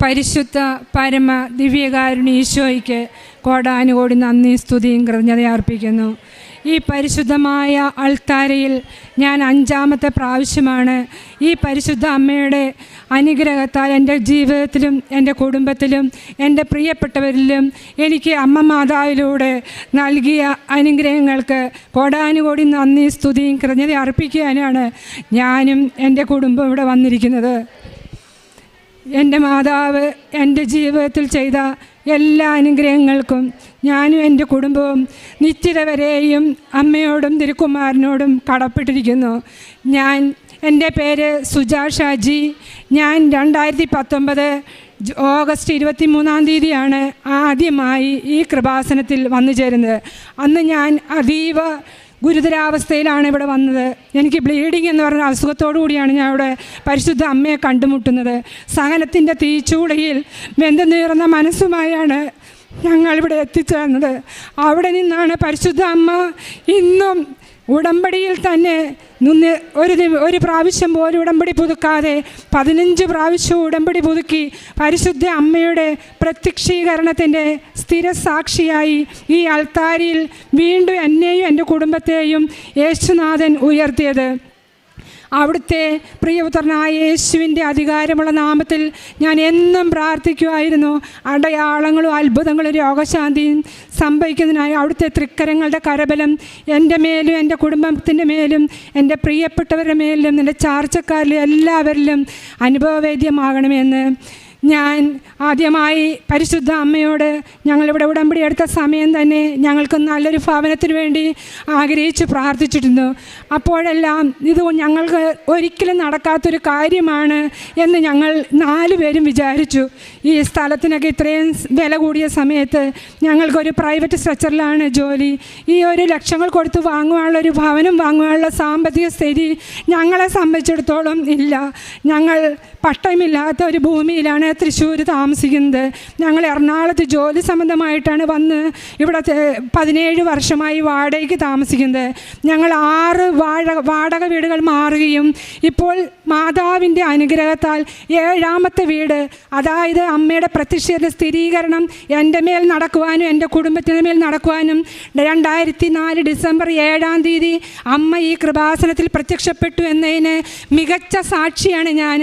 പരിശുദ്ധ പരമ ദിവ്യകാരുണ്യ ഈശോയ്ക്ക് കോടാനുകോടി നന്ദി സ്തുതിയും കൃതജ്ഞതയും അർപ്പിക്കുന്നു. ഈ പരിശുദ്ധമായ അൾത്താരയിൽ ഞാൻ 5-ാമത്തെ പ്രാവശ്യമാണ് ഈ പരിശുദ്ധ അമ്മയുടെ അനുഗ്രഹത്താൽ എൻ്റെ ജീവിതത്തിലും എൻ്റെ കുടുംബത്തിലും എൻ്റെ പ്രിയപ്പെട്ടവരിലും എനിക്ക് അമ്മ മാതാവിലൂടെ നൽകിയ അനുഗ്രഹങ്ങൾക്ക് കോടാനുകോടി നന്ദി സ്തുതിയും കൃതജ്ഞതയും അർപ്പിക്കാനാണ് ഞാനും എൻ്റെ കുടുംബം ഇവിടെ വന്നിരിക്കുന്നത്. എൻ്റെ മാതാവ് എൻ്റെ ജീവിതത്തിൽ ചെയ്ത എല്ലാ അനുഗ്രഹങ്ങൾക്കും ഞാനും എൻ്റെ കുടുംബവും നിശ്ചിത വരെയും അമ്മയോടും തിരുക്കുമാരനോടും കടപ്പെട്ടിരിക്കുന്നു. എൻ്റെ പേര് സുജാ ഷാജി. ഞാൻ 2019 ഓഗസ്റ്റ് 23 ആദ്യമായി ഈ കൃപാസനത്തിൽ വന്നു ചേരുന്നത്. അന്ന് ഞാൻ അതീവ ഗുരുതരാവസ്ഥയിലാണ് ഇവിടെ വന്നത്. എനിക്ക് ബ്ലീഡിങ് എന്ന് പറഞ്ഞ അസുഖത്തോടു കൂടിയാണ് ഞാൻ ഇവിടെ പരിശുദ്ധ അമ്മയെ കണ്ടുമുട്ടുന്നത്. സഹനത്തിൻ്റെ തീച്ചൂളയിൽ വെന്തു നീറുന്ന മനസ്സുമായാണ് ഞങ്ങളിവിടെ എത്തിച്ചേർന്നത്. അവിടെ നിന്നാണ് പരിശുദ്ധ അമ്മ ഇന്നും ഉടമ്പടിയിൽ തന്നെ ഒരു പ്രാവശ്യം പോലും ഉടമ്പടി പുതുക്കാതെ 15 പ്രാവശ്യം ഉടമ്പടി പുതുക്കി പരിശുദ്ധ അമ്മയുടെ പ്രത്യക്ഷീകരണത്തിൻ്റെ സ്ഥിര സാക്ഷിയായി ഈ അൾത്താരയിൽ വീണ്ടും എന്നെയും എൻ്റെ കുടുംബത്തെയും യേശുനാഥൻ ഉയർത്തിയത്. അവിടുത്തെ പ്രിയപുത്രനായ യേശുവിൻ്റെ അധികാരമുള്ള നാമത്തിൽ ഞാൻ എന്നും പ്രാർത്ഥിക്കുമായിരുന്നു. അടയാളങ്ങളും അത്ഭുതങ്ങളും രോഗശാന്തിയും സംഭവിക്കുന്നതിനായി അവിടുത്തെ തൃക്കരങ്ങളുടെ കരബലം എൻ്റെ മേലും എൻ്റെ കുടുംബത്തിൻ്റെ മേലും എൻ്റെ പ്രിയപ്പെട്ടവരുടെ മേലും എൻ്റെ ചാർച്ചക്കാരിലും എല്ലാവരിലും അനുഭവവേദ്യമാകണമെന്ന് ഞാൻ ആദ്യമായി പരിശുദ്ധ അമ്മയോട് ഞങ്ങളിവിടെ ഉടമ്പടി എടുത്ത സമയം തന്നെ ഞങ്ങൾക്ക് നല്ലൊരു ഭവനത്തിന് വേണ്ടി ആഗ്രഹിച്ച് പ്രാർത്ഥിച്ചിരുന്നു. അപ്പോഴെല്ലാം ഇത് ഞങ്ങൾക്ക് ഒരിക്കലും നടക്കാത്തൊരു കാര്യമാണ് എന്ന് ഞങ്ങൾ 4 പേരും വിചാരിച്ചു. ഈ സ്ഥലത്തിനൊക്കെ ഇത്രയും വില കൂടിയ സമയത്ത് ഞങ്ങൾക്കൊരു പ്രൈവറ്റ് സ്ട്രക്ചറിലാണ് ജോലി. ഈ 1 ലക്ഷങ്ങൾ കൊടുത്ത് വാങ്ങുവാനുള്ളൊരു ഭവനം വാങ്ങുവാനുള്ള സാമ്പത്തിക സ്ഥിതി ഞങ്ങളെ സംബന്ധിച്ചിടത്തോളം ഇല്ല. ഞങ്ങൾ പട്ടയമില്ലാത്ത ഒരു ഭൂമിയിലാണ് തൃശ്ശൂർ താമസിക്കുന്നത്. ഞങ്ങൾ എറണാകുളത്ത് ജോലി സംബന്ധമായിട്ടാണ് വന്ന് ഇവിടെ 17 വർഷമായി വാടകയ്ക്ക് താമസിക്കുന്നത്. ഞങ്ങൾ 6 വാടക വീടുകൾ മാറുകയും ഇപ്പോൾ മാതാവിൻ്റെ അനുഗ്രഹത്താൽ 7-ാമത്തെ വീട്, അതായത് അമ്മയുടെ പ്രത്യക്ഷയുടെ സ്ഥിരീകരണം എൻ്റെ മേൽ നടക്കുവാനും എൻ്റെ കുടുംബത്തിൻ്റെ മേൽ നടക്കുവാനും 2004 ഡിസംബർ 7 അമ്മ ഈ കൃപാസനത്തിൽ പ്രത്യക്ഷപ്പെട്ടു എന്നതിന് മികച്ച സാക്ഷിയാണ് ഞാൻ.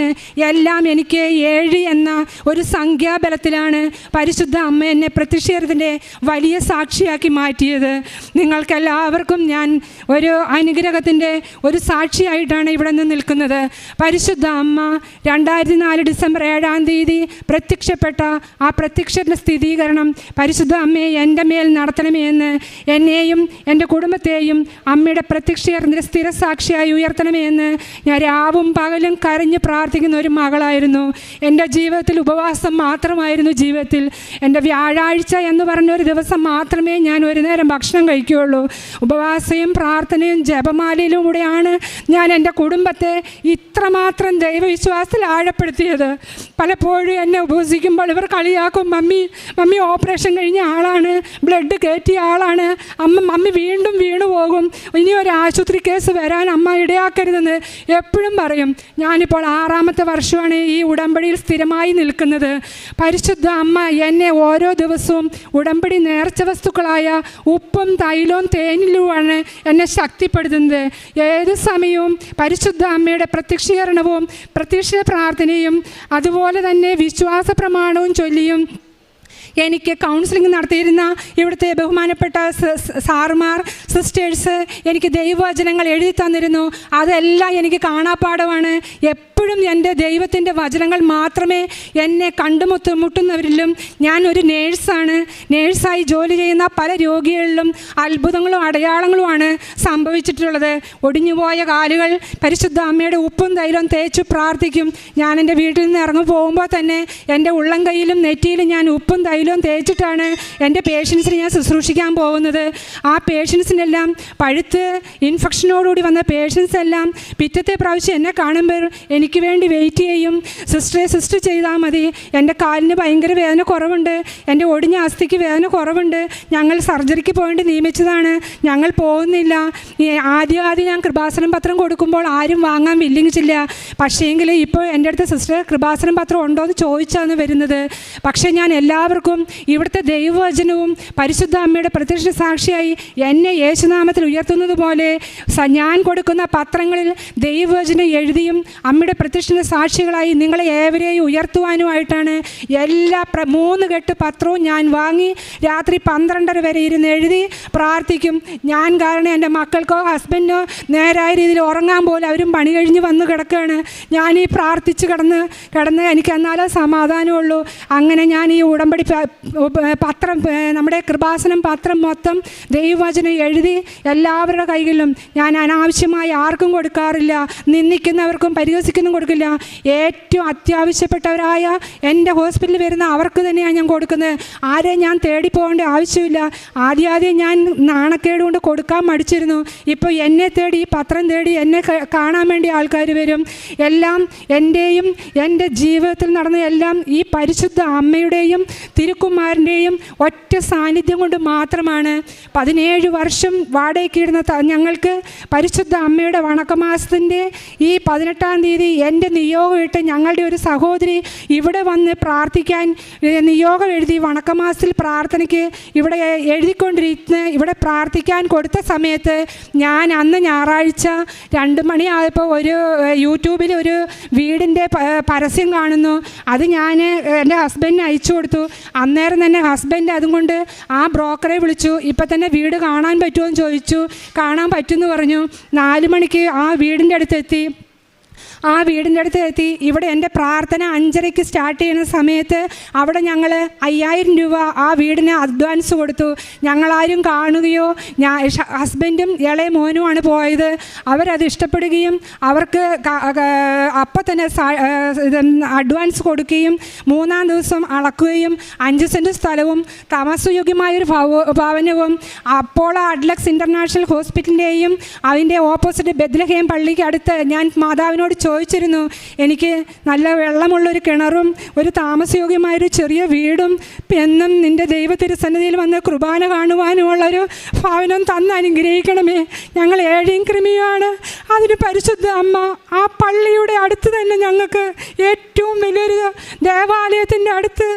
എല്ലാം എനിക്ക് 7 എന്ന ഒരു സംഖ്യാബലത്തിലാണ് പരിശുദ്ധ അമ്മ എന്നെ പ്രത്യക്ഷീകരണത്തിൻ്റെ വലിയ സാക്ഷിയാക്കി മാറ്റിയത്. നിങ്ങൾക്കെല്ലാവർക്കും ഞാൻ ഒരു അനുഗ്രഹത്തിൻ്റെ ഒരു സാക്ഷിയായിട്ടാണ് ഇവിടെ നിന്ന് നിൽക്കുന്നത്. പരിശുദ്ധ അമ്മ 2004 ഡിസംബർ 7 പ്രത്യക്ഷപ്പെട്ട ആ പ്രത്യക്ഷത്തിൻ്റെ സ്ഥിരീകരണം പരിശുദ്ധ അമ്മയെ എൻ്റെ മേൽ നടത്തണമേ എന്ന് എന്നെയും എൻ്റെ കുടുംബത്തെയും അമ്മയുടെ പ്രത്യക്ഷീകരണത്തിൻ്റെ സ്ഥിര സാക്ഷിയായി ഉയർത്തണമേ എന്ന് ഞാൻ രാവും പകലും കരഞ്ഞ് പ്രാർത്ഥിക്കുന്ന ഒരു മകളായിരുന്നു. എൻ്റെ ജീവിതത്തിൽ ഉപവാസം മാത്രമായിരുന്നു. ജീവിതത്തിൽ എൻ്റെ വ്യാഴാഴ്ച എന്ന് പറഞ്ഞൊരു ദിവസം മാത്രമേ ഞാൻ ഒരു നേരം ഭക്ഷണം കഴിക്കുകയുള്ളൂ. ഉപവാസവും പ്രാർത്ഥനയും ജപമാലയിലൂടെയാണ് ഞാൻ എൻ്റെ കുടുംബത്തെ ഇത്രമാത്രം ദൈവവിശ്വാസത്തിൽ ആഴപ്പെടുത്തിയത്. പലപ്പോഴും എന്നെ ഉപവസിക്കുമ്പോൾ ഇവർ കളിയാക്കും, മമ്മി ഓപ്പറേഷൻ കഴിഞ്ഞ ആളാണ്, ബ്ലഡ് കയറ്റിയ ആളാണ്, മമ്മി വീണ്ടും വീണു പോകും, ഇനി ഒരു ആശുപത്രി കേസ് വരാൻ അമ്മ ഇടയാക്കരുതെന്ന് എപ്പോഴും പറയും. ഞാനിപ്പോൾ 6-ാമത്തെ വർഷമാണ് ഈ ഉടമ്പടിയിൽ സ്ഥിരമായി നിൽക്കുന്നത്. പരിശുദ്ധ അമ്മ എന്നെ ഓരോ ദിവസവും ഉടമ്പടി നേർച്ച വസ്തുക്കളായ ഉപ്പും തൈലവും തേനിലുമാണ് എന്നെ ശക്തിപ്പെടുത്തുന്നത്. ഏത് സമയവും പരിശുദ്ധ അമ്മയുടെ പ്രത്യക്ഷീകരണവും പ്രത്യക്ഷ പ്രാർത്ഥനയും അതുപോലെ തന്നെ വിശ്വാസ പ്രമാണവും ചൊല്ലിയും എനിക്ക് കൗൺസിലിംഗ് നടത്തിയിരുന്ന ഇവിടുത്തെ ബഹുമാനപ്പെട്ട സാറുമാർ, സിസ്റ്റേഴ്സ് എനിക്ക് ദൈവവചനങ്ങൾ എഴുതി തന്നിരുന്നു. അതെല്ലാം എനിക്ക് കാണാപ്പാടമാണ്. എപ്പോഴും എൻ്റെ ദൈവത്തിൻ്റെ വചനങ്ങൾ മാത്രമേ എന്നെ മുട്ടുന്നവരിലും. ഞാനൊരു നേഴ്സായി ജോലി ചെയ്യുന്ന പല രോഗികളിലും അത്ഭുതങ്ങളും അടയാളങ്ങളുമാണ് സംഭവിച്ചിട്ടുള്ളത്. ഒടിഞ്ഞുപോയ കാലുകൾ പരിശുദ്ധ അമ്മയുടെ ഉപ്പും തൈലവും തേച്ച് പ്രാർത്ഥിക്കും. ഞാൻ എൻ്റെ വീട്ടിൽ നിന്ന് ഇറങ്ങി പോകുമ്പോൾ തന്നെ എൻ്റെ ഉള്ളം കൈയിലും നെറ്റിയിലും ഞാൻ ഉപ്പും തൈലവും തേച്ചിട്ടാണ് എൻ്റെ പേഷ്യൻസിനെ ഞാൻ ശുശ്രൂഷിക്കാൻ പോകുന്നത്. ആ പേഷ്യൻസിനെല്ലാം പഴുത്ത് ഇൻഫെക്ഷനോടുകൂടി വന്ന പേഷ്യൻസ് എല്ലാം പിറ്റത്തെ പ്രാവശ്യം എന്നെ കാണുമ്പോൾ എനിക്ക് എനിക്ക് വേണ്ടി വെയിറ്റ് ചെയ്യും. സിസ്റ്റർ ചെയ്താൽ മതി, എൻ്റെ കാലിന് ഭയങ്കര വേദന കുറവുണ്ട്, എൻ്റെ ഒടിഞ്ഞ അസ്ഥിക്ക് വേദന കുറവുണ്ട്, ഞങ്ങൾ സർജറിക്ക് പോകേണ്ടി നിയമിച്ചതാണ്, ഞങ്ങൾ പോകുന്നില്ല. ആദ്യം ഞാൻ കൃപാസനം പത്രം കൊടുക്കുമ്പോൾ ആരും വാങ്ങാൻ വില്ലിങ്ങിച്ചില്ല. പക്ഷേങ്കിൽ ഇപ്പോൾ എൻ്റെ അടുത്ത് സിസ്റ്റർ കൃപാസനം പത്രം ഉണ്ടോ എന്ന് ചോദിച്ചാണ് വരുന്നത്. പക്ഷേ ഞാൻ എല്ലാവർക്കും ഇവിടുത്തെ ദൈവവചനവും പരിശുദ്ധ അമ്മയുടെ പ്രത്യക്ഷ സാക്ഷിയായി എന്നെ യേശുനാമത്തിൽ ഉയർത്തുന്നത് പോലെ ഞാൻ കൊടുക്കുന്ന പത്രങ്ങളിൽ ദൈവവചനം എഴുതിയും അമ്മയുടെ പ്രത്യക്ഷ സാക്ഷികളായി നിങ്ങളെ ഏവരെയും ഉയർത്തുവാനുമായിട്ടാണ് എല്ലാ 3 കെട്ട് പത്രവും ഞാൻ വാങ്ങി രാത്രി 12:30 വരെ ഇരുന്ന് എഴുതി പ്രാർത്ഥിക്കും. ഞാൻ കാരണം എൻ്റെ മക്കൾക്കോ ഹസ്ബൻഡിനോ നേരായ രീതിയിൽ ഉറങ്ങാൻ പോലും അവരും പണി കഴിഞ്ഞ് വന്ന് കിടക്കുകയാണ്. ഞാൻ ഈ പ്രാർത്ഥിച്ച് കിടന്ന് എനിക്ക് എന്നാലേ സമാധാനമുള്ളൂ. അങ്ങനെ ഞാൻ ഈ ഉടമ്പടി പത്രം, നമ്മുടെ കൃപാസനം പത്രം മൊത്തം ദൈവവചനം എഴുതി എല്ലാവരുടെ കൈകളിലും ഞാൻ അനാവശ്യമായി ആർക്കും കൊടുക്കാറില്ല, നിന്ദിക്കുന്നവർക്കും പരിഹസിക്കുന്നതും കൊടുക്കില്ല. ഏറ്റവും അത്യാവശ്യപ്പെട്ടവരായ എൻ്റെ ഹോസ്പിറ്റലിൽ വരുന്ന അവർക്ക് തന്നെയാണ് ഞാൻ കൊടുക്കുന്നത്. ആരെയും ഞാൻ തേടി പോകേണ്ട ആവശ്യമില്ല. ആദ്യം ഞാൻ നാണക്കേട് കൊണ്ട് കൊടുക്കാൻ മടിച്ചിരുന്നു. ഇപ്പോൾ എന്നെ തേടി, ഈ പത്രം തേടി എന്നെ കാണാൻ വേണ്ടി ആൾക്കാർ വരും. എല്ലാം എൻ്റെയും എൻ്റെ ജീവിതത്തിൽ നടന്ന എല്ലാം ഈ പരിശുദ്ധ അമ്മയുടെയും തിരുക്കുമാരൻ്റെയും ഒറ്റ സാന്നിധ്യം കൊണ്ട് മാത്രമാണ്. 17 വർഷം വാടകയ്ക്കിടുന്ന ഞങ്ങൾക്ക് പരിശുദ്ധ അമ്മയുടെ വണക്കമാസത്തിൻ്റെ ഈ 18-ാം തീയതി എൻ്റെ നിയോഗം ഇട്ട് ഞങ്ങളുടെ ഒരു സഹോദരി ഇവിടെ വന്ന് പ്രാർത്ഥിക്കാൻ നിയോഗം എഴുതി വണക്കമാസത്തിൽ പ്രാർത്ഥനയ്ക്ക് ഇവിടെ എഴുതിക്കൊണ്ടിരുന്ന് ഇവിടെ പ്രാർത്ഥിക്കാൻ കൊടുത്ത സമയത്ത് ഞാൻ അന്ന് ഞായറാഴ്ച 2 മണിയായപ്പോൾ ഒരു യൂട്യൂബിൽ ഒരു വീടിൻ്റെ പരസ്യം കാണുന്നു. അത് ഞാൻ എൻ്റെ ഹസ്ബൻഡിന് അയച്ചു കൊടുത്തു. അന്നേരം തന്നെ ഹസ്ബൻഡ് അതുകൊണ്ട് ആ ബ്രോക്കറെ വിളിച്ചു. ഇപ്പം തന്നെ വീട് കാണാൻ പറ്റുമോ എന്ന് ചോദിച്ചു. കാണാൻ പറ്റുമെന്ന് പറഞ്ഞു. 4 മണിക്ക് ആ വീടിൻ്റെ അടുത്തെത്തി. ഇവിടെ എൻ്റെ പ്രാർത്ഥന 5:30 സ്റ്റാർട്ട് ചെയ്യുന്ന സമയത്ത് അവിടെ ഞങ്ങൾ 5000 രൂപ ആ വീടിന് അഡ്വാൻസ് കൊടുത്തു. ഞങ്ങളാരും കാണുകയോ, ഹസ്ബൻഡും ഇളയ മോനുമാണ് പോയത്. അവരത് ഇഷ്ടപ്പെടുകയും അവർക്ക് അപ്പം തന്നെ അഡ്വാൻസ് കൊടുക്കുകയും 3-ാം ദിവസം അളക്കുകയും 5 സെൻറ്റ് സ്ഥലവും താമസയോഗ്യമായൊരു ഭവനവും അപ്പോളോ അഡ്ലക്സ് ഇൻ്റർനാഷണൽ ഹോസ്പിറ്റലിൻ്റെയും അതിൻ്റെ ഓപ്പോസിറ്റ് ബെത്ലഹേം പള്ളിക്ക് അടുത്ത് ഞാൻ മാതാവിനോട് ചോദിച്ചിരുന്നു, എനിക്ക് നല്ല വെള്ളമുള്ളൊരു കിണറും ഒരു താമസയോഗ്യമായൊരു ചെറിയ വീടും എന്നും നിൻ്റെ ദൈവത്തിരുസന്നിധിയിൽ വന്ന് കുർബാന കാണുവാനുമുള്ളൊരു ഭവനം തന്ന് അനുഗ്രഹിക്കണമേ. ഞങ്ങൾ ഏഴയും കൃമിയാണ്. അതിന് പരിശുദ്ധ അമ്മ ആ പള്ളിയുടെ അടുത്ത് തന്നെ ഞങ്ങൾക്ക് ഏറ്റവും വലിയൊരു ദേവാലയത്തിൻ്റെ അടുത്ത്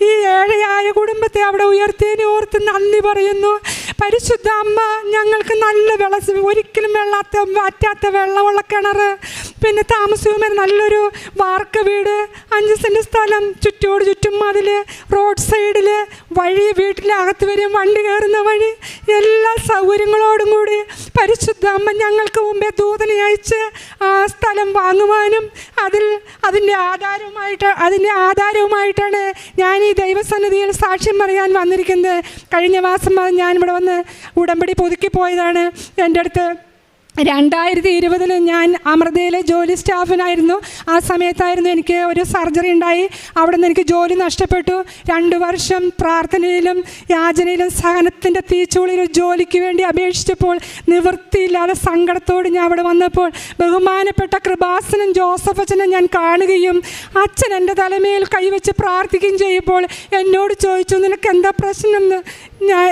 ഈ ഏഴയായ കുടുംബത്തെ അവിടെ ഉയർത്തിയതിനെ ഓർത്ത് നന്ദി പറയുന്നു. പരിശുദ്ധ അമ്മ ഞങ്ങൾക്ക് നല്ല ഒരിക്കലും വറ്റാത്ത വെള്ളമുള്ള കിണർ, പിന്നെ താമസവുമായി നല്ലൊരു വാർക്ക വീട്, 5 സെൻറ്റ് സ്ഥലം, ചുറ്റും മതിൽ, റോഡ് സൈഡിൽ വഴി, വീട്ടിലകത്ത് വരെയും വണ്ടി കയറുന്ന വഴി, എല്ലാ സൗകര്യങ്ങളോടും കൂടി പരിശുദ്ധ അമ്മ ഞങ്ങൾക്ക് മുമ്പേ ദൂതനെ അയച്ച് ആ സ്ഥലം വാങ്ങുവാനും അതിൻ്റെ ആധാരവുമായിട്ടാണ് ഞാൻ ഈ ദൈവസന്നിധിയിൽ സാക്ഷ്യം പറയാൻ വന്നിരിക്കുന്നത്. കഴിഞ്ഞ മാസം ഞാനിവിടെ വന്ന് ഉടമ്പടി പുതുക്കി പോയതാണ്. എൻ്റെ അടുത്ത് 2020 ഞാൻ അമൃതയിലെ ജോലി സ്റ്റാഫിനായിരുന്നു. ആ സമയത്തായിരുന്നു എനിക്ക് ഒരു സർജറി ഉണ്ടായി. അവിടെ നിന്ന് എനിക്ക് ജോലി നഷ്ടപ്പെട്ടു. 2 വർഷം പ്രാർത്ഥനയിലും യാചനയിലും സഹനത്തിൻ്റെ തീച്ചൂളിലും ജോലിക്ക് വേണ്ടി അപേക്ഷിച്ചപ്പോൾ നിവൃത്തിയില്ലാതെ സങ്കടത്തോട് ഞാൻ അവിടെ വന്നപ്പോൾ ബഹുമാനപ്പെട്ട കൃപാസനം ജോസഫ് അച്ഛനെ ഞാൻ കാണുകയും അച്ഛൻ എൻ്റെ തലമേൽ കൈവച്ച് പ്രാർത്ഥിക്കുകയും ചെയ്യുമ്പോൾ എന്നോട് ചോദിച്ചു, നിനക്ക് എന്താ പ്രശ്നം എന്ന്.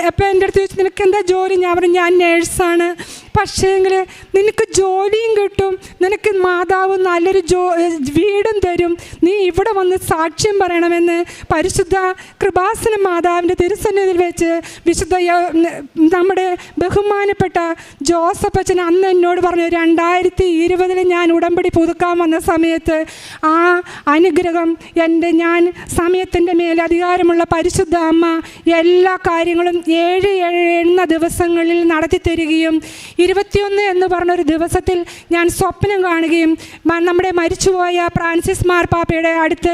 അപ്പോൾ എൻ്റെ അടുത്ത് ചോദിച്ചു, നിനക്ക് എന്താ ജോലി? ഞാൻ പറഞ്ഞു, ഞാൻ നേഴ്സാണ്. പക്ഷേങ്കിൽ നിനക്ക് ജോലിയും കിട്ടും, നിനക്ക് മാതാവ് നല്ലൊരു വീടും തരും, നീ ഇവിടെ വന്ന് സാക്ഷ്യം പറയണമെന്ന് പരിശുദ്ധ കൃപാസന മാതാവിൻ്റെ തിരുസന്നിധിയിൽ വെച്ച് വിശുദ്ധ നമ്മുടെ ബഹുമാനപ്പെട്ട ജോസഫ് അച്ഛൻ അന്ന് എന്നോട് പറഞ്ഞു. 2020 ഞാൻ ഉടമ്പടി പുതുക്കാൻ വന്ന സമയത്ത് ആ അനുഗ്രഹം ഞാൻ സമയത്തിൻ്റെ മേൽ അധികാരമുള്ള പരിശുദ്ധ അമ്മ എല്ലാ കാര്യങ്ങളും 7 എണ്ണ ദിവസങ്ങളിൽ നടത്തി തരികയും 21 എന്ന് പറഞ്ഞൊരു ദിവസത്തിൽ ഞാൻ സ്വപ്നം കാണുകയും നമ്മുടെ മരിച്ചുപോയ ഫ്രാൻസിസ് മാർപ്പാപ്പയുടെ അടുത്ത്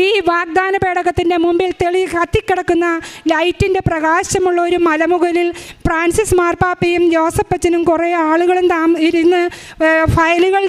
ഈ വാഗ്ദാന പേടകത്തിൻ്റെ മുമ്പിൽ കത്തിക്കിടക്കുന്ന ലൈറ്റിൻ്റെ പ്രകാശമുള്ള ഒരു മലമുകളിൽ ഫ്രാൻസിസ് മാർപ്പാപ്പയും ജോസഫ് അച്ഛനും കുറേ ആളുകളും ഇരുന്ന് ഫയലുകൾ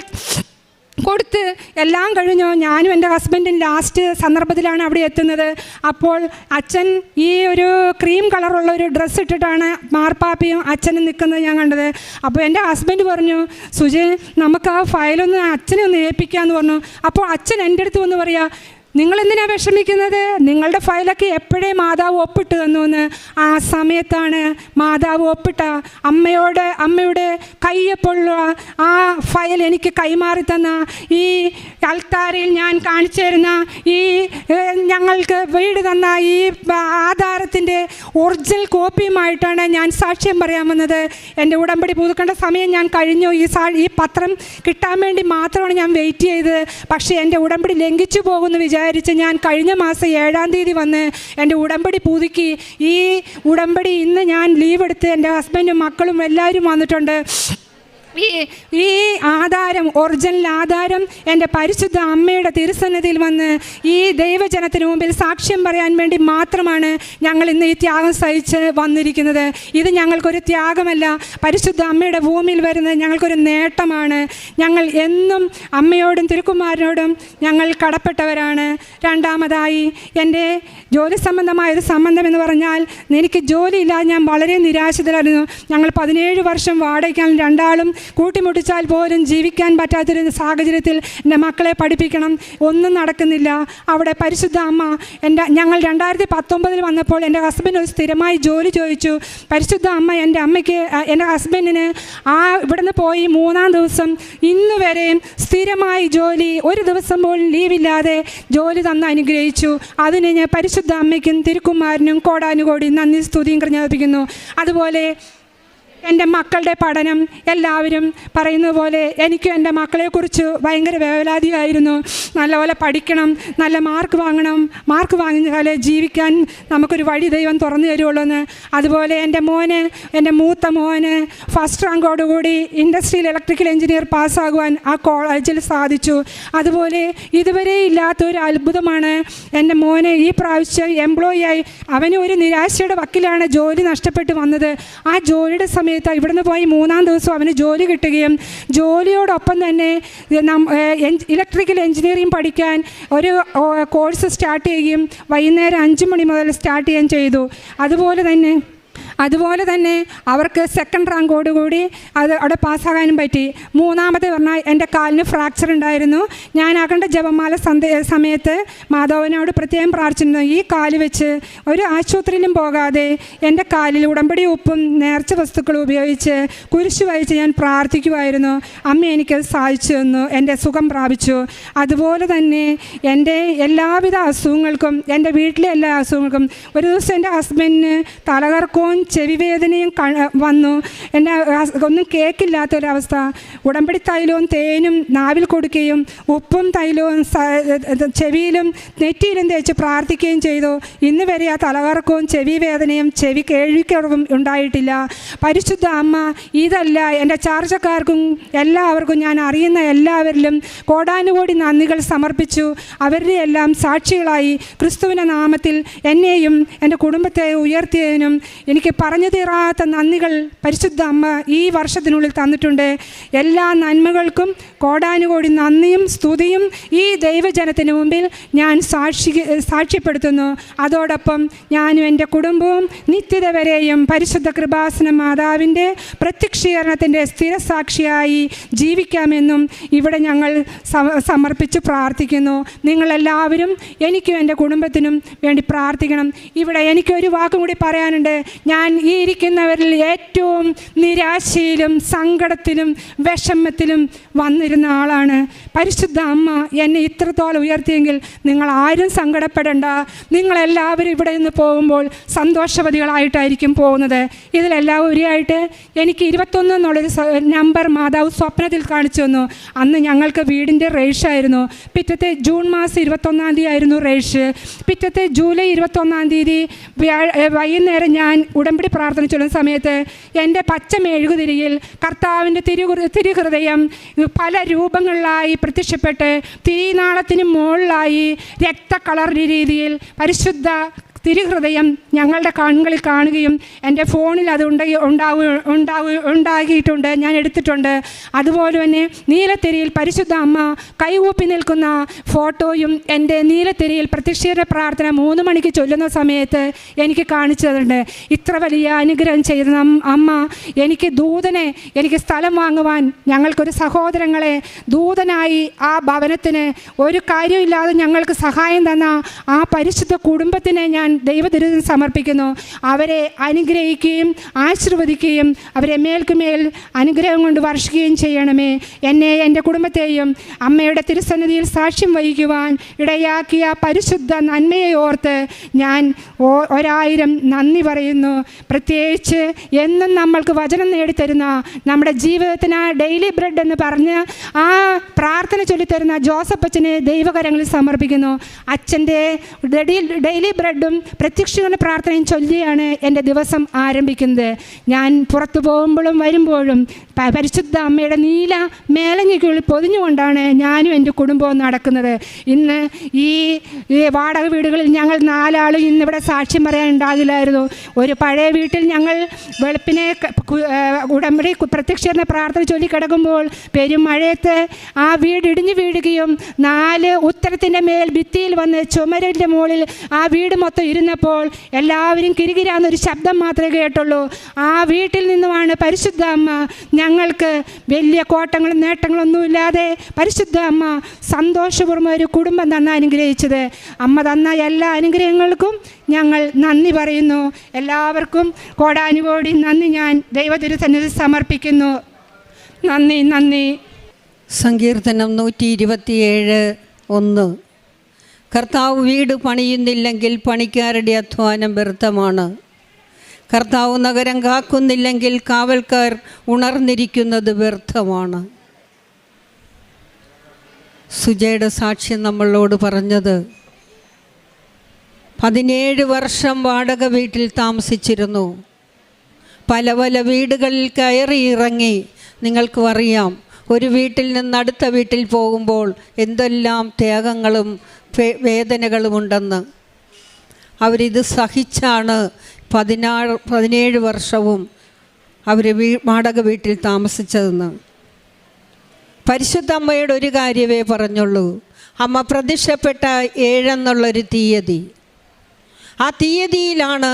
കൊടുത്ത് എല്ലാം കഴിഞ്ഞു. ഞാനും എൻ്റെ ഹസ്ബൻഡും ലാസ്റ്റ് സന്ദർഭത്തിലാണ് അവിടെ എത്തുന്നത്. അപ്പോൾ അച്ഛൻ ഈ ഒരു ക്രീം കളറുള്ള ഒരു ഡ്രസ്സ് ഇട്ടിട്ടാണ് മാർപ്പാപ്പയും അച്ഛനും നിൽക്കുന്നത് ഞാൻ കണ്ടത്. അപ്പോൾ എൻ്റെ ഹസ്ബൻഡ് പറഞ്ഞു, സുജയ് നമുക്ക് ആ ഫയലൊന്ന് അച്ഛനെ ഒന്ന് ഏൽപ്പിക്കാമെന്ന് പറഞ്ഞു. അപ്പോൾ അച്ഛൻ എൻ്റെ അടുത്ത് വന്ന് പറയുക, നിങ്ങളെന്തിനാണ് വിഷമിക്കുന്നത്? നിങ്ങളുടെ ഫയലൊക്കെ എപ്പോഴേ മാതാവ് ഒപ്പിട്ട് തന്നു എന്ന്. ആ സമയത്താണ് മാതാവ് ഒപ്പിട്ട അമ്മയുടെ കയ്യൊപ്പുള്ള ആ ഫയൽ എനിക്ക് കൈമാറി തന്ന ഈ അൾത്താരയിൽ ഞാൻ കാണിച്ചു തരുന്ന ഈ ഞങ്ങൾക്ക് വീട് തന്ന ഈ ആധാരത്തിൻ്റെ ഒറിജിനൽ കോപ്പിയുമായിട്ടാണ് ഞാൻ സാക്ഷ്യം പറയാൻ വന്നത്. എൻ്റെ ഉടമ്പടി പുതുക്കേണ്ട സമയം ഞാൻ കഴിഞ്ഞു. ഈ പത്രം കിട്ടാൻ വേണ്ടി മാത്രമാണ് ഞാൻ വെയിറ്റ് ചെയ്തത്. പക്ഷേ എൻ്റെ ഉടമ്പടി ലംഘിച്ചു പോകുമെന്ന് വിചാരിച്ചു ഞാൻ കഴിഞ്ഞ മാസം 7-ാം തീയതി വന്ന് എൻ്റെ ഉടമ്പടി പുതുക്കി. ഈ ഉടമ്പടി ഇന്ന് ഞാൻ ലീവ് എടുത്ത് എൻ്റെ ഹസ്ബൻഡും മക്കളും എല്ലാവരും വന്നിട്ടുണ്ട്. ഈ ആധാരം, ഒറിജിനൽ ആധാരം എൻ്റെ പരിശുദ്ധ അമ്മയുടെ തിരുസന്നിധിയിൽ വന്ന് ഈ ദൈവജനത്തിന് മുമ്പിൽ സാക്ഷ്യം പറയാൻ വേണ്ടി മാത്രമാണ് ഞങ്ങൾ ഇന്ന് ഈ ത്യാഗം സഹിച്ച് വന്നിരിക്കുന്നത്. ഇത് ഞങ്ങൾക്കൊരു ത്യാഗമല്ല, പരിശുദ്ധ അമ്മയുടെ ഭൂമിയിൽ വരുന്നത് ഞങ്ങൾക്കൊരു നേട്ടമാണ്. ഞങ്ങൾ എന്നും അമ്മയോടും തിരുക്കുമാരനോടും ഞങ്ങൾ കടപ്പെട്ടവരാണ്. രണ്ടാമതായി എൻ്റെ ജോലി സംബന്ധമായൊരു സംബന്ധം എന്ന് പറഞ്ഞാൽ, എനിക്ക് ജോലിയില്ലാതെ ഞാൻ വളരെ നിരാശിതരായിരുന്നു. ഞങ്ങൾ 17 വർഷം വാടകയ്ക്കാണ്, രണ്ടാളും കൂട്ടിമുട്ടിച്ചാൽ പോലും ജീവിക്കാൻ പറ്റാത്തൊരു സാഹചര്യത്തിൽ എൻ്റെ മക്കളെ പഠിപ്പിക്കണം, ഒന്നും നടക്കുന്നില്ല. അവിടെ പരിശുദ്ധ അമ്മ ഞങ്ങൾ 2019 വന്നപ്പോൾ എൻ്റെ ഹസ്ബൻഡ് ഒരു സ്ഥിരമായി ജോലി ചോദിച്ചു. പരിശുദ്ധ അമ്മ എൻ്റെ ഹസ്ബൻഡിന് ഇവിടുന്ന് പോയി 3-ാം ദിവസം ഇന്ന് വരെയും സ്ഥിരമായി ജോലി, ഒരു ദിവസം പോലും ലീവില്ലാതെ ജോലി തന്ന് അനുഗ്രഹിച്ചു. അതിന് ഞാൻ പരിശുദ്ധ അമ്മയ്ക്കും തിരുക്കുമാരനും കോടാനുകോടി നന്ദി സ്തുതിയും കൃതജ്ഞതർപ്പിക്കുന്നു. അതുപോലെ എൻ്റെ മക്കളുടെ പഠനം, എല്ലാവരും പറയുന്നത് പോലെ എനിക്കും എൻ്റെ മക്കളെക്കുറിച്ച് ഭയങ്കര വേവലാതിയായിരുന്നു. നല്ലപോലെ പഠിക്കണം, നല്ല മാർക്ക് വാങ്ങണം, മാർക്ക് വാങ്ങിയാലേ ജീവിക്കാൻ നമുക്കൊരു വഴി ദൈവം തുറന്നു തരുള്ളൂ എന്ന്. അതുപോലെ എൻ്റെ മൂത്ത മോന് ഫസ്റ്റ് റാങ്കോടുകൂടി ഇൻഡസ്ട്രിയൽ ഇലക്ട്രിക്കൽ എഞ്ചിനീയർ പാസ്സാകുവാൻ ആ കോളേജിൽ സാധിച്ചു. അതുപോലെ ഇതുവരെ ഇല്ലാത്തൊരു അത്ഭുതമാണ് എൻ്റെ മോനെ ഈ പ്രാവശ്യം എംപ്ലോയിയായി. അവന് ഒരു നിരാശയുടെ വക്കിലാണ് ജോലി നഷ്ടപ്പെട്ട് വന്നത്. ആ ജോലിയുടെ സമയത്ത് ഇവിടുന്ന് പോയി 3-ാം ദിവസം അവന് ജോലി കിട്ടുകയും ജോലിയോടൊപ്പം തന്നെ ഇലക്ട്രിക്കൽ എഞ്ചിനീയറിംഗ് പഠിക്കാൻ ഒരു കോഴ്സ് സ്റ്റാർട്ട് ചെയ്യുകയും വൈകുന്നേരം 5 മണി മുതൽ സ്റ്റാർട്ട് ചെയ്യുകയും ചെയ്തു. അതുപോലെ തന്നെ അവർക്ക് സെക്കൻഡ് റാങ്കോടുകൂടി അവിടെ പാസ്സാകാനും പറ്റി. മൂന്നാമത്തെ പറഞ്ഞാൽ എൻ്റെ കാലിന് ഫ്രാക്ചർ ഉണ്ടായിരുന്നു. ഞാൻ അഖണ്ഡ ജപമാല സമയത്ത് മാധവനോട് പ്രത്യേകം പ്രാർത്ഥിച്ചിരുന്നു, ഈ കാല് വെച്ച് ഒരു ആശുപത്രിയിലും പോകാതെ എൻ്റെ കാലിൽ ഉടമ്പടി ഉപ്പും നേർച്ച വസ്തുക്കളും ഉപയോഗിച്ച് കുരിശ് വഹിച്ച് ഞാൻ പ്രാർത്ഥിക്കുമായിരുന്നു. അമ്മ എനിക്കത് സാധിച്ചു തന്നു, എൻ്റെ സുഖം പ്രാപിച്ചു. അതുപോലെ തന്നെ എൻ്റെ എല്ലാവിധ അസുഖങ്ങൾക്കും, എൻ്റെ വീട്ടിലെ എല്ലാ അസുഖങ്ങൾക്കും, ഒരു ദിവസം എൻ്റെ ഹസ്ബൻഡിന് തലകറക്കവും ചെവിവേദനയും വന്നു. എൻ്റെ ഒന്നും കേൾക്കില്ലാത്തൊരവസ്ഥ. ഉടമ്പടി തൈലവും തേനും നാവിൽ കൊടുക്കുകയും ഉപ്പും തൈലവും ചെവിയിലും നെറ്റിയിലും തേച്ച് പ്രാർത്ഥിക്കുകയും ചെയ്തു. ഇന്ന് വരെ ആ തലകറക്കവും ചെവിവേദനയും ചെവി കേൾവിക്കുറവും ഉണ്ടായിട്ടില്ല. പരിശുദ്ധ അമ്മ ഇതല്ല, എൻ്റെ ചാർച്ചക്കാർക്കും എല്ലാവർക്കും, ഞാൻ അറിയുന്ന എല്ലാവരിലും കോടാനുകോടി നന്ദികൾ സമർപ്പിച്ചു. അവരുടെ എല്ലാം സാക്ഷികളായി ക്രിസ്തുവിൻ്റെ നാമത്തിൽ എന്നെയും എൻ്റെ കുടുംബത്തെ ഉയർത്തിയതിനും എനിക്ക് പറഞ്ഞു തീരാത്ത നന്ദികൾ പരിശുദ്ധ അമ്മ ഈ വർഷത്തിനുള്ളിൽ തന്നിട്ടുണ്ട്. എല്ലാ നന്മകൾക്കും കോടാനുകോടി നന്ദിയും സ്തുതിയും ഈ ദൈവജനത്തിന് മുമ്പിൽ ഞാൻ സാക്ഷ്യപ്പെടുത്തുന്നു. അതോടൊപ്പം ഞാനും എൻ്റെ കുടുംബവും നിത്യത വരെയും പരിശുദ്ധ കൃപാസന മാതാവിൻ്റെ പ്രത്യക്ഷീകരണത്തിൻ്റെ സ്ഥിരസാക്ഷിയായി ജീവിക്കാമെന്നും ഇവിടെ ഞങ്ങൾ സമർപ്പിച്ച് പ്രാർത്ഥിക്കുന്നു. നിങ്ങളെല്ലാവരും എനിക്കും എൻ്റെ കുടുംബത്തിനും വേണ്ടി പ്രാർത്ഥിക്കണം. ഇവിടെ എനിക്കൊരു വാക്കും കൂടി പറയാനുണ്ട്. ഞാൻ ഈ ഇരിക്കുന്നവരിൽ ഏറ്റവും നിരാശയിലും സങ്കടത്തിലും വിഷമത്തിലും വന്നിരുന്ന ആളാണ്. പരിശുദ്ധ അമ്മ എന്നെ ഇത്രത്തോളം ഉയർത്തിയെങ്കിൽ നിങ്ങൾ ആരും സങ്കടപ്പെടേണ്ട. നിങ്ങളെല്ലാവരും ഇവിടെ നിന്ന് പോകുമ്പോൾ സന്തോഷവതികളായിട്ടായിരിക്കും പോകുന്നത്. ഇതിലെല്ലാം ഉപരിയായിട്ട് എനിക്ക് 21 എന്നുള്ളൊരു നമ്പർ മാതാവ് സ്വപ്നത്തിൽ കാണിച്ചു തന്നു. അന്ന് ഞങ്ങൾക്ക് വീടിൻ്റെ രജിസ്ട്രായിരുന്നു. പിറ്റത്തെ ജൂൺ മാസം 21-ാം തീയതി ആയിരുന്നു രജിസ്റ്റർ. പിറ്റത്തെ ജൂലൈ 21-ാം തീയതി വൈകുന്നേരം ഞാൻ ഉടമ്പടി പ്രാർത്ഥന ചൊല്ലുന്ന സമയത്ത് എൻ്റെ പച്ച മെഴുകുതിരിയിൽ കർത്താവിൻ്റെ തിരുഹൃദയം പല രൂപങ്ങളിലായി പ്രത്യക്ഷപ്പെട്ട് തീനാളത്തിന് മുകളിലായി രക്തകളർ രീതിയിൽ പരിശുദ്ധ തിരുഹൃദയം ഞങ്ങളുടെ കണ്ണുകളിൽ കാണുകയും എൻ്റെ ഫോണിൽ അത് ഉണ്ടാകിയിട്ടുണ്ട്, ഞാൻ എടുത്തിട്ടുണ്ട്. അതുപോലെ തന്നെ നീലത്തിരിയിൽ പരിശുദ്ധ അമ്മ കൈകൂപ്പി നിൽക്കുന്ന ഫോട്ടോയും എൻ്റെ നീലത്തിരിയിൽ പ്രത്യക്ഷീകരണ പ്രാർത്ഥന 3 മണിക്ക് ചൊല്ലുന്ന സമയത്ത് എനിക്ക് കാണിച്ചു തന്നിട്ടുണ്ട്. ഇത്ര വലിയ അനുഗ്രഹം ചെയ്ത അമ്മ എനിക്ക് സ്ഥലം വാങ്ങുവാൻ, ഞങ്ങൾക്കൊരു സഹോദരങ്ങളെ ദൂതനായി ആ ഭവനത്തിന് ഒരു കാര്യമില്ലാതെ ഞങ്ങൾക്ക് സഹായം തന്ന ആ പരിശുദ്ധ കുടുംബത്തിനെ ഞാൻ ദൈവത്തിരുന്ന് സമർപ്പിക്കുന്നു. അവരെ അനുഗ്രഹിക്കുകയും ആശീർവദിക്കുകയും അവരെ മേൽക്കുമേൽ അനുഗ്രഹം കൊണ്ട് വർഷിക്കുകയും ചെയ്യണമേ. എന്നെ എൻ്റെ കുടുംബത്തെയും അമ്മയുടെ തിരുസന്നിധിയിൽ സാക്ഷ്യം വഹിക്കുവാൻ ഇടയാക്കിയ പരിശുദ്ധ നന്മയെ ഓർത്ത് ഞാൻ 1000 നന്ദി പറയുന്നു. പ്രത്യേകിച്ച് എന്നും നമ്മൾക്ക് വചനം നേടിത്തരുന്ന, നമ്മുടെ ജീവിതത്തിന് ഡെയിലി ബ്രെഡ് എന്ന് പറഞ്ഞ് ആ പ്രാർത്ഥന ചൊല്ലിത്തരുന്ന ജോസഫ് അച്ഛനെ ദൈവകരങ്ങളിൽ സമർപ്പിക്കുന്നു. അച്ഛൻ്റെ ഡെയിലി ബ്രെഡും പ്രത്യക്ഷീകരണ പ്രാർത്ഥനയും ചൊല്ലിയാണ് എൻ്റെ ദിവസം ആരംഭിക്കുന്നത്. ഞാൻ പുറത്തു പോകുമ്പോഴും വരുമ്പോഴും പരിശുദ്ധ അമ്മയുടെ നീല മേലങ്കിക്കുള്ളിൽ പൊതിഞ്ഞുകൊണ്ടാണ് ഞാനും എൻ്റെ കുടുംബവും നടക്കുന്നത്. ഇന്ന് ഈ വാടക വീടുകളിൽ ഞങ്ങൾ 4 ആളും ഇന്നിവിടെ സാക്ഷ്യം പറയാൻ ഉണ്ടാകില്ലായിരുന്നു. ഒരു പഴയ വീട്ടിൽ ഞങ്ങൾ വെളുപ്പിനെ ഉടമ്പടി പ്രത്യക്ഷീകരണ പ്രാർത്ഥന ചൊല്ലിക്കിടക്കുമ്പോൾ പെരുമഴയത്ത് ആ വീട് ഇടിഞ്ഞു വീഴുകയും 4 ഉത്തരത്തിൻ്റെ മേൽ ഭിത്തിയിൽ വന്ന് ചുമരിൻ്റെ മുകളിൽ ആ വീട് മൊത്തം ഇരുന്നപ്പോൾ എല്ലാവരും കിരികിരാന്നൊരു ശബ്ദം മാത്രമേ കേട്ടുള്ളൂ. ആ വീട്ടിൽ നിന്നുമാണ് പരിശുദ്ധ അമ്മ ഞങ്ങൾക്ക് വലിയ കോട്ടങ്ങളും നേട്ടങ്ങളൊന്നുമില്ലാതെ പരിശുദ്ധ അമ്മ സന്തോഷപൂർവ്വം ഒരു കുടുംബം തന്ന അനുഗ്രഹിച്ചത്. അമ്മ തന്ന എല്ലാ അനുഗ്രഹങ്ങൾക്കും ഞങ്ങൾ നന്ദി പറയുന്നു. എല്ലാവർക്കും കോടാനുകോടി നന്ദി ഞാൻ ദൈവതിരുസന്നിധിയിൽ സമർപ്പിക്കുന്നു. നന്ദി. സങ്കീർത്തനം 127:1. കർത്താവ് വീട് പണിയുന്നില്ലെങ്കിൽ പണിക്കാരുടെ അധ്വാനം വ്യർത്ഥമാണ്. കർത്താവ് നഗരം കാക്കുന്നില്ലെങ്കിൽ കാവൽക്കാർ ഉണർന്നിരിക്കുന്നത് വ്യർത്ഥമാണ്. സുജയുടെ സാക്ഷ്യം നമ്മളോട് പറഞ്ഞത് 17 വർഷം വാടക വീട്ടിൽ താമസിച്ചിരുന്നു. പല വീടുകളിൽ കയറി ഇറങ്ങി. നിങ്ങൾക്കും അറിയാം, ഒരു വീട്ടിൽ നിന്ന് അടുത്ത വീട്ടിൽ പോകുമ്പോൾ എന്തെല്ലാം ത്യാഗങ്ങളും വേദനകളുമുണ്ടെന്ന്. അവരിത് സഹിച്ചാണ് 17 വർഷവും അവർ വാടക വീട്ടിൽ താമസിച്ചതെന്ന്. പരിശുദ്ധ അമ്മയുടെ ഒരു കാര്യമേ പറഞ്ഞുള്ളൂ. അമ്മ പ്രത്യക്ഷപ്പെട്ട 7 എന്നുള്ളൊരു തീയതി. ആ തീയതിയിലാണ്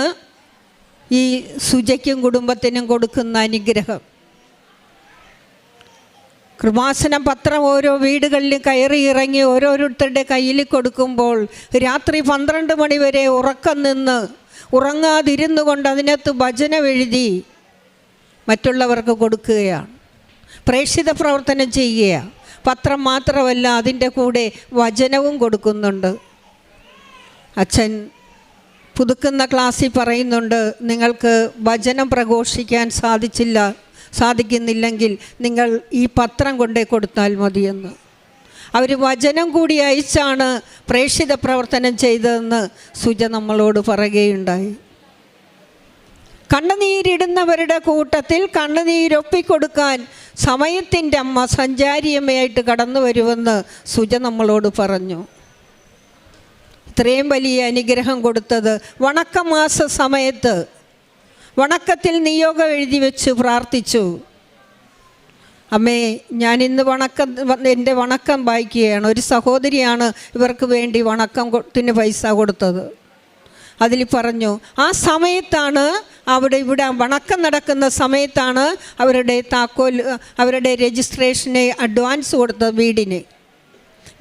ഈ സുജയ്ക്കും കുടുംബത്തിനും കൊടുക്കുന്ന അനുഗ്രഹം. കൃപാസന പത്രം ഓരോ വീടുകളിലും കയറി ഇറങ്ങി ഓരോരുത്തരുടെ കയ്യിൽ കൊടുക്കുമ്പോൾ രാത്രി 12 മണി വരെ ഉറങ്ങാതിരുന്നു കൊണ്ട് അതിനകത്ത് വചനം എഴുതി മറ്റുള്ളവർക്ക് കൊടുക്കുകയാണ്. പ്രേക്ഷിത പ്രവർത്തനം ചെയ്യുക. പത്രം മാത്രമല്ല, അതിൻ്റെ കൂടെ വചനവും കൊടുക്കുന്നുണ്ട്. അച്ഛൻ പുതുക്കുന്ന ക്ലാസ്സിൽ പറയുന്നുണ്ട്, നിങ്ങൾക്ക് വചനം പ്രഘോഷിക്കാൻ സാധിക്കുന്നില്ലെങ്കിൽ നിങ്ങൾ ഈ പത്രം കൊണ്ടേ കൊടുത്താൽ മതിയെന്ന്. അവർ വചനം കൂടി അയച്ചാണ് പ്രേക്ഷിത പ്രവർത്തനം ചെയ്തതെന്ന് സുജ നമ്മളോട് പറയുകയുണ്ടായി. കണ്ണുനീരിടുന്നവരുടെ കൂട്ടത്തിൽ കണ്ണുനീരൊപ്പിക്കൊടുക്കാൻ സമയത്തിൻ്റെ അമ്മ സഞ്ചാരിയമ്മയായിട്ട് കടന്നു വരുമെന്ന് സുജ നമ്മളോട് പറഞ്ഞു. ഇത്രയും വലിയ അനുഗ്രഹം കൊടുത്തത് വണക്കമാസ സമയത്ത് വണക്കത്തിൽ നിയോഗം എഴുതി വെച്ച് പ്രാർത്ഥിച്ചു. അമ്മേ, ഞാനിന്ന് എൻ്റെ വണക്കം വായിക്കുകയാണ്. ഒരു സഹോദരിയാണ് ഇവർക്ക് വേണ്ടി വണക്കത്തിന് പൈസ കൊടുത്തത്. അതിൽ പറഞ്ഞു, ആ സമയത്താണ് ഇവിടെ വണക്കം നടക്കുന്ന സമയത്താണ് അവരുടെ രജിസ്ട്രേഷന് അഡ്വാൻസ് കൊടുത്തത്.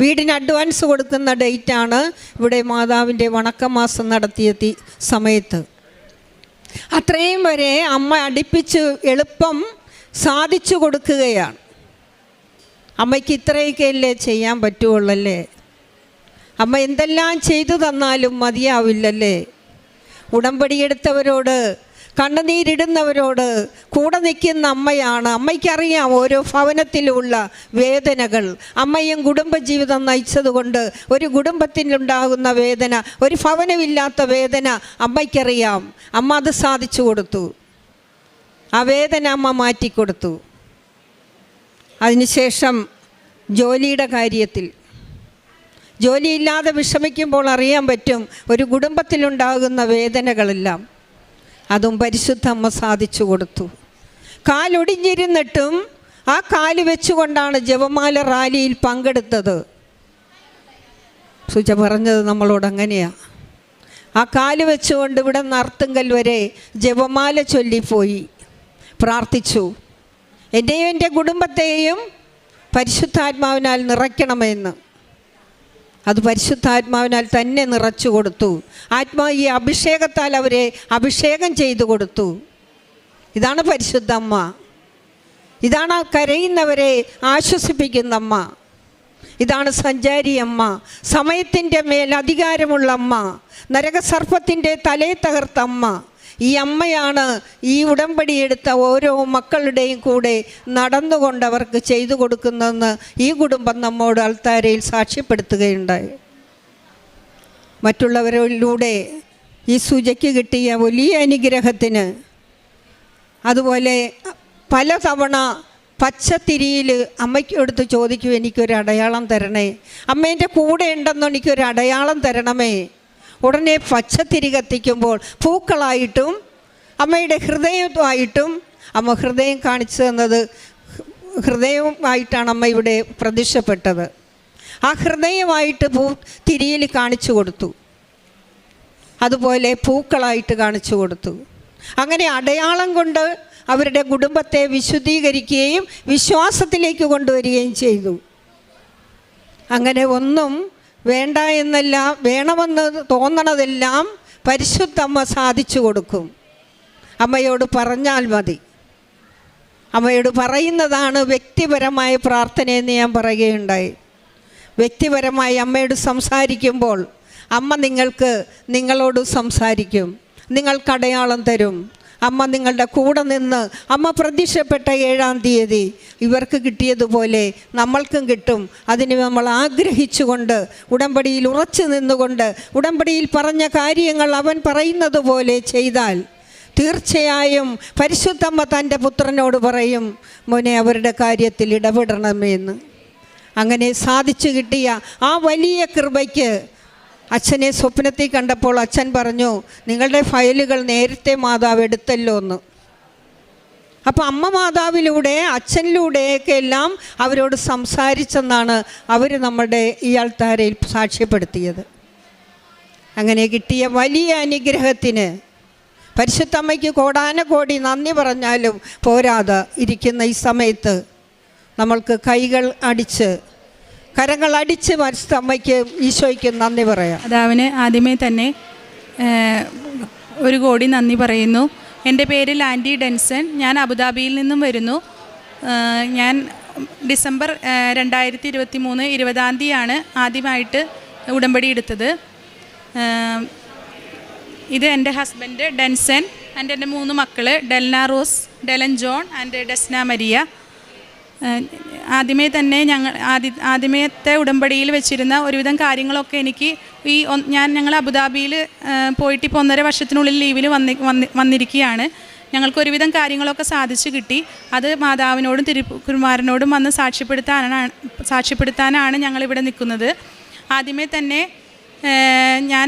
വീടിന് അഡ്വാൻസ് കൊടുക്കുന്ന ഡേറ്റാണ് ഇവിടെ മാതാവിൻ്റെ വണക്കമാസം നടത്തിയ സമയത്ത്. അത്രയും വരെ അമ്മ അടുപ്പിച്ച് എളുപ്പം സാധിച്ചു കൊടുക്കുകയാണ്. അമ്മയ്ക്ക് ഇത്രയൊക്കെയല്ലേ ചെയ്യാൻ പറ്റുള്ളല്ലേ? അമ്മ എന്തെല്ലാം ചെയ്തു തന്നാലും മതിയാവില്ലല്ലേ? ഉടമ്പടിയെടുത്തവരോട്, കണ്ണുനീരിടുന്നവരോട് കൂടെ നിൽക്കുന്ന അമ്മയാണ്. അമ്മയ്ക്കറിയാം ഓരോ ഭവനത്തിലുള്ള വേദനകൾ. അമ്മയും കുടുംബജീവിതം നയിച്ചതുകൊണ്ട് ഒരു കുടുംബത്തിനുണ്ടാകുന്ന വേദന, ഒരു ഭവനമില്ലാത്ത വേദന അമ്മയ്ക്കറിയാം. അമ്മ അത് സാധിച്ചു കൊടുത്തു. ആ വേദന അമ്മ മാറ്റിക്കൊടുത്തു. അതിനുശേഷം ജോലിയുടെ കാര്യത്തിൽ ജോലിയില്ലാതെ വിഷമിക്കുമ്പോൾ അറിയാൻ പറ്റും ഒരു കുടുംബത്തിലുണ്ടാകുന്ന വേദനകളെല്ലാം. അതും പരിശുദ്ധ അമ്മ സാധിച്ചു കൊടുത്തു. കാലൊടിഞ്ഞിരുന്നിട്ടും ആ കാല് വെച്ചുകൊണ്ടാണ് ജപമാല റാലിയിൽ പങ്കെടുത്തത്. സുജ പറഞ്ഞത് നമ്മളോട് അങ്ങനെയാണ്. ആ കാല് വെച്ചുകൊണ്ട് ഇവിടെ നർത്തുങ്കൽ വരെ ജപമാല ചൊല്ലിപ്പോയി, പ്രാർത്ഥിച്ചു, എൻ്റെയും എൻ്റെ കുടുംബത്തെയും പരിശുദ്ധാത്മാവിനാൽ നിറയ്ക്കണമെന്ന്. അത് പരിശുദ്ധാത്മാവിനാൽ തന്നെ നിറച്ചു കൊടുത്തു. ഈ അഭിഷേകത്താൽ അവരെ അഭിഷേകം ചെയ്തു കൊടുത്തു. ഇതാണ് പരിശുദ്ധ അമ്മ. ഇതാണ് കരയുന്നവരെ ആശ്വസിപ്പിക്കുന്ന അമ്മ. ഇതാണ് സഞ്ചാരി അമ്മ, സമയത്തിൻ്റെ മേൽ അധികാരമുള്ള അമ്മ, നരകസർപ്പത്തിൻ്റെ തലയെ തകർത്ത അമ്മ. ഈ അമ്മയാണ് ഈ ഉടമ്പടി എടുത്ത ഓരോ മക്കളുടെയും കൂടെ നടന്നുകൊണ്ട് അവർക്ക് ചെയ്തു കൊടുക്കുന്നതെന്ന് ഈ കുടുംബം നമ്മോട് അൾത്താരയിൽ സാക്ഷ്യപ്പെടുത്തുകയുണ്ടായി. മറ്റുള്ളവരിലൂടെ ഈ സുജയ്ക്ക് കിട്ടിയ വലിയ അനുഗ്രഹത്തിന്, അതുപോലെ പലതവണ പച്ചത്തിരിയിൽ അമ്മയ്ക്കെടുത്ത് ചോദിക്കും, എനിക്കൊരു അടയാളം തരണേ, അമ്മേൻ്റെ കൂടെ ഉണ്ടെന്ന് എനിക്കൊരു അടയാളം തരണമേ. ഉടനെ പച്ചത്തിരി കത്തിക്കുമ്പോൾ പൂക്കളായിട്ടും അമ്മയുടെ ഹൃദയമായിട്ടും, അമ്മ ഹൃദയം കാണിച്ചു തന്നത്, ഹൃദയവുമായിട്ടാണ് അമ്മ ഇവിടെ പ്രത്യക്ഷപ്പെട്ടത്. ആ ഹൃദയമായിട്ട് തിരിയിൽ കാണിച്ചു കൊടുത്തു, അതുപോലെ പൂക്കളായിട്ട് കാണിച്ചു കൊടുത്തു. അങ്ങനെ അടയാളം കൊണ്ട് അവരുടെ കുടുംബത്തെ വിശുദ്ധീകരിക്കുകയും വിശ്വാസത്തിലേക്ക് കൊണ്ടുവരികയും ചെയ്തു. അങ്ങനെ ഒന്നും വേണ്ട എന്നല്ല, വേണമെന്ന് തോന്നണതെല്ലാം പരിശുദ്ധ അമ്മ സാധിച്ചു കൊടുക്കും. അമ്മയോട് പറഞ്ഞാൽ മതി. അമ്മയോട് പറയുന്നതാണ് വ്യക്തിപരമായ പ്രാർത്ഥനയെന്ന് ഞാൻ പറയുകയുണ്ടായി. വ്യക്തിപരമായി അമ്മയോട് സംസാരിക്കുമ്പോൾ അമ്മ നിങ്ങളോട് സംസാരിക്കും, നിങ്ങൾക്ക് അടയാളം തരും. അമ്മ നിങ്ങളുടെ കൂടെ നിന്ന്, അമ്മ പ്രത്യക്ഷപ്പെട്ട 7-ാം തീയതി ഇവർക്ക് കിട്ടിയതുപോലെ നമ്മൾക്കും കിട്ടും. അതിന് നമ്മൾ ആഗ്രഹിച്ചുകൊണ്ട്, ഉടമ്പടിയിൽ ഉറച്ചു നിന്നുകൊണ്ട്, ഉടമ്പടിയിൽ പറഞ്ഞ കാര്യങ്ങൾ അവൻ പറയുന്നത് പോലെ ചെയ്താൽ തീർച്ചയായും പരിശുദ്ധമ്മ തൻ്റെ പുത്രനോട് പറയും, മോനെ അവരുടെ കാര്യത്തിൽ ഇടപെടണമെന്ന്. അങ്ങനെ സാധിച്ചു കിട്ടിയ ആ വലിയ കൃപയ്ക്ക് അച്ഛനെ സ്വപ്നത്തിൽ കണ്ടപ്പോൾ അച്ഛൻ പറഞ്ഞു, നിങ്ങളുടെ ഫയലുകൾ നേരത്തെ മാതാവ് എടുത്തല്ലോ എന്ന്. അപ്പോൾ അമ്മ മാതാവിലൂടെ, അച്ഛനിലൂടെയൊക്കെ എല്ലാം അവരോട് സംസാരിച്ചെന്നാണ് അവർ നമ്മുടെ ഈ അൾത്താരയിൽ സാക്ഷ്യപ്പെടുത്തിയത്. അങ്ങനെ കിട്ടിയ വലിയ അനുഗ്രഹത്തിന് പരിശുദ്ധമ്മയ്ക്ക് കോടാനകോടി നന്ദി പറഞ്ഞാലും പോരാതെ ഇരിക്കുന്ന ഈ സമയത്ത് നമ്മൾക്ക് കൈകൾ അടിച്ച്, കരങ്ങൾ അടിച്ച് പരിശുദ്ധമ്മയ്ക്ക്, ഈശോയ്ക്ക് നന്ദി പറയാം. മാതാവിന് ആദ്യമേ തന്നെ 1 കോടി നന്ദി പറയുന്നു. എൻ്റെ പേര് ലാൻഡി ഡെൻസൺ. ഞാൻ അബുദാബിയിൽ നിന്നും വരുന്നു. ഞാൻ ഡിസംബർ 2023 20-ാം തീയതിയാണ് ആദ്യമായിട്ട് ഉടമ്പടി എടുത്തത്. ഇത് എൻ്റെ ഹസ്ബൻഡ് ഡെൻസൺ ആൻഡ് എൻ്റെ 3 മക്കൾ ഡെൽന റോസ്, ഡെലൻ ജോൺ ആൻഡ് ഡെസ്ന മരിയ. ആദ്യമേ തന്നെ ആദ്യമത്തെ ഉടമ്പടിയിൽ വെച്ചിരുന്ന ഒരുവിധം കാര്യങ്ങളൊക്കെ എനിക്ക് ഞങ്ങൾ അബുദാബിയിൽ പോയിട്ട് ഇപ്പോൾ 1.5 വർഷത്തിനുള്ളിൽ ലീവിൽ വന്നിരിക്കുകയാണ്. ഞങ്ങൾക്ക് ഒരുവിധം കാര്യങ്ങളൊക്കെ സാധിച്ചു കിട്ടി. അത് മാതാവിനോടും തിരുക്കുമാരനോടും വന്ന് സാക്ഷ്യപ്പെടുത്താനാണ് ഞങ്ങളിവിടെ നിൽക്കുന്നത്. ആദ്യമേ തന്നെ ഞാൻ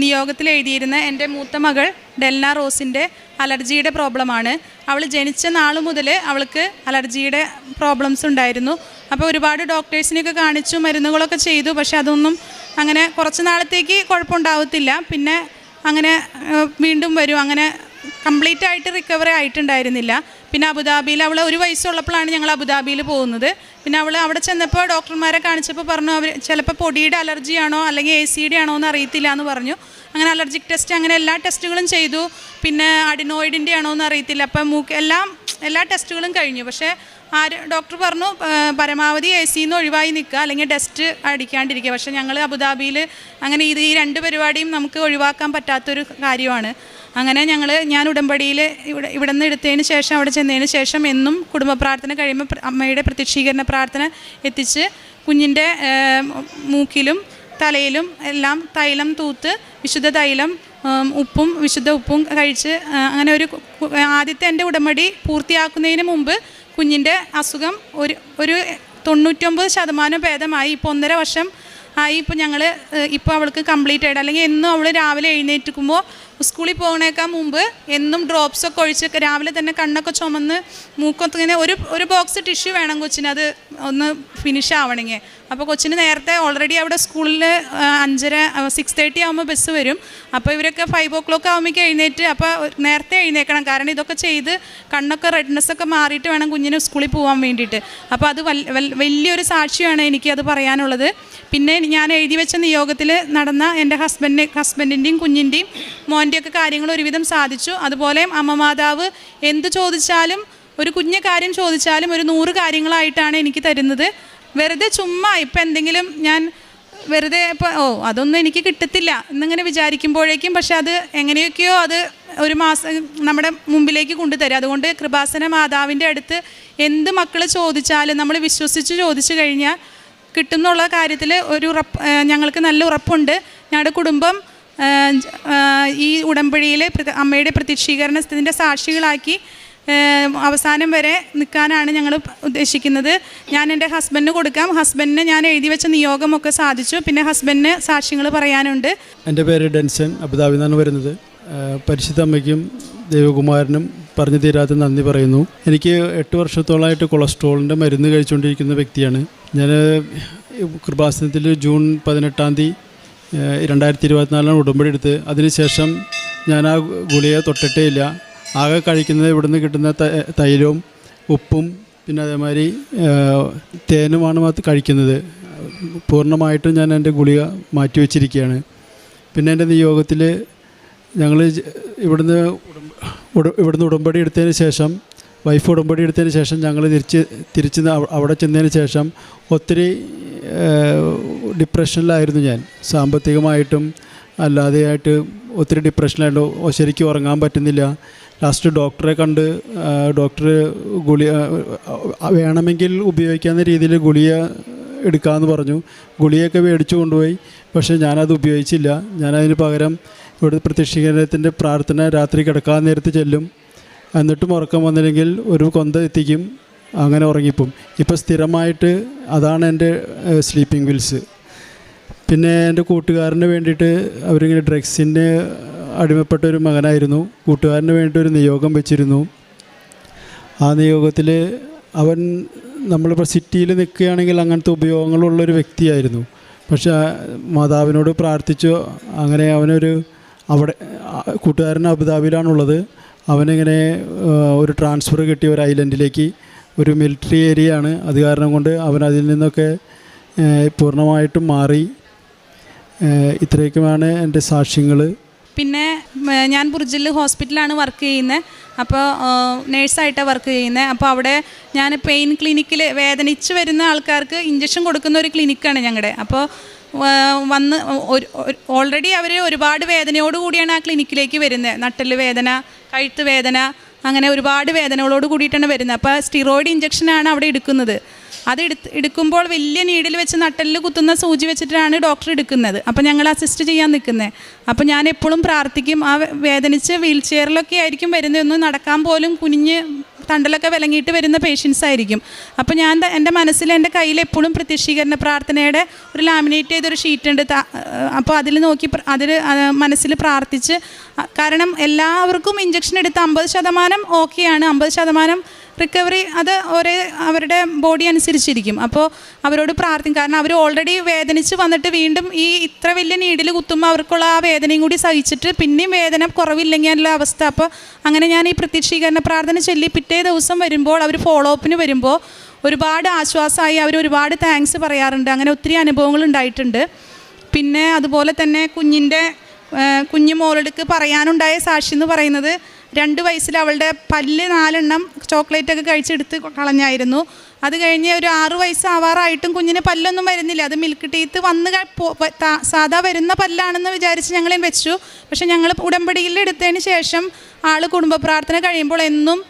നിയോഗത്തിൽ എഴുതിയിരുന്ന എൻ്റെ മൂത്ത മകൾ ഡെൽന റോസിൻ്റെ അലർജിയുടെ പ്രോബ്ലമാണ്. അവൾ ജനിച്ച നാൾ മുതൽ അവൾക്ക് അലർജിയുടെ പ്രോബ്ലംസ് ഉണ്ടായിരുന്നു. അപ്പോൾ ഒരുപാട് ഡോക്ടേഴ്സിനെയൊക്കെ കാണിച്ചു, മരുന്നുകളൊക്കെ ചെയ്തു. പക്ഷെ അതൊന്നും അങ്ങനെ കുറച്ച് നാളത്തേക്ക് കുഴപ്പമുണ്ടാവത്തില്ല. പിന്നെ അങ്ങനെ വീണ്ടും വരും. അങ്ങനെ കംപ്ലീറ്റ് ആയിട്ട് റിക്കവറി ആയിട്ടുണ്ടായിരുന്നില്ല. പിന്നെ അബുദാബിയിൽ അവൾ 1 വയസ്സുള്ളപ്പോഴാണ് ഞങ്ങൾ അബുദാബിയിൽ പോകുന്നത്. പിന്നെ അവൾ അവിടെ ചെന്നപ്പോൾ ഡോക്ടർമാരെ കാണിച്ചപ്പോൾ പറഞ്ഞു, അവർ ചിലപ്പോൾ പൊടിയുടെ അലർജിയാണോ അല്ലെങ്കിൽ ACD ആണോ എന്ന് അറിയത്തില്ല എന്ന് പറഞ്ഞു. അങ്ങനെ അലർജിക് ടെസ്റ്റ്, അങ്ങനെ എല്ലാ ടെസ്റ്റുകളും ചെയ്തു. പിന്നെ അഡിനോയിഡിൻ്റെ ആണോ എന്ന് അറിയത്തില്ല. അപ്പം എല്ലാ ടെസ്റ്റുകളും കഴിഞ്ഞു. പക്ഷേ ഡോക്ടർ പറഞ്ഞു പരമാവധി AC-ന്ന് ഒഴിവായി നിൽക്കുക, അല്ലെങ്കിൽ ടെസ്റ്റ് അടിക്കാണ്ടിരിക്കുക. പക്ഷേ ഞങ്ങൾ അബുദാബിയിൽ അങ്ങനെ ഈ 2 പരിപാടിയും നമുക്ക് ഒഴിവാക്കാൻ പറ്റാത്തൊരു കാര്യമാണ്. അങ്ങനെ ഞാൻ ഉടമ്പടിയിൽ ഇവിടെ നിന്ന് എടുത്തതിന് ശേഷം, അവിടെ ചെന്നതിന് ശേഷം എന്നും കുടുംബ പ്രാർത്ഥന കഴിയുമ്പോൾ അമ്മയുടെ പ്രത്യക്ഷീകരണ പ്രാർത്ഥന എത്തിച്ച് കുഞ്ഞിൻ്റെ മൂക്കിലും തലയിലും എല്ലാം തൈലം തൂത്ത്, വിശുദ്ധ തൈലം വിശുദ്ധ ഉപ്പും കഴിച്ച്, അങ്ങനെ ആദ്യത്തെ എൻ്റെ ഉടമ്പടി പൂർത്തിയാക്കുന്നതിന് മുമ്പ് കുഞ്ഞിൻ്റെ അസുഖം ഒരു 99% ഭേദമായി. ഇപ്പോൾ 1.5 വർഷം ആയി ഇപ്പോൾ ഞങ്ങൾ ഇപ്പോൾ അവൾക്ക് കംപ്ലീറ്റ് ആയിട്ട്, അല്ലെങ്കിൽ എന്നും അവൾ രാവിലെ എഴുന്നേറ്റിക്കുമ്പോൾ സ്കൂളിൽ പോകുന്നേക്കാൾ മുമ്പ് എന്നും ഡ്രോപ്സൊക്കെ ഒഴിച്ച് രാവിലെ തന്നെ കണ്ണൊക്കെ ചുമന്ന് മൂക്കൊക്കെ ഇങ്ങനെ ഒരു ബോക്സ് ടിഷ്യൂ വേണം കൊച്ചിന് അത് ഒന്ന് ഫിനിഷ് ആവണമെങ്കിൽ. അപ്പോൾ കൊച്ചിന് നേരത്തെ ഓൾറെഡി അവിടെ സ്കൂളിൽ 6:30 ആകുമ്പോൾ ബസ് വരും. അപ്പോൾ ഇവരൊക്കെ 5 o'clock ആകുമ്പോഴേക്കും എഴുന്നേറ്റ്, അപ്പോൾ നേരത്തെ എഴുന്നേക്കണം, കാരണം ഇതൊക്കെ ചെയ്ത് കണ്ണൊക്കെ റെഡ്നെസ്സൊക്കെ മാറിയിട്ട് വേണം കുഞ്ഞിന് സ്കൂളിൽ പോകാൻ വേണ്ടിയിട്ട്. അപ്പോൾ അത് വലിയൊരു സാക്ഷിയാണ് എനിക്കത് പറയാനുള്ളത്. പിന്നെ ഞാൻ എഴുതി വെച്ച നിയോഗത്തിൽ നടന്ന എൻ്റെ ഹസ്ബൻഡിൻ്റെയും കുഞ്ഞിൻ്റെയും മോൻ്റെയൊക്കെ കാര്യങ്ങൾ ഒരുവിധം സാധിച്ചു. അതുപോലെ അമ്മ മാതാവ് എന്ത് ചോദിച്ചാലും, ഒരു കുഞ്ഞു കാര്യം ചോദിച്ചാലും ഒരു 100 കാര്യങ്ങളായിട്ടാണ് എനിക്ക് തരുന്നത്. വെറുതെ ചുമ്മാ ഇപ്പം എന്തെങ്കിലും ഞാൻ വെറുതെ ഇപ്പോൾ അതൊന്നും എനിക്ക് കിട്ടത്തില്ല എന്നിങ്ങനെ വിചാരിക്കുമ്പോഴേക്കും പക്ഷെ അത് എങ്ങനെയൊക്കെയോ അത് ഒരു മാസം നമ്മുടെ മുമ്പിലേക്ക് കൊണ്ടുതരും. അതുകൊണ്ട് കൃപാസന മാതാവിൻ്റെ അടുത്ത് എന്ത് മക്കൾ ചോദിച്ചാലും നമ്മൾ വിശ്വസിച്ച് ചോദിച്ചു കഴിഞ്ഞാൽ കിട്ടുന്നുള്ള കാര്യത്തിൽ ഞങ്ങൾക്ക് നല്ല ഉറപ്പുണ്ട്. ഞങ്ങളുടെ കുടുംബം ഈ ഉടമ്പടിയിൽ അമ്മയുടെ പ്രത്യക്ഷീകരണത്തിൻ്റെ സാക്ഷികളാക്കി അവസാനം വരെ നിൽക്കാനാണ് ഞങ്ങൾ ഉദ്ദേശിക്കുന്നത്. ഞാൻ എൻ്റെ ഹസ്ബൻഡിന് കൊടുക്കാം. ഹസ്ബൻഡിന് ഞാൻ എഴുതി വെച്ച നിയോഗമൊക്കെ സാധിച്ചു. പിന്നെ ഹസ്ബൻഡിന് സാക്ഷ്യങ്ങൾ പറയാനുണ്ട്. എൻ്റെ പേര് ഡെൻസൻ, അബുദാബിയിൽ നിന്നാണ് വരുന്നത്. പരിശുദ്ധ അമ്മയ്ക്കും ദൈവകുമാരനും പറഞ്ഞു തീരാത്ത നന്ദി പറയുന്നു. എനിക്ക് 8 വർഷത്തോളമായിട്ട് കൊളസ്ട്രോളിൻ്റെ മരുന്ന് കഴിച്ചുകൊണ്ടിരിക്കുന്ന വ്യക്തിയാണ് ഞാൻ. കൃപാസനത്തിൽ ജൂൺ 18 2024 ഉടമ്പടി എടുത്ത് അതിനുശേഷം ഞാൻ ആ ഗുളിക തൊട്ടിട്ടേ ഇല്ല. ആകെ കഴിക്കുന്നത് ഇവിടുന്ന് കിട്ടുന്ന തൈലവും ഉപ്പും പിന്നെ അതേമാതിരി തേനുമാണ് കഴിക്കുന്നത്. പൂർണ്ണമായിട്ടും ഞാൻ എൻ്റെ ഗുളിക മാറ്റിവെച്ചിരിക്കുകയാണ്. പിന്നെ എൻ്റെ നിയോഗത്തിൽ ഞങ്ങൾ ഇവിടുന്ന് ഉടമ്പടി എടുത്തതിന് ശേഷം, വൈഫ് ഉടമ്പടി എടുത്തതിന് ശേഷം ഞങ്ങൾ തിരിച്ച് അവിടെ ചെന്നതിന് ശേഷം ഒത്തിരി ഡിപ്രഷനിലായിരുന്നു ഞാൻ. സാമ്പത്തികമായിട്ടും അല്ലാതെയായിട്ട് ഒത്തിരി ഡിപ്രഷനിലായിരുന്നു. ശരിക്കും ഉറങ്ങാൻ പറ്റുന്നില്ല. ലാസ്റ്റ് ഡോക്ടറെ കണ്ട് ഡോക്ടർ ഗുളിക വേണമെങ്കിൽ ഉപയോഗിക്കാവുന്ന രീതിയിൽ ഗുളിക എടുക്കാമെന്ന് പറഞ്ഞു. ഗുളികയൊക്കെ മേടിച്ചു കൊണ്ടുപോയി. പക്ഷേ ഞാനത് ഉപയോഗിച്ചില്ല. ഞാനതിന് പകരം ഇവിടെ പ്രത്യക്ഷീകരണത്തിൻ്റെ പ്രാർത്ഥന രാത്രി കിടക്കാൻ നേരത്ത് ചെല്ലും. എന്നിട്ടും ഉറക്കം വന്നില്ലെങ്കിൽ ഒരു കൊന്ത എത്തിക്കും, അങ്ങനെ ഉറങ്ങിപ്പോവും. ഇപ്പോൾ സ്ഥിരമായിട്ട് അതാണ് എൻ്റെ സ്ലീപ്പിംഗ് പിൽസ്. പിന്നെ എൻ്റെ കൂട്ടുകാരന് വേണ്ടിയിട്ട് അവരിങ്ങനെ ഡ്രഗ്സിന് അടിമപ്പെട്ട ഒരു മകനായിരുന്നു. കൂട്ടുകാരന് വേണ്ടി ഒരു നിയോഗം വെച്ചിരുന്നു. ആ നിയോഗത്തിൽ അവൻ നമ്മളിപ്പോൾ സിറ്റിയിൽ നിൽക്കുകയാണെങ്കിൽ അങ്ങനത്തെ ഉപയോഗങ്ങളുള്ളൊരു വ്യക്തിയായിരുന്നു. പക്ഷേ മാതാവിനോട് പ്രാർത്ഥിച്ചു. അങ്ങനെ അവനൊരു അവിടെ കൂട്ടുകാരൻ അബുദാബിയിലാണുള്ളത്. അവനിങ്ങനെ ഒരു ട്രാൻസ്ഫർ കിട്ടിയ ഒരു ഐലൻഡിലേക്ക്, ഒരു മിലിറ്ററി ഏരിയ ആണ്. അത് കാരണം കൊണ്ട് അവൻ അതിൽ നിന്നൊക്കെ പൂർണ്ണമായിട്ടും മാറി. ഇത്രയൊക്കെയാണ് എൻ്റെ സാക്ഷ്യങ്ങൾ. പിന്നെ ഞാൻ ബുർജിൽ ഹോസ്പിറ്റലാണ് വർക്ക് ചെയ്യുന്നത്. അപ്പോൾ നേഴ്സായിട്ടാണ് വർക്ക് ചെയ്യുന്നത്. അപ്പോൾ അവിടെ ഞാൻ പെയിൻ ക്ലിനിക്കിൽ വേദനിച്ച് വരുന്ന ആൾക്കാർക്ക് ഇഞ്ചക്ഷൻ കൊടുക്കുന്ന ഒരു ക്ലിനിക്കാണ് ഞങ്ങളുടെ. അപ്പോൾ വന്ന് ഓൾറെഡി അവർ ഒരുപാട് വേദനയോട് കൂടിയാണ് ആ ക്ലിനിക്കിലേക്ക് വരുന്നത്. നട്ടല് വേദന, കഴുത്ത് വേദന, അങ്ങനെ ഒരുപാട് വേദനകളോട് കൂടിയിട്ടാണ് വരുന്നത്. അപ്പോൾ സ്റ്റിറോയിഡ് ഇഞ്ചക്ഷനാണ് അവിടെ എടുക്കുന്നത്. അത് എടുക്കുമ്പോൾ വലിയ നീഡിൽ വെച്ച് നട്ടലിൽ കുത്തുന്ന സൂചി വെച്ചിട്ടാണ് ഡോക്ടർ എടുക്കുന്നത്. അപ്പോൾ ഞങ്ങൾ അസിസ്റ്റ് ചെയ്യാൻ നിൽക്കുന്നത്. അപ്പോൾ ഞാൻ എപ്പോഴും പ്രാർത്ഥിക്കും. ആ വേദനിച്ച് വീൽ ചെയറിലൊക്കെ ആയിരിക്കും വരുന്നതൊന്നും നടക്കാൻ പോലും കുനിഞ്ഞ് തണ്ടലൊക്കെ വിലങ്ങിയിട്ട് വരുന്ന പേഷ്യൻസ് ആയിരിക്കും. അപ്പോൾ ഞാൻ എൻ്റെ മനസ്സിൽ എൻ്റെ കയ്യിൽ എപ്പോഴും പ്രത്യക്ഷീകരണ പ്രാർത്ഥനയുടെ ഒരു ലാമിനേറ്റ് ചെയ്തൊരു ഷീറ്റ് ഉണ്ട്. അപ്പോൾ അതിൽ നോക്കി അതിൽ മനസ്സിൽ പ്രാർത്ഥിച്ച്, കാരണം എല്ലാവർക്കും ഇഞ്ചക്ഷൻ എടുത്ത് 50% ഓക്കെയാണ്, 50% റിക്കവറി അത് അവരുടെ ബോഡി അനുസരിച്ചിരിക്കും. അപ്പോൾ അവരോട് പ്രാർത്ഥിക്കും. കാരണം അവർ ഓൾറെഡി വേദനിച്ച് വന്നിട്ട് വീണ്ടും ഈ ഇത്ര വലിയ നീഡിൽ കുത്തുമ്പോൾ അവർക്കുള്ള ആ വേദനയും കൂടി സഹിച്ചിട്ട് പിന്നെയും വേദന കുറവില്ലെങ്കിലുള്ള അവസ്ഥ. അപ്പോൾ അങ്ങനെ ഞാൻ ഈ പ്രത്യക്ഷീകരണ പ്രാർത്ഥന ചൊല്ലി പിറ്റേ ദിവസം വരുമ്പോൾ അവർ ഫോളോ അപ്പിന് വരുമ്പോൾ ഒരുപാട് ആശ്വാസമായി. അവർ ഒരുപാട് താങ്ക്സ് പറയാറുണ്ട്. അങ്ങനെ ഒത്തിരി അനുഭവങ്ങൾ ഉണ്ടായിട്ടുണ്ട്. പിന്നെ അതുപോലെ തന്നെ കുഞ്ഞു മോളെടുക്ക് പറയാനുണ്ടായ സാക്ഷി എന്ന് പറയുന്നത്, 2 വയസ്സിൽ അവളുടെ പല്ല് 4 എണ്ണം ചോക്ലേറ്റൊക്കെ കഴിച്ചെടുത്ത് കളഞ്ഞായിരുന്നു. അത് കഴിഞ്ഞ് ഒരു 6 വയസ്സാവാറായിട്ടും കുഞ്ഞിന് പല്ലൊന്നും വരുന്നില്ല. അത് മിൽക്ക് ടീത്ത് വന്ന് സാധാ വരുന്ന പല്ലാണെന്ന് വിചാരിച്ച് ഞങ്ങൾ വെച്ചു. പക്ഷെ ഞങ്ങൾ ഉടമ്പടിയിൽ എടുത്തതിന് ശേഷം ആൾ കുടുംബ പ്രാർത്ഥന കഴിയുമ്പോൾ എന്നും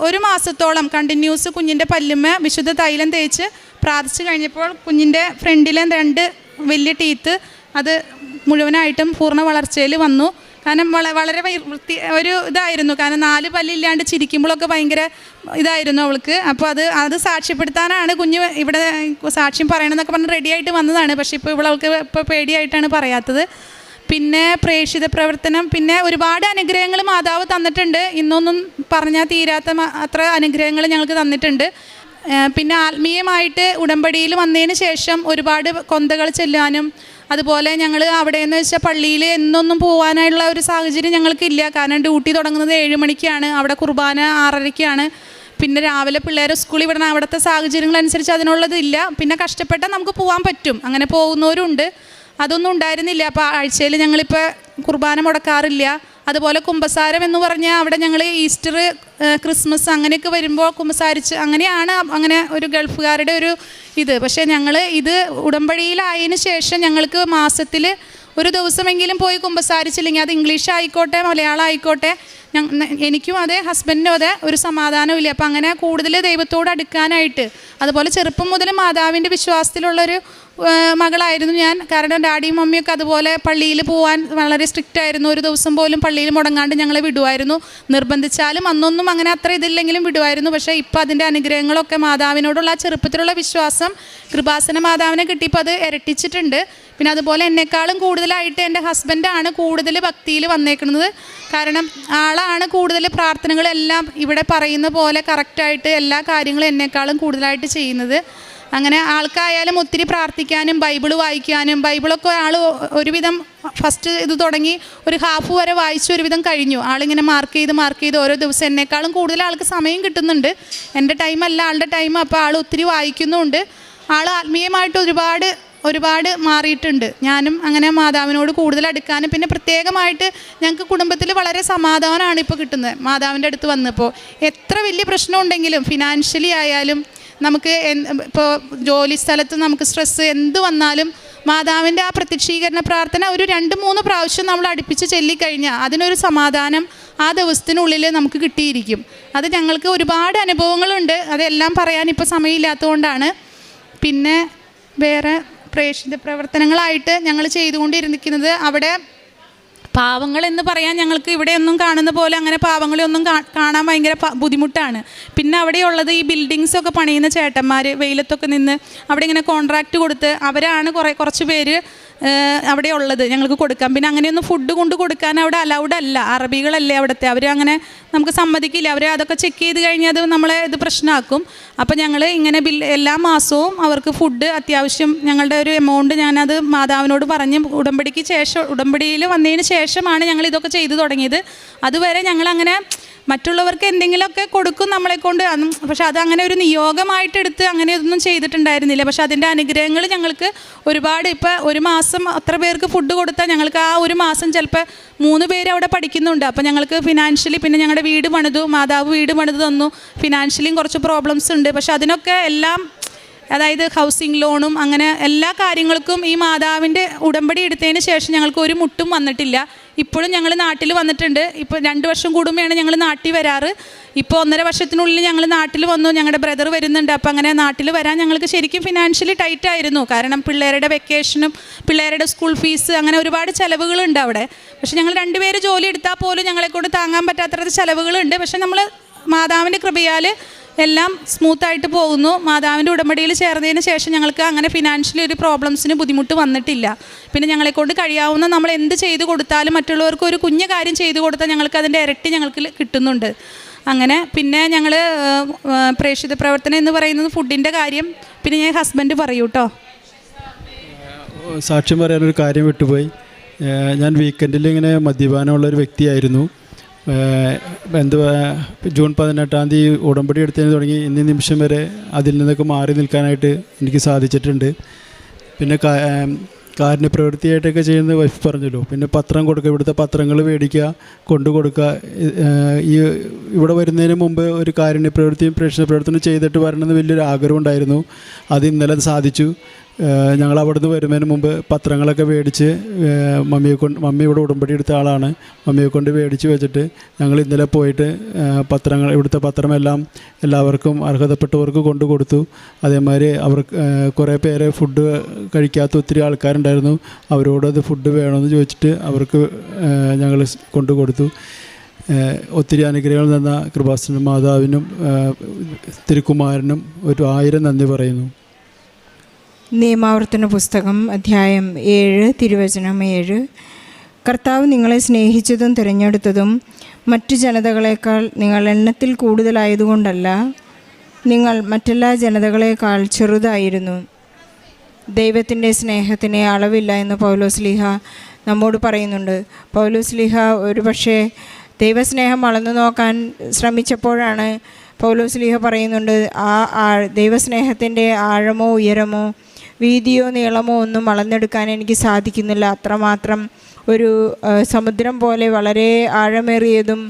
ഒരു മാസത്തോളം കണ്ടിന്യൂസ് കുഞ്ഞിൻ്റെ പല്ലുമ്മ വിശുദ്ധ തൈലം തേച്ച് പ്രാർത്ഥിച്ച് കഴിഞ്ഞപ്പോൾ കുഞ്ഞിൻ്റെ ഫ്രണ്ടിലെ 2 വലിയ ടീത്ത് അത് മുഴുവനായിട്ടും പൂർണ്ണ വളർച്ചയിൽ വന്നു. കാരണം വളരെ ഒരു ഇതായിരുന്നു. കാരണം 4 പല്ലില്ലാണ്ട് ചിരിക്കുമ്പോഴൊക്കെ ഭയങ്കര ഇതായിരുന്നു അവൾക്ക്. അപ്പോൾ അത് സാക്ഷ്യപ്പെടുത്താനാണ് കുഞ്ഞ് ഇവിടെ സാക്ഷ്യം പറയണമെന്നൊക്കെ പറഞ്ഞ് റെഡിയായിട്ട് വന്നതാണ്. പക്ഷേ ഇപ്പോൾ അവൾക്ക് ഇപ്പോൾ പേടിയായിട്ടാണ് പറയാത്തത്. പിന്നെ പ്രേക്ഷിത പ്രവർത്തനം, പിന്നെ ഒരുപാട് അനുഗ്രഹങ്ങൾ മാതാവ് തന്നിട്ടുണ്ട്. ഇന്നൊന്നും പറഞ്ഞാൽ തീരാത്ത അത്ര അനുഗ്രഹങ്ങൾ ഞങ്ങൾക്ക് തന്നിട്ടുണ്ട്. പിന്നെ ആത്മീയമായിട്ട് ഉടമ്പടിയിൽ വന്നതിന് ശേഷം ഒരുപാട് കൊന്തകൾ ചെല്ലാനും, അതുപോലെ ഞങ്ങൾ അവിടെയെന്ന് വെച്ചാൽ പള്ളിയിൽ എന്നൊന്നും പോകാനായുള്ള ഒരു സാഹചര്യം ഞങ്ങൾക്കില്ല. കാരണം ഡ്യൂട്ടി തുടങ്ങുന്നത് 7 മണിക്കാണ്, അവിടെ കുർബാന 6:30-ക്കാണ്. പിന്നെ രാവിലെ പിള്ളേരെ സ്കൂളിൽ വിടണം. അവിടുത്തെ സാഹചര്യങ്ങളനുസരിച്ച് അതിനുള്ളതില്ല. പിന്നെ കഷ്ടപ്പെട്ടാൽ നമുക്ക് പോകാൻ പറ്റും, അങ്ങനെ പോകുന്നവരുണ്ട്. അതൊന്നും ഉണ്ടായിരുന്നില്ല. അപ്പോൾ ആഴ്ചയിൽ ഞങ്ങളിപ്പോൾ കുർബാന മുടക്കാറില്ല. അതുപോലെ കുമ്പസാരം എന്ന് പറഞ്ഞാൽ അവിടെ ഞങ്ങൾ ഈസ്റ്റർ, ക്രിസ്മസ് അങ്ങനെയൊക്കെ വരുമ്പോൾ കുമ്പസാരിച്ച് അങ്ങനെ ഒരു ഗൾഫുകാരുടെ ഒരു ഇത്. പക്ഷേ ഞങ്ങൾ ഇത് ഉടമ്പടിയിലായതിന് ശേഷം ഞങ്ങൾക്ക് മാസത്തിൽ ഒരു ദിവസമെങ്കിലും പോയി കുമ്പസാരിച്ചില്ലെങ്കിൽ, അത് ഇംഗ്ലീഷ് ആയിക്കോട്ടെ മലയാളം ആയിക്കോട്ടെ, എനിക്കും അതെ ഹസ്ബൻഡിനും അതെ ഒരു സമാധാനമില്ല. അപ്പം അങ്ങനെ കൂടുതൽ ദൈവത്തോട് അടുക്കാനായിട്ട്, അതുപോലെ ചെറുപ്പം മുതൽ മാതാവിൻ്റെ വിശ്വാസത്തിലുള്ളൊരു മകളായിരുന്നു ഞാൻ. കാരണം ഡാഡിയും മമ്മിയൊക്കെ അതുപോലെ പള്ളിയിൽ പോകാൻ വളരെ സ്ട്രിക്റ്റ് ആയിരുന്നു. ഒരു ദിവസം പോലും പള്ളിയിൽ മുടങ്ങാണ്ട് ഞങ്ങളെ വിടുമായിരുന്നു. നിർബന്ധിച്ചാലും അന്നൊന്നും അങ്ങനെ അത്ര ഇതില്ലെങ്കിലും വിടുമായിരുന്നു. പക്ഷേ ഇപ്പോൾ അതിൻ്റെ അനുഗ്രഹങ്ങളൊക്കെ മാതാവിനോടുള്ള ആ ചെറുപ്പത്തിലുള്ള വിശ്വാസം കൃപാസന മാതാവിനെ കിട്ടിയപ്പോൾ അത് ഇരട്ടിച്ചിട്ടുണ്ട്. പിന്നെ അതുപോലെ എന്നെക്കാളും കൂടുതലായിട്ട് എൻ്റെ ഹസ്ബൻഡാണ് കൂടുതൽ ഭക്തിയിൽ വന്നേക്കുന്നത്. കാരണം ആളാണ് കൂടുതൽ പ്രാർത്ഥനകളെല്ലാം ഇവിടെ പറയുന്ന പോലെ കറക്റ്റായിട്ട് എല്ലാ കാര്യങ്ങളും എന്നെക്കാളും കൂടുതലായിട്ട് ചെയ്യുന്നത്. അങ്ങനെ ആൾക്കായാലും ഒത്തിരി പ്രാർത്ഥിക്കാനും ബൈബിള് വായിക്കാനും, ബൈബിളൊക്കെ ആൾ ഒരുവിധം ഫസ്റ്റ് ഇത് തുടങ്ങി ഒരു ഹാഫ് വരെ വായിച്ച് ഒരുവിധം കഴിഞ്ഞു. ആളിങ്ങനെ മാർക്ക് ചെയ്ത് ഓരോ ദിവസം എന്നെക്കാളും കൂടുതൽ ആൾക്ക് സമയം കിട്ടുന്നുണ്ട്. എൻ്റെ ടൈമല്ല ആളുടെ ടൈം. അപ്പോൾ ആൾ ഒത്തിരി വായിക്കുന്നുമുണ്ട്. ആൾ ആത്മീയമായിട്ട് ഒരുപാട് മാറിയിട്ടുണ്ട്. ഞാനും അങ്ങനെ മാതാവിനോട് കൂടുതൽ അടുക്കാനും, പിന്നെ പ്രത്യേകമായിട്ട് ഞങ്ങൾക്ക് കുടുംബത്തിൽ വളരെ സമാധാനമാണ് ഇപ്പോൾ കിട്ടുന്നത് മാതാവിൻ്റെ അടുത്ത് വന്നപ്പോൾ. എത്ര വലിയ പ്രശ്നം ഉണ്ടെങ്കിലും ഫിനാൻഷ്യലി ആയാലും നമുക്ക് ഇപ്പോൾ ജോലി സ്ഥലത്ത് നമുക്ക് സ്ട്രെസ്സ് എന്ത് വന്നാലും മാതാവിൻ്റെ ആ പ്രത്യക്ഷീകരണ പ്രാർത്ഥന ഒരു 2-3 പ്രാവശ്യം നമ്മൾ അടുപ്പിച്ച് ചൊല്ലിക്കഴിഞ്ഞാൽ അതിനൊരു സമാധാനം ആ ദിവസത്തിനുള്ളിൽ നമുക്ക് കിട്ടിയിരിക്കും. അത് ഞങ്ങൾക്ക് ഒരുപാട് അനുഭവങ്ങളുണ്ട്. അതെല്ലാം പറയാൻ ഇപ്പോൾ സമയമില്ലാത്തതുകൊണ്ടാണ്. പിന്നെ വേറെ പ്രേക്ഷിത പ്രവർത്തനങ്ങളായിട്ട് ഞങ്ങൾ ചെയ്തുകൊണ്ടിരിക്കുന്നത്, അവിടെ പാവങ്ങളെന്ന് പറയാൻ ഞങ്ങൾക്ക് ഇവിടെയൊന്നും കാണുന്ന പോലെ അങ്ങനെ പാവങ്ങളെയൊന്നും കാണാൻ ഭയങ്കര ബുദ്ധിമുട്ടാണ്. പിന്നെ അവിടെയുള്ളത് ഈ ബിൽഡിങ്സൊക്കെ പണിയുന്ന ചേട്ടന്മാർ വെയിലത്തൊക്കെ നിന്ന് അവിടെ ഇങ്ങനെ കോൺട്രാക്റ്റ് കൊടുത്ത് അവരാണ് കുറച്ച് പേര് അവിടെ ഉള്ളത് ഞങ്ങൾക്ക് കൊടുക്കാം. പിന്നെ അങ്ങനെയൊന്നും ഫുഡ് കൊണ്ട് കൊടുക്കാൻ അവിടെ അലൗഡ് അല്ല. അറബികളല്ലേ അവിടുത്തെ, അവർ അങ്ങനെ നമുക്ക് സമ്മതിക്കില്ല. അവർ അതൊക്കെ ചെക്ക് ചെയ്ത് കഴിഞ്ഞാൽ അത് നമ്മളെ ഇത് പ്രശ്നമാക്കും. അപ്പോൾ ഞങ്ങൾ ഇങ്ങനെ എല്ലാ മാസവും അവർക്ക് ഫുഡ് അത്യാവശ്യം ഞങ്ങളുടെ ഒരു എമൗണ്ട് ഞാനത് മാതാവിനോട് പറഞ്ഞ് ഉടമ്പടിയിൽ വന്നതിന് ശേഷമാണ് ഞങ്ങൾ ഇതൊക്കെ ചെയ്തു തുടങ്ങിയത്. അതുവരെ ഞങ്ങളങ്ങനെ മറ്റുള്ളവർക്ക് എന്തെങ്കിലുമൊക്കെ കൊടുക്കും നമ്മളെക്കൊണ്ട്. പക്ഷെ അതങ്ങനെ ഒരു നിയോഗമായിട്ടെടുത്ത് അങ്ങനെ ഒന്നും ചെയ്തിട്ടുണ്ടായിരുന്നില്ല. പക്ഷെ അതിൻ്റെ അനുഗ്രഹങ്ങൾ ഞങ്ങൾക്ക് ഒരുപാട്. ഇപ്പോൾ ഒരു മാസം അത്ര പേർക്ക് ഫുഡ് കൊടുത്താൽ ഞങ്ങൾക്ക് ആ ഒരു മാസം ചിലപ്പോൾ 3 പേര് അവിടെ പഠിക്കുന്നുണ്ട്. അപ്പോൾ ഞങ്ങൾക്ക് ഫിനാൻഷ്യലി, പിന്നെ ഞങ്ങളുടെ വീട് പണിതു, മാതാവ് വീട് പണിത് തന്നു. ഫിനാൻഷ്യലിയും കുറച്ച് പ്രോബ്ലംസ് ഉണ്ട്. പക്ഷെ അതിനൊക്കെ എല്ലാം, അതായത് ഹൗസിംഗ് ലോണും അങ്ങനെ എല്ലാ കാര്യങ്ങൾക്കും ഈ മാതാവിൻ്റെ ഉടമ്പടി എടുത്തതിന് ശേഷം ഞങ്ങൾക്ക് ഒരു മുട്ടും വന്നിട്ടില്ല. ഇപ്പോഴും ഞങ്ങൾ നാട്ടിൽ വന്നിട്ടുണ്ട്. ഇപ്പോൾ 2 വർഷം കൂടുമ്പോഴാണ് ഞങ്ങൾ നാട്ടിൽ വരാറ്. ഇപ്പോൾ 1.5 വർഷത്തിനുള്ളിൽ ഞങ്ങൾ നാട്ടിൽ വന്നു. ഞങ്ങളുടെ ബ്രദർ വരുന്നുണ്ട്. അപ്പോൾ അങ്ങനെ നാട്ടിൽ വരാൻ ഞങ്ങൾക്ക് ശരിക്കും ഫിനാൻഷ്യലി ടൈറ്റ് ആയിരുന്നു. കാരണം പിള്ളേരുടെ വെക്കേഷനും പിള്ളേരുടെ സ്കൂൾ ഫീസ് അങ്ങനെ ഒരുപാട് ചിലവുകളുണ്ട് അവിടെ. പക്ഷേ ഞങ്ങൾ 2 പേര് ജോലി എടുത്താൽ പോലും ഞങ്ങളെക്കൊണ്ട് താങ്ങാൻ പറ്റാത്ത ചിലവുകളുണ്ട്. പക്ഷേ നമ്മൾ മാതാവിൻ്റെ കൃപയാൽ എല്ലാം സ്മൂത്തായിട്ട് പോകുന്നു. മാതാവിൻ്റെ ഉടമ്പടിയിൽ ചേർന്നതിന് ശേഷം ഞങ്ങൾക്ക് അങ്ങനെ ഫിനാൻഷ്യലി ഒരു പ്രോബ്ലംസിന് ബുദ്ധിമുട്ട് വന്നിട്ടില്ല. പിന്നെ ഞങ്ങളെക്കൊണ്ട് കഴിയാവുന്ന നമ്മൾ എന്ത് ചെയ്ത് കൊടുത്താലും മറ്റുള്ളവർക്ക് ഒരു കുഞ്ഞു കാര്യം ചെയ്തു കൊടുത്താൽ ഞങ്ങൾക്ക് അതിൻ്റെ ഇരട്ടി ഞങ്ങൾക്ക് കിട്ടുന്നുണ്ട്. അങ്ങനെ പിന്നെ ഞങ്ങൾ പ്രേക്ഷിത പ്രവർത്തനം എന്ന് പറയുന്നത് ഫുഡിൻ്റെ കാര്യം. പിന്നെ ഞാൻ ഹസ്ബൻഡ് പറയൂ കേട്ടോ. സാക്ഷ്യം പറയാനൊരു കാര്യം വിട്ടുപോയി. ഞാൻ വീക്കെൻഡിൽ ഇങ്ങനെ മദ്യപാനമുള്ളൊരു വ്യക്തിയായിരുന്നു. ജൂൺ 18-ാം തീയതി ഉടമ്പടി എടുത്തതിന് തുടങ്ങി ഇന്ന നിമിഷം വരെ അതിൽ നിന്നൊക്കെ മാറി നിൽക്കാനായിട്ട് എനിക്ക് സാധിച്ചിട്ടുണ്ട്. പിന്നെ കാരുണ്യ പ്രവൃത്തിയായിട്ടൊക്കെ ചെയ്യുന്ന വൈഫ് പറഞ്ഞല്ലോ. പിന്നെ പത്രം കൊടുക്കുക, ഇവിടുത്തെ പത്രങ്ങൾ മേടിക്കുക, കൊണ്ടു കൊടുക്കുക. ഇവിടെ വരുന്നതിന് മുമ്പ് ഒരു കാരുണ്യ പ്രവൃത്തിയും പ്രേക്ഷിത പ്രവർത്തനം ചെയ്തിട്ട് വരണമെന്ന് വലിയൊരു ആഗ്രഹം ഉണ്ടായിരുന്നു. അത് ഇന്നലെ സാധിച്ചു. ഞങ്ങൾ അവിടുന്ന് വരുന്നതിന് മുമ്പ് പത്രങ്ങളൊക്കെ മേടിച്ച് മമ്മി ഇവിടെ ഉടമ്പടി എടുത്ത ആളാണ്, മമ്മിയെ കൊണ്ട് മേടിച്ച് വെച്ചിട്ട് ഞങ്ങൾ ഇന്നലെ പോയിട്ട് ഇവിടുത്തെ പത്രമെല്ലാം എല്ലാവർക്കും അർഹതപ്പെട്ടവർക്ക് കൊണ്ടു കൊടുത്തു. അതേമാതിരി അവർക്ക് കുറേ പേര് ഫുഡ് കഴിക്കാത്ത ഒത്തിരി ആൾക്കാരുണ്ടായിരുന്നു, അവരോട് അത് ഫുഡ് വേണമെന്ന് ചോദിച്ചിട്ട് അവർക്ക് ഞങ്ങൾ കൊണ്ടു കൊടുത്തു. ഒത്തിരി അനുഗ്രഹങ്ങൾ തന്ന കൃപാസന മാതാവിനും തിരുക്കുമാരനും 1000 നന്ദി പറയുന്നു. നിയമാവർത്തന പുസ്തകം അധ്യായം 7 തിരുവചനം 7. കർത്താവ് നിങ്ങളെ സ്നേഹിച്ചതും തിരഞ്ഞെടുത്തതും മറ്റു ജനതകളേക്കാൾ നിങ്ങൾ എണ്ണത്തിൽ കൂടുതലായതുകൊണ്ടല്ല, നിങ്ങൾ മറ്റെല്ലാ ജനതകളേക്കാൾ ചെറുതായിരുന്നു. ദൈവത്തിൻ്റെ സ്നേഹത്തിന് അളവില്ല എന്ന് പൗലോസ്ലീഹ നമ്മോട് പറയുന്നുണ്ട്. പൗലോസ്ലീഹ ഒരു പക്ഷേ ദൈവസ്നേഹം അളന്നു നോക്കാൻ ശ്രമിച്ചപ്പോഴാണ് പൗലോസ്ലീഹ പറയുന്നുണ്ട്, ദൈവസ്നേഹത്തിൻ്റെ ആഴമോ ഉയരമോ വീതിയോ നീളമോ ഒന്നും അളന്നെടുക്കാൻ എനിക്ക് സാധിക്കുന്നില്ല. അത്രമാത്രം ഒരു സമുദ്രം പോലെ വളരെ ആഴമേറിയതും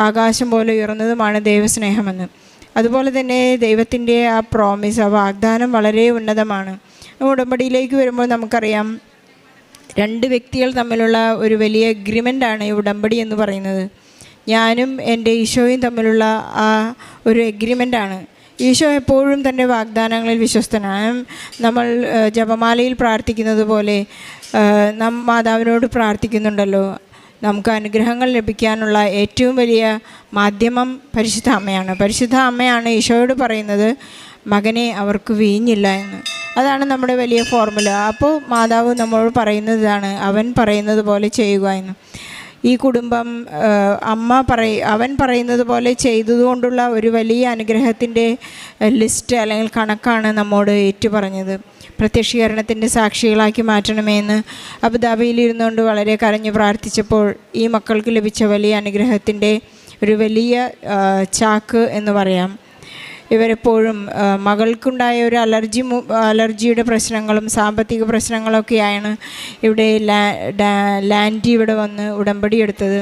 ആകാശം പോലെ ഉയർന്നതുമാണ് ദൈവസ്നേഹമെന്ന്. അതുപോലെ തന്നെ ദൈവത്തിൻ്റെ ആ പ്രോമിസ്, ആ വാഗ്ദാനം വളരെ ഉന്നതമാണ്. ഉടമ്പടിയിലേക്ക് വരുമ്പോൾ നമുക്കറിയാം 2 വ്യക്തികൾ തമ്മിലുള്ള ഒരു വലിയ എഗ്രിമെൻ്റാണ് ഈ ഉടമ്പടി എന്ന് പറയുന്നത്. ഞാനും എൻ്റെ ഈശോയും തമ്മിലുള്ള ആ ഒരു എഗ്രിമെൻ്റാണ്. ഈശോ എപ്പോഴും തൻ്റെ വാഗ്ദാനങ്ങളിൽ വിശ്വസ്തനാണ്. നമ്മൾ ജപമാലയിൽ പ്രാർത്ഥിക്കുന്നത് പോലെ നാം മാതാവിനോട് പ്രാർത്ഥിക്കുന്നുണ്ടല്ലോ, നമുക്ക് അനുഗ്രഹങ്ങൾ ലഭിക്കാനുള്ള ഏറ്റവും വലിയ മാധ്യമം പരിശുദ്ധ അമ്മയാണ്. പരിശുദ്ധ അമ്മയാണ് ഈശോയോട് പറയുന്നത്, മകനെ അവർക്ക് വീഞ്ഞില്ല എന്ന്. അതാണ് നമ്മുടെ വലിയ ഫോർമുല. അപ്പോൾ മാതാവ് നമ്മളോട് പറയുന്നതാണ്, അവൻ പറയുന്നത് പോലെ ചെയ്യുക എന്ന്. ഈ കുടുംബം അവൻ പറയുന്നത് പോലെ ചെയ്തതുകൊണ്ടുള്ള ഒരു വലിയ അനുഗ്രഹത്തിൻ്റെ ലിസ്റ്റ് അല്ലെങ്കിൽ കണക്കാണ് നമ്മോട് ഏറ്റുപറഞ്ഞത്. പ്രത്യക്ഷീകരണത്തിൻ്റെ സാക്ഷികളാക്കി മാറ്റണമേ എന്ന് അബുദാബിയിൽ ഇരുന്നുകൊണ്ട് വളരെ കരഞ്ഞു പ്രാർത്ഥിച്ചപ്പോൾ ഈ മക്കൾക്ക് ലഭിച്ച വലിയ അനുഗ്രഹത്തിൻ്റെ ഒരു വലിയ ചാക്ക് എന്ന് പറയാം. ഇവരെപ്പോഴും മകൾക്കുണ്ടായ ഒരു അലർജിയുടെ പ്രശ്നങ്ങളും സാമ്പത്തിക പ്രശ്നങ്ങളൊക്കെയാണ് ഇവിടെ ലാൻഡി ഇവിടെ വന്ന് ഉടമ്പടി എടുത്തത്.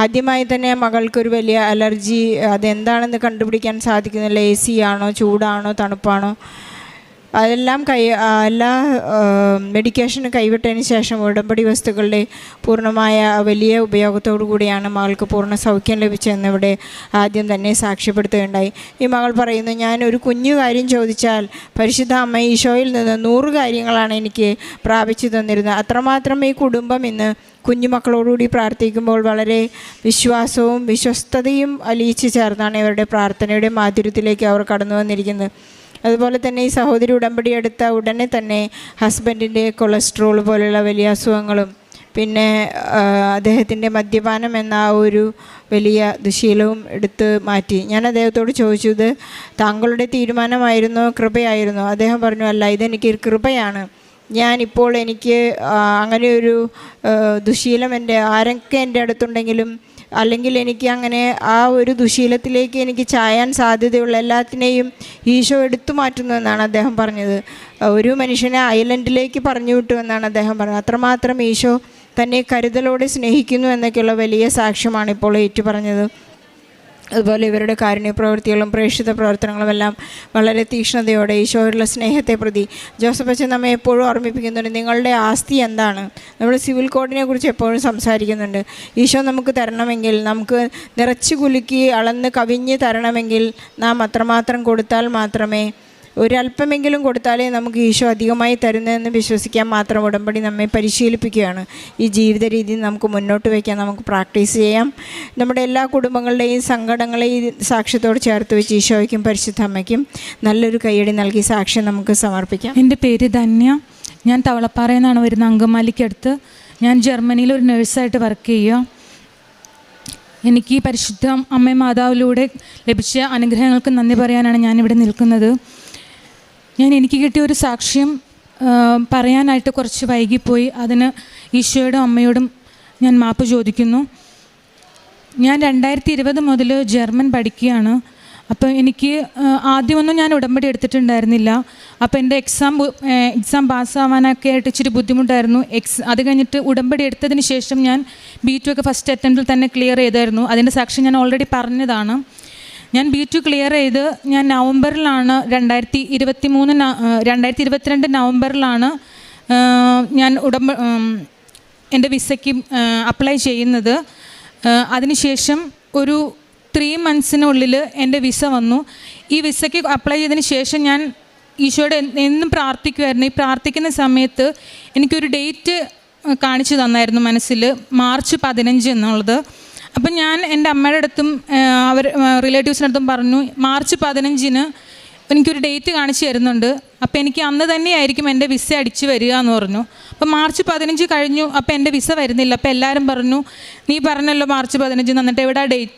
ആദ്യമായി തന്നെ മകൾക്കൊരു വലിയ അലർജി, അതെന്താണെന്ന് കണ്ടുപിടിക്കാൻ സാധിക്കുന്നില്ല. AC ആണോ, ചൂടാണോ, തണുപ്പാണോ, അതെല്ലാം എല്ലാ മെഡിക്കേഷന് കൈവിട്ടതിന് ശേഷം ഉടമ്പടി വസ്തുക്കളുടെ പൂർണ്ണമായ വലിയ ഉപയോഗത്തോടു കൂടിയാണ് മകൾക്ക് പൂർണ്ണ സൗഖ്യം ലഭിച്ചതെന്ന് ഇവിടെ ആദ്യം തന്നെ സാക്ഷ്യപ്പെടുത്തുകയുണ്ടായി. ഈ മകൾ പറയുന്നു, ഞാൻ ഒരു കുഞ്ഞു കാര്യം ചോദിച്ചാൽ പരിശുദ്ധ അമ്മ ഈശോയിൽ നിന്ന് 100 കാര്യങ്ങളാണ് എനിക്ക് പ്രാപിച്ചു തന്നിരുന്നത്. അത്രമാത്രം ഈ കുടുംബം ഇന്ന് കുഞ്ഞുമക്കളോടുകൂടി പ്രാർത്ഥിക്കുമ്പോൾ വളരെ വിശ്വാസവും വിശ്വസ്തതയും അലിയിച്ചു ചേർന്നാണ് ഇവരുടെ പ്രാർത്ഥനയുടെ മാധുര്യത്തിലേക്ക് അവർ കടന്നു വന്നിരിക്കുന്നത്. അതുപോലെ തന്നെ ഈ സഹോദരി ഉടമ്പടി എടുത്ത ഉടനെ തന്നെ ഹസ്ബൻഡിൻ്റെ കൊളസ്ട്രോൾ പോലുള്ള വലിയ അസുഖങ്ങളും പിന്നെ അദ്ദേഹത്തിൻ്റെ മദ്യപാനം എന്ന ആ ഒരു വലിയ ദുശീലവും എടുത്ത് മാറ്റി. ഞാൻ അദ്ദേഹത്തോട് ചോദിച്ചു, ഇത് താങ്കളുടെ തീരുമാനമായിരുന്നോ കൃപയായിരുന്നോ? അദ്ദേഹം പറഞ്ഞു, അല്ല, ഇതെനിക്ക് കൃപയാണ്. ഞാനിപ്പോൾ എനിക്ക് അങ്ങനെ ഒരു ദുശീലം ആരൊക്കെ എൻ്റെ അടുത്തുണ്ടെങ്കിലും അല്ലെങ്കിൽ എനിക്ക് അങ്ങനെ ആ ഒരു ദുശീലത്തിലേക്ക് എനിക്ക് ചായാൻ സാധ്യതയുള്ള എല്ലാത്തിനെയും ഈശോ എടുത്തു മാറ്റുന്നു എന്നാണ് അദ്ദേഹം പറഞ്ഞത്. ഒരു മനുഷ്യനെ ഐലൻഡിലേക്ക് പറഞ്ഞു വിട്ടു എന്നാണ് അദ്ദേഹം പറഞ്ഞത്. അത്രമാത്രം ഈശോ തന്നെ കരുതലോടെ സ്നേഹിക്കുന്നു എന്നൊക്കെയുള്ള വലിയ സാക്ഷ്യമാണ് ഇപ്പോൾ ഏറ്റുപറഞ്ഞത്. അതുപോലെ ഇവരുടെ കാരുണ്യ പ്രവൃത്തികളും പ്രേക്ഷിത പ്രവർത്തനങ്ങളും എല്ലാം വളരെ തീക്ഷ്ണതയോടെ ഈശോയോടുള്ള സ്നേഹത്തെ പ്രതി ജോസഫ് അച്ഛൻ നമ്മെ എപ്പോഴും ഓർമ്മിപ്പിക്കുന്നുണ്ട്, നിങ്ങളുടെ ആസ്തി എന്താണ്? നമ്മൾ സിവിൽ കോഡിനെ കുറിച്ച് എപ്പോഴും സംസാരിക്കുന്നുണ്ട്. ഈശോ നമുക്ക് തരണമെങ്കിൽ, നമുക്ക് നിറച്ചു കുലുക്കി അളന്ന് കവിഞ്ഞ് തരണമെങ്കിൽ നാം അത്രമാത്രം കൊടുത്താൽ മാത്രമേ, ഒരല്പമെങ്കിലും കൊടുത്താലേ നമുക്ക് ഈശോ അധികമായി തരുന്നതെന്ന് വിശ്വസിക്കാൻ മാത്രം ഉടമ്പടി നമ്മെ പരിശീലിപ്പിക്കുകയാണ്. ഈ ജീവിത രീതി നമുക്ക് മുന്നോട്ട് വയ്ക്കാൻ, നമുക്ക് പ്രാക്ടീസ് ചെയ്യാം. നമ്മുടെ എല്ലാ കുടുംബങ്ങളുടെയും സങ്കടങ്ങളെ ഈ സാക്ഷ്യത്തോട് ചേർത്ത് വെച്ച് ഈശോയ്ക്കും പരിശുദ്ധ അമ്മയ്ക്കും നല്ലൊരു കൈയടി നൽകി സാക്ഷ്യം നമുക്ക് സമർപ്പിക്കാം. എൻ്റെ പേര് ധന്യ. ഞാൻ തവളപ്പാറയിൽ നിന്നാണ് വരുന്നത്, അങ്കമാലിക്കടുത്ത്. ഞാൻ ജർമ്മനിയിൽ ഒരു നേഴ്സായിട്ട് വർക്ക് ചെയ്യുക. എനിക്ക് പരിശുദ്ധ അമ്മ മാതാവിലൂടെ ലഭിച്ച അനുഗ്രഹങ്ങൾക്ക് നന്ദി പറയാനാണ് ഞാനിവിടെ നിൽക്കുന്നത്. എനിക്ക് കിട്ടിയ ഒരു സാക്ഷ്യം പറയാനായിട്ട് കുറച്ച് വൈകിപ്പോയി. അതിന് ഈശോയോടും അമ്മയോടും ഞാൻ മാപ്പ് ചോദിക്കുന്നു. ഞാൻ 2020 മുതൽ ജർമ്മൻ പഠിക്കുകയാണ്. അപ്പോൾ എനിക്ക് ആദ്യമൊന്നും ഞാൻ ഉടമ്പടി എടുത്തിട്ടുണ്ടായിരുന്നില്ല. അപ്പോൾ എൻ്റെ എക്സാം പാസ്സാവാനൊക്കെ ആയിട്ട് ഇച്ചിരി ബുദ്ധിമുട്ടായിരുന്നു. അത് കഴിഞ്ഞിട്ട് ഉടമ്പടി എടുത്തതിന് ശേഷം ഞാൻ B2 ഒക്കെ ഫസ്റ്റ് അറ്റംപ്റ്റിൽ തന്നെ ക്ലിയർ ചെയ്തായിരുന്നു. അതിൻ്റെ സാക്ഷ്യം ഞാൻ ഓൾറെഡി പറഞ്ഞതാണ്. ഞാൻ B2 ക്ലിയർ ചെയ്ത് ഞാൻ നവംബറിലാണ് 2022 നവംബറിലാണ് ഞാൻ എൻ്റെ വിസയ്ക്ക് അപ്ലൈ ചെയ്യുന്നത്. അതിനുശേഷം ഒരു 3 മന്ത്സിനുള്ളിൽ എൻ്റെ വിസ വന്നു. ഈ വിസയ്ക്ക് അപ്ലൈ ചെയ്തതിന് ശേഷം ഞാൻ ഈശോയുടെ എന്നും പ്രാർത്ഥിക്കുമായിരുന്നു. ഈ പ്രാർത്ഥിക്കുന്ന സമയത്ത് എനിക്കൊരു ഡേറ്റ് കാണിച്ചു തന്നായിരുന്നു മനസ്സിൽ, മാർച്ച് 15 എന്നുള്ളത്. അപ്പം ഞാൻ എൻ്റെ അമ്മയുടെ അടുത്തും റിലേറ്റീവ്സിൻ്റെ അടുത്തും പറഞ്ഞു, മാർച്ച് 15 എനിക്കൊരു ഡേറ്റ് കാണിച്ചു തരുന്നുണ്ട്, അപ്പോൾ എനിക്ക് അന്ന് തന്നെയായിരിക്കും എൻ്റെ വിസ അടിച്ച് വരിക എന്ന് പറഞ്ഞു. അപ്പോൾ മാർച്ച് 15 കഴിഞ്ഞു, അപ്പോൾ എൻ്റെ വിസ വരുന്നില്ല. അപ്പോൾ എല്ലാവരും പറഞ്ഞു, നീ പറഞ്ഞല്ലോ മാർച്ച് 15 എന്നിട്ട് എവിടാ ഡേറ്റ്,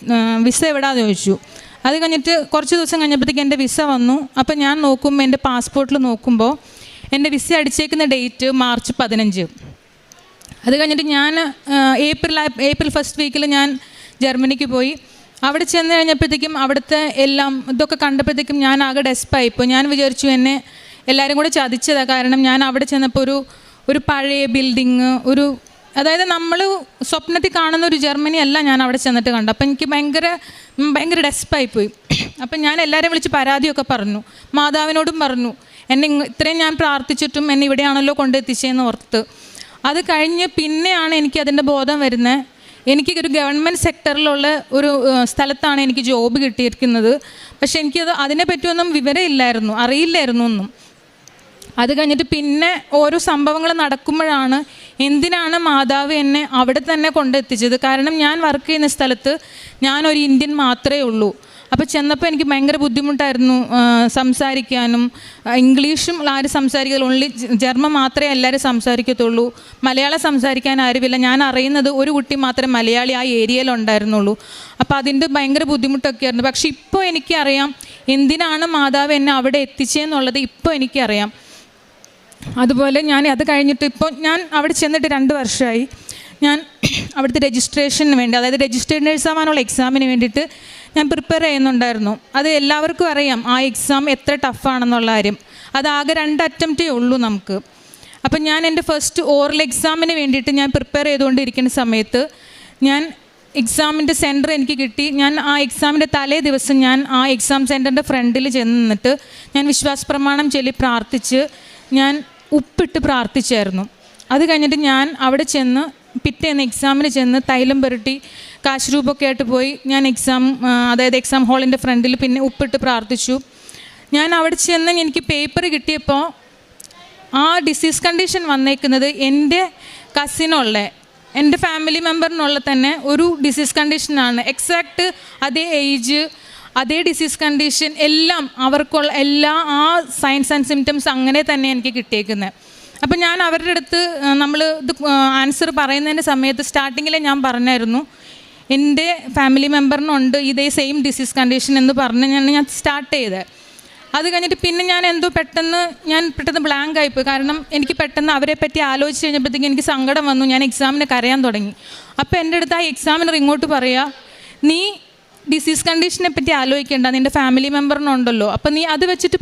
വിസ എവിടാന്ന് ചോദിച്ചു. അത് കഴിഞ്ഞിട്ട് കുറച്ച് ദിവസം കഴിഞ്ഞപ്പോഴത്തേക്ക് എൻ്റെ വിസ വന്നു. അപ്പോൾ ഞാൻ നോക്കുമ്പോൾ എൻ്റെ പാസ്പോർട്ടിൽ നോക്കുമ്പോൾ എൻ്റെ വിസ അടിച്ചേക്കുന്ന ഡേറ്റ് മാർച്ച് 15. അത് കഴിഞ്ഞിട്ട് ഞാൻ ഏപ്രിൽ ഫസ്റ്റ് വീക്കിൽ ഞാൻ ജർമ്മനിക്ക് പോയി. അവിടെ ചെന്ന് കഴിഞ്ഞപ്പോഴത്തേക്കും അവിടുത്തെ എല്ലാം ഇതൊക്കെ കണ്ടപ്പോഴത്തേക്കും ഞാൻ ആകെ ഡെസ്പായിപ്പോൾ. ഞാൻ വിചാരിച്ചു എന്നെ എല്ലാവരും കൂടെ ചതിച്ചതാണ്. കാരണം ഞാൻ അവിടെ ചെന്നപ്പോൾ ഒരു പഴയ ബിൽഡിങ്, അതായത് നമ്മൾ സ്വപ്നത്തിൽ കാണുന്ന ഒരു ജർമ്മനി അല്ല ഞാൻ അവിടെ ചെന്നിട്ട് കണ്ടു. അപ്പോൾ എനിക്ക് ഭയങ്കര ഡെസ്പായിപ്പോയി. അപ്പം ഞാൻ എല്ലാവരെയും വിളിച്ച് പരാതിയൊക്കെ പറഞ്ഞു, മാതാവിനോടും പറഞ്ഞു, എന്നെ ഇത്രയും ഞാൻ പ്രാർത്ഥിച്ചിട്ടും എന്നെ ഇവിടെയാണല്ലോ കൊണ്ടെത്തിച്ചതെന്ന് ഓർത്ത്. അത് കഴിഞ്ഞ് പിന്നെയാണ് എനിക്ക് അതിൻ്റെ ബോധം വരുന്നത്. എനിക്കൊരു ഗവൺമെൻറ് സെക്ടറിലുള്ള ഒരു സ്ഥലത്താണ് എനിക്ക് ജോബ് കിട്ടിയിരിക്കുന്നത്. പക്ഷേ എനിക്കത് അതിനെപ്പറ്റിയൊന്നും വിവരമില്ലായിരുന്നു, അറിയില്ലായിരുന്നു ഒന്നും. അത് കഴിഞ്ഞിട്ട് പിന്നെ ഓരോ സംഭവങ്ങൾ നടക്കുമ്പോഴാണ് എന്തിനാണ് മാതാവ് എന്നെ അവിടെ തന്നെ കൊണ്ടെത്തിച്ചത്. കാരണം ഞാൻ വർക്ക് ചെയ്യുന്ന സ്ഥലത്ത് ഞാനൊരു ഇന്ത്യൻ മാത്രമേ ഉള്ളൂ. അപ്പോൾ ചെന്നപ്പോൾ എനിക്ക് ഭയങ്കര ബുദ്ധിമുട്ടായിരുന്നു സംസാരിക്കാനും. ഇംഗ്ലീഷും ആരും സംസാരിക്കില്ല, ഓൺലി ജർമ്മൻ മാത്രമേ എല്ലാവരും സംസാരിക്കത്തുള്ളൂ. മലയാളം സംസാരിക്കാൻ ആരുമില്ല. ഞാൻ അറിയുന്നത് ഒരു കുട്ടി മാത്രമേ മലയാളി ആ ഏരിയയിലുണ്ടായിരുന്നുള്ളൂ. അപ്പോൾ അതിൻ്റെ ഭയങ്കര ബുദ്ധിമുട്ടൊക്കെ ആയിരുന്നു. പക്ഷേ ഇപ്പോൾ എനിക്കറിയാം എന്തിനാണ് മാതാവ് എന്നെ അവിടെ എത്തിച്ചതെന്നുള്ളത് ഇപ്പോൾ എനിക്കറിയാം. അതുപോലെ ഞാൻ അത് കഴിഞ്ഞിട്ട് ഇപ്പോൾ ഞാൻ അവിടെ ചെന്നിട്ട് 2 വർഷമായി. ഞാൻ അവിടുത്തെ രജിസ്ട്രേഷന് വേണ്ടി, അതായത് രജിസ്റ്റേർഡ് നേഴ്സ് ആവാനുള്ള എക്സാമിന് വേണ്ടിയിട്ട് ഞാൻ പ്രിപ്പയർ ചെയ്യുന്നുണ്ടായിരുന്നു. അത് എല്ലാവർക്കും അറിയാം ആ എക്സാം എത്ര ടഫാണെന്നുള്ള കാര്യം. അതാകെ 2 അറ്റംപ്റ്റേ ഉള്ളൂ നമുക്ക്. അപ്പം ഞാൻ എൻ്റെ ഫസ്റ്റ് ഓറൽ എക്സാമിന് വേണ്ടിയിട്ട് ഞാൻ പ്രിപ്പയർ ചെയ്തുകൊണ്ടിരിക്കുന്ന സമയത്ത് ഞാൻ എക്സാമിൻ്റെ സെൻറ്റർ എനിക്ക് കിട്ടി. ഞാൻ ആ എക്സാമിൻ്റെ തലേ ദിവസം ഞാൻ ആ എക്സാം സെൻറ്ററിൻ്റെ ഫ്രണ്ടിൽ ചെന്ന് നിന്നിട്ട് ഞാൻ വിശ്വാസ പ്രമാണം ചൊല്ലി പ്രാർത്ഥിച്ച് ഞാൻ ഉപ്പിട്ട് പ്രാർത്ഥിച്ചായിരുന്നു. അത് കഴിഞ്ഞിട്ട് ഞാൻ അവിടെ ചെന്ന് പിറ്റേന്ന് എക്സാമിന് ചെന്ന് തൈലം പുരട്ടി കാശ് രൂപമൊക്കെ ആയിട്ട് പോയി ഞാൻ അതായത് എക്സാം ഹാളിൻ്റെ ഫ്രണ്ടിൽ പിന്നെ ഉപ്പിട്ട് പ്രാർത്ഥിച്ചു. ഞാൻ അവിടെ ചെന്ന് എനിക്ക് പേപ്പർ കിട്ടിയപ്പോൾ ആ ഡിസീസ് കണ്ടീഷൻ വന്നേക്കുന്നത് എൻ്റെ കസിനുള്ള, എൻ്റെ ഫാമിലി മെമ്പറിനുള്ള തന്നെ ഒരു ഡിസീസ് കണ്ടീഷനാണ്. എക്സാക്റ്റ് അതേ ഏജ്, അതേ ഡിസീസ് കണ്ടീഷൻ, എല്ലാം അവർക്കുള്ള ആ സൈൻസ് ആൻഡ് സിംറ്റംസ് അങ്ങനെ തന്നെ എനിക്ക് കിട്ടിയേക്കുന്നത്. അപ്പം ഞാൻ അവരുടെ അടുത്ത് നമ്മൾ ഇത് ആൻസർ പറയുന്നതിൻ്റെ സമയത്ത് സ്റ്റാർട്ടിങ്ങിൽ ഞാൻ പറഞ്ഞായിരുന്നു എൻ്റെ ഫാമിലി മെമ്പറിനുണ്ട് ഇതേ സെയിം ഡിസീസ് കണ്ടീഷൻ എന്ന് പറഞ്ഞ് ഞാൻ സ്റ്റാർട്ട് ചെയ്തത്. അത് കഴിഞ്ഞിട്ട് പിന്നെ ഞാൻ പെട്ടെന്ന് ബ്ലാങ്ക് ആയിപ്പോയി. കാരണം എനിക്ക് പെട്ടെന്ന് അവരെ പറ്റി ആലോചിച്ച് കഴിഞ്ഞപ്പോഴത്തേക്കും എനിക്ക് സങ്കടം വന്നു. ഞാൻ എക്സാമിന് കരയാൻ തുടങ്ങി. അപ്പോൾ എൻ്റെ അടുത്ത് ആ എക്സാമിനർ ഇങ്ങോട്ട് പറയുക, നീ ഡിസീസ് കണ്ടീഷനെ പറ്റി ആലോചിക്കേണ്ട, നിൻ്റെ ഫാമിലി മെമ്പറിനുണ്ടല്ലോ, അപ്പം നീ അത് വെച്ചിട്ട്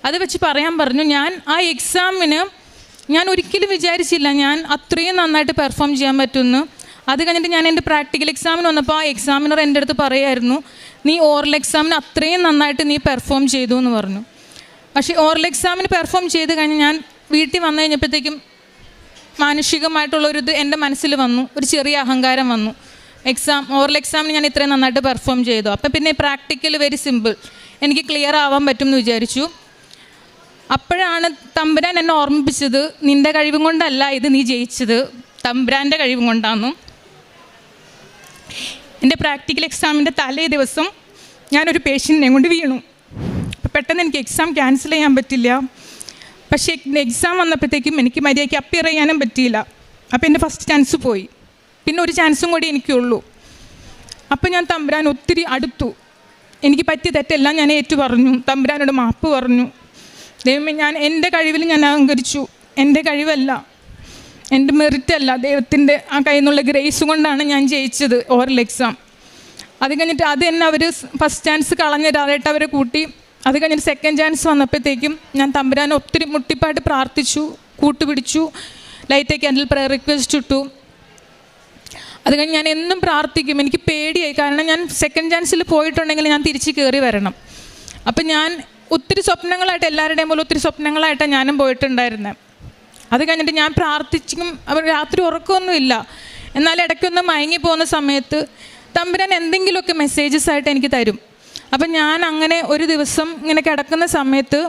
അത് വെച്ച് പറയാൻ പറഞ്ഞു. ഞാൻ ആ എക്സാമിന് ഞാൻ ഒരിക്കലും വിചാരിച്ചില്ല ഞാൻ അത്രയും നന്നായിട്ട് പെർഫോം ചെയ്യാൻ പറ്റുമെന്ന്. അത് കഴിഞ്ഞിട്ട് ഞാൻ എൻ്റെ പ്രാക്ടിക്കൽ എക്സാമിന് വന്നപ്പോൾ ആ എക്സാമിനർ എൻ്റെ അടുത്ത് പറയുമായിരുന്നു, നീ ഓറൽ എക്സാമിന് അത്രയും നന്നായിട്ട് നീ പെർഫോം ചെയ്തു എന്ന് പറഞ്ഞു. പക്ഷേ ഓറൽ എക്സാമിന് പെർഫോം ചെയ്ത് കഴിഞ്ഞ് ഞാൻ വീട്ടിൽ വന്നു കഴിഞ്ഞപ്പോഴത്തേക്കും മാനുഷികമായിട്ടുള്ളൊരിത് എൻ്റെ മനസ്സിൽ വന്നു, ഒരു ചെറിയ അഹങ്കാരം വന്നു. ഓറൽ എക്സാമിന് ഞാൻ ഇത്രയും നന്നായിട്ട് പെർഫോം ചെയ്തു, അപ്പം പിന്നെ പ്രാക്ടിക്കൽ വെരി സിമ്പിൾ, എനിക്ക് ക്ലിയർ ആവാൻ പറ്റും എന്ന് വിചാരിച്ചു. അപ്പോഴാണ് തമ്പുരാൻ എന്നെ ഓർമ്മിപ്പിച്ചത്, നിൻ്റെ കഴിവും കൊണ്ടല്ല ഇത് നീ ജയിച്ചത്, തമ്പുരാൻ്റെ കഴിവും കൊണ്ടാണെന്നും. എൻ്റെ പ്രാക്ടിക്കൽ എക്സാമിൻ്റെ തലേ ദിവസം ഞാനൊരു പേഷ്യൻറ്റിനെ കൊണ്ട് വീണു. പെട്ടെന്ന് എനിക്ക് എക്സാം ക്യാൻസൽ ചെയ്യാൻ പറ്റില്ല. പക്ഷേ എക്സാം വന്നപ്പോഴത്തേക്കും എനിക്ക് മര്യാദയ്ക്ക് അപ്പിയർ ചെയ്യാനും പറ്റിയില്ല. അപ്പോൾ എൻ്റെ ഫസ്റ്റ് ചാൻസ് പോയി. പിന്നെ ഒരു ചാൻസും കൂടി എനിക്കുള്ളൂ. അപ്പോൾ ഞാൻ തമ്പുരാൻ ഒത്തിരി അടുത്തു. എനിക്ക് പറ്റിയ തെറ്റെല്ലാം ഞാൻ ഏറ്റു പറഞ്ഞു, തമ്പുരാനോട് മാപ്പ് പറഞ്ഞു. ദൈവമേ, ഞാൻ എൻ്റെ കഴിവിൽ ഞാൻ അഹങ്കരിച്ചു. എൻ്റെ കഴിവല്ല, എൻ്റെ മെറിറ്റല്ല, ദൈവത്തിൻ്റെ ആ കയ്യിൽ നിന്നുള്ള ഗ്രേസ് കൊണ്ടാണ് ഞാൻ ജയിച്ചത് ഓറൽ എക്സാം. അത് കഴിഞ്ഞിട്ട് അത് തന്നെ അവർ ഫസ്റ്റ് ചാൻസ് കളഞ്ഞിട്ട് അവരെ കൂട്ടി. അത് കഴിഞ്ഞിട്ട് സെക്കൻഡ് ചാൻസ് വന്നപ്പോഴത്തേക്കും ഞാൻ തമ്പുരാൻ ഒത്തിരി മുട്ടിപ്പായിട്ട് പ്രാർത്ഥിച്ചു, കൂട്ടുപിടിച്ചു, ലൈറ്റ് ക്യാൻഡിൽ പ്രയർ റിക്വസ്റ്റ് ഇട്ടു. അത് കഴിഞ്ഞ് ഞാൻ എന്നും പ്രാർത്ഥിക്കും. എനിക്ക് പേടിയായി, കാരണം ഞാൻ സെക്കൻഡ് ചാൻസിൽ പോയിട്ടുണ്ടെങ്കിൽ ഞാൻ തിരിച്ച് കയറി വരണം. അപ്പം ഞാൻ ഒത്തിരി സ്വപ്നങ്ങളായിട്ട്, എല്ലാവരുടെയും പോലെ ഒത്തിരി സ്വപ്നങ്ങളായിട്ടാണ് ഞാനും പോയിട്ടുണ്ടായിരുന്നത്. അത് കഴിഞ്ഞിട്ട് ഞാൻ പ്രാർത്ഥിച്ചും രാത്രി ഉറക്കമൊന്നുമില്ല. എന്നാൽ ഇടയ്ക്കൊന്ന് മയങ്ങി പോകുന്ന സമയത്ത് തമ്പുരാൻ എന്തെങ്കിലുമൊക്കെ മെസ്സേജസ് ആയിട്ട് എനിക്ക് തരും. അപ്പം ഞാൻ അങ്ങനെ ഒരു ദിവസം ഇങ്ങനെ കിടക്കുന്ന സമയത്ത്